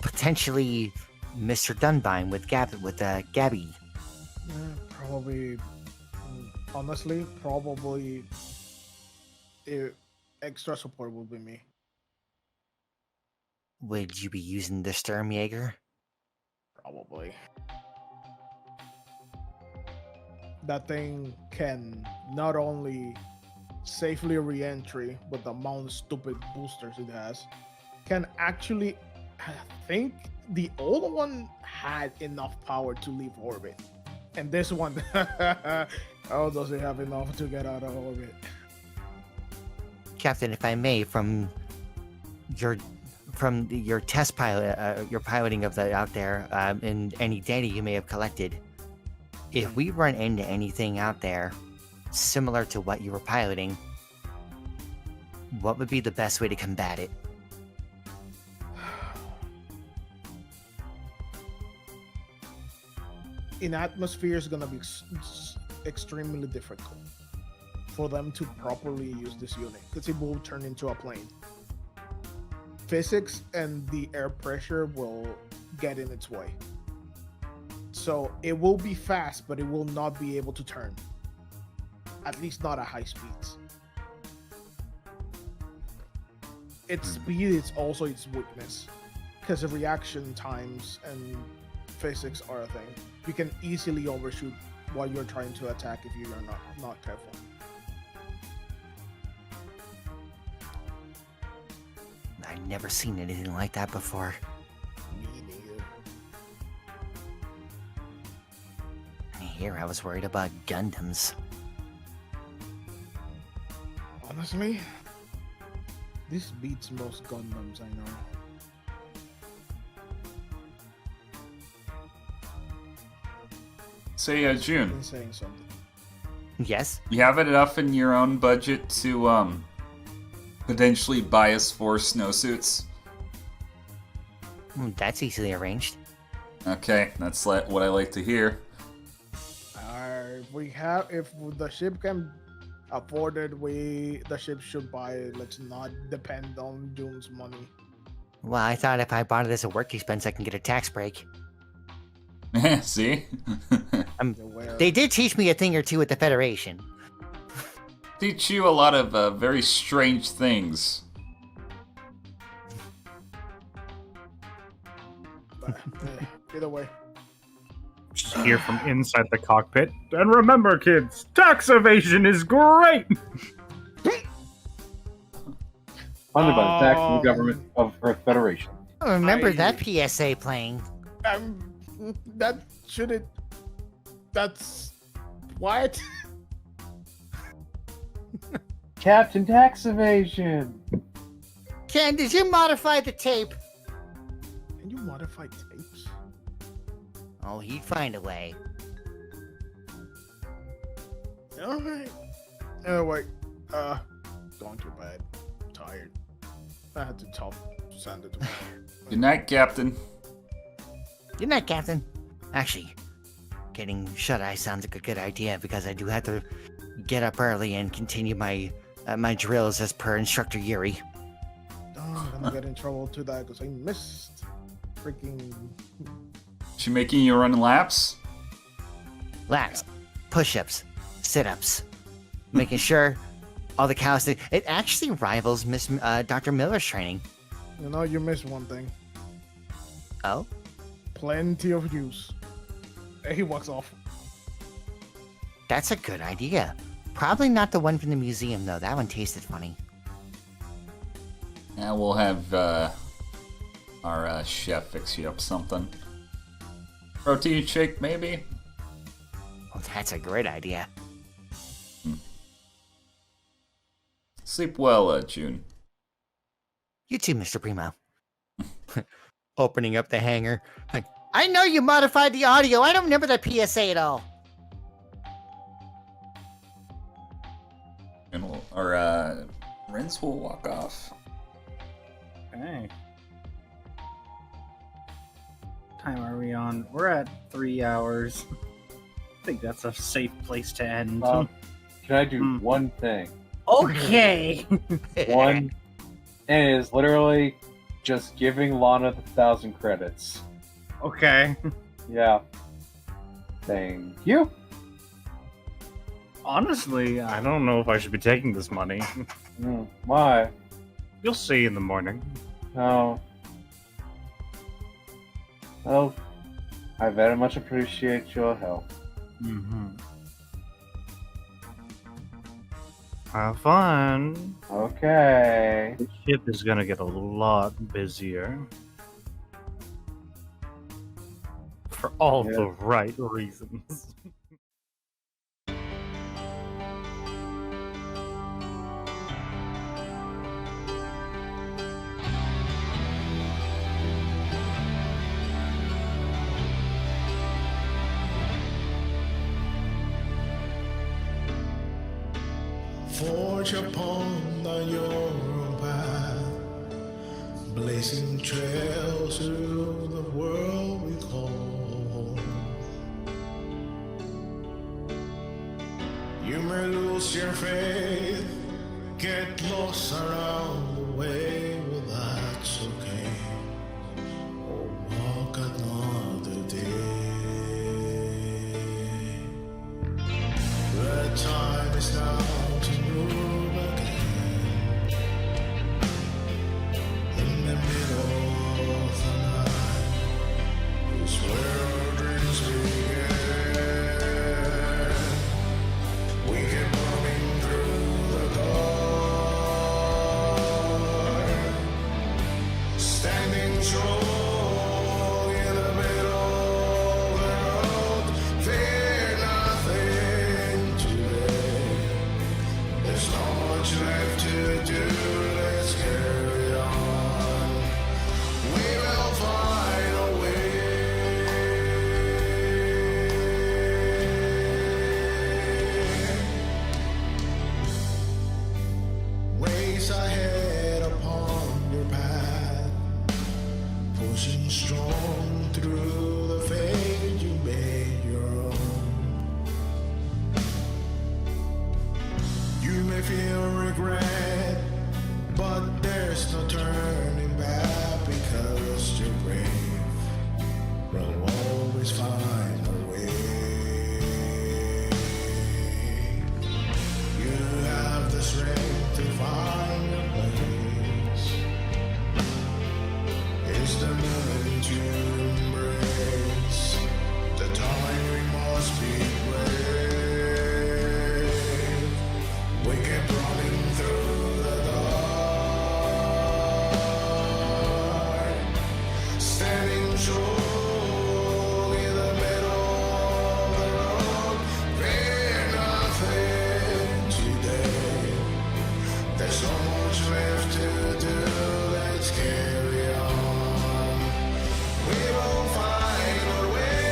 Potentially Mr. Dunbine with Gabby. Probably, honestly, probably extra support will be me. Would you be using the Sturmjäger? Probably. That thing can not only safely re-entry with the amount of stupid boosters it has, can actually, I think the old one had enough power to leave orbit. And this one, oh, does it have enough to get out of orbit? Captain, if I may, from your test pilot, your piloting of the out there, and any data you may have collected, if we run into anything out there similar to what you were piloting, what would be the best way to combat it? In atmosphere is gonna be extremely difficult for them to properly use this unit because it will turn into a plane. Physics and the air pressure will get in its way. So it will be fast, but it will not be able to turn. At least not at high speeds. Its speed is also its weakness because the reaction times and physics are a thing. You can easily overshoot while you're trying to attack if you're not careful. I've never seen anything like that before. Me neither. Here, I was worried about Gundams. Honestly, this beats most Gundams I know. Say, June, Been saying something. Yes? you have enough in your own budget to, potentially buy us 4 snowsuits? That's easily arranged. Okay, that's what I like to hear. If the ship can afford it, the ship should buy it. Let's not depend on June's money. Well, I thought if I bought it as a work expense, I can get a tax break. See? They did teach me a thing or two at the Federation. Teach you a lot of very strange things. Either way. Just hear from inside the cockpit. And remember, kids, tax evasion is great! Funded by the taxable government of Earth Federation. I remember that PSA playing. That shouldn't. That's what? Captain Tax Evasion. Ken, did you modify the tape? Can you modify tapes? Oh, he'd find a way. All right. Oh wait. Going to bed. Tired. I had to talk to Sandra tomorrow. Good night, Captain. Good night, Captain. Actually, getting shut-eye sounds like a good idea because I do have to get up early and continue my my drills as per Instructor Yuri. Oh, I'm gonna get in trouble to that because I missed freaking. She making you run laps? Laps, push-ups, sit-ups, making sure all the cows. It actually rivals Miss Dr. Miller's training. You know, you missed one thing. Oh, Plenty of use. And he walks off. that's a good idea. Probably not the one from the museum though. That one tasted funny. Now we'll have our chef fix you up something. Protein shake, maybe? Oh, that's a great idea. Sleep well, June. You too, Mr. Primo. Opening up the hangar. I know you modified the audio. I don't remember that PSA at all. And Renz will walk off. Okay. Time are we on? We're at 3 hours. I think that's a safe place to end. Can I do one thing? Okay. One, and it is literally just giving Lana the 1,000 credits. Okay. Yeah. Thank you. Honestly, I don't know if I should be taking this money. Why? You'll see in the morning. Oh. Well, I very much appreciate your help. Mm-hmm. Have fun. Okay. The ship is gonna get a lot busier. For all the right reasons. Forge upon your path, blazing trails through the world we call home. You may lose your faith, get lost around the way, but that's okay. Walk another day. The time is now to move again. In the middle of the night is where our dreams begin. We keep moving through the dark, standing strong in the middle of the road. Fear nothing today. There's not much left to do, let's carry on. We will find a way. Race ahead upon your path, pushing strong through the fate you made your own. You may feel regret, but there's no turning back because you're brave. We'll always find a way. You have the strength to find your place. It's the moment you kept running through the dark, standing tall in the middle of the road. Fear nothing today. There's so much left to do. Let's carry on. We will find a way.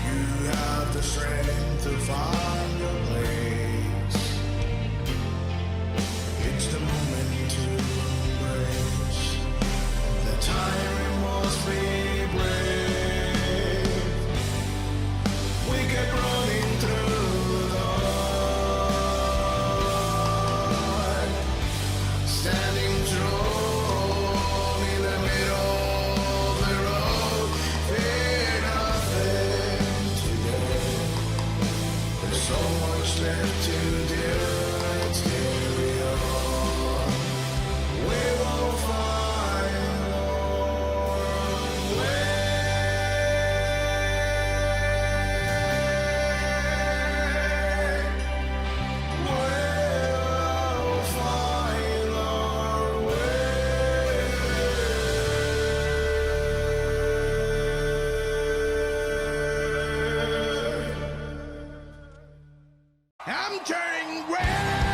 You have the strength to find your place. It's the moment to embrace. The time we must be brave. We kept running through the dark, standing tall in the middle of the road. Fear nothing today. There's so much left to do. Let's carry on. We will find our way. We'll find our way. I'm turning red.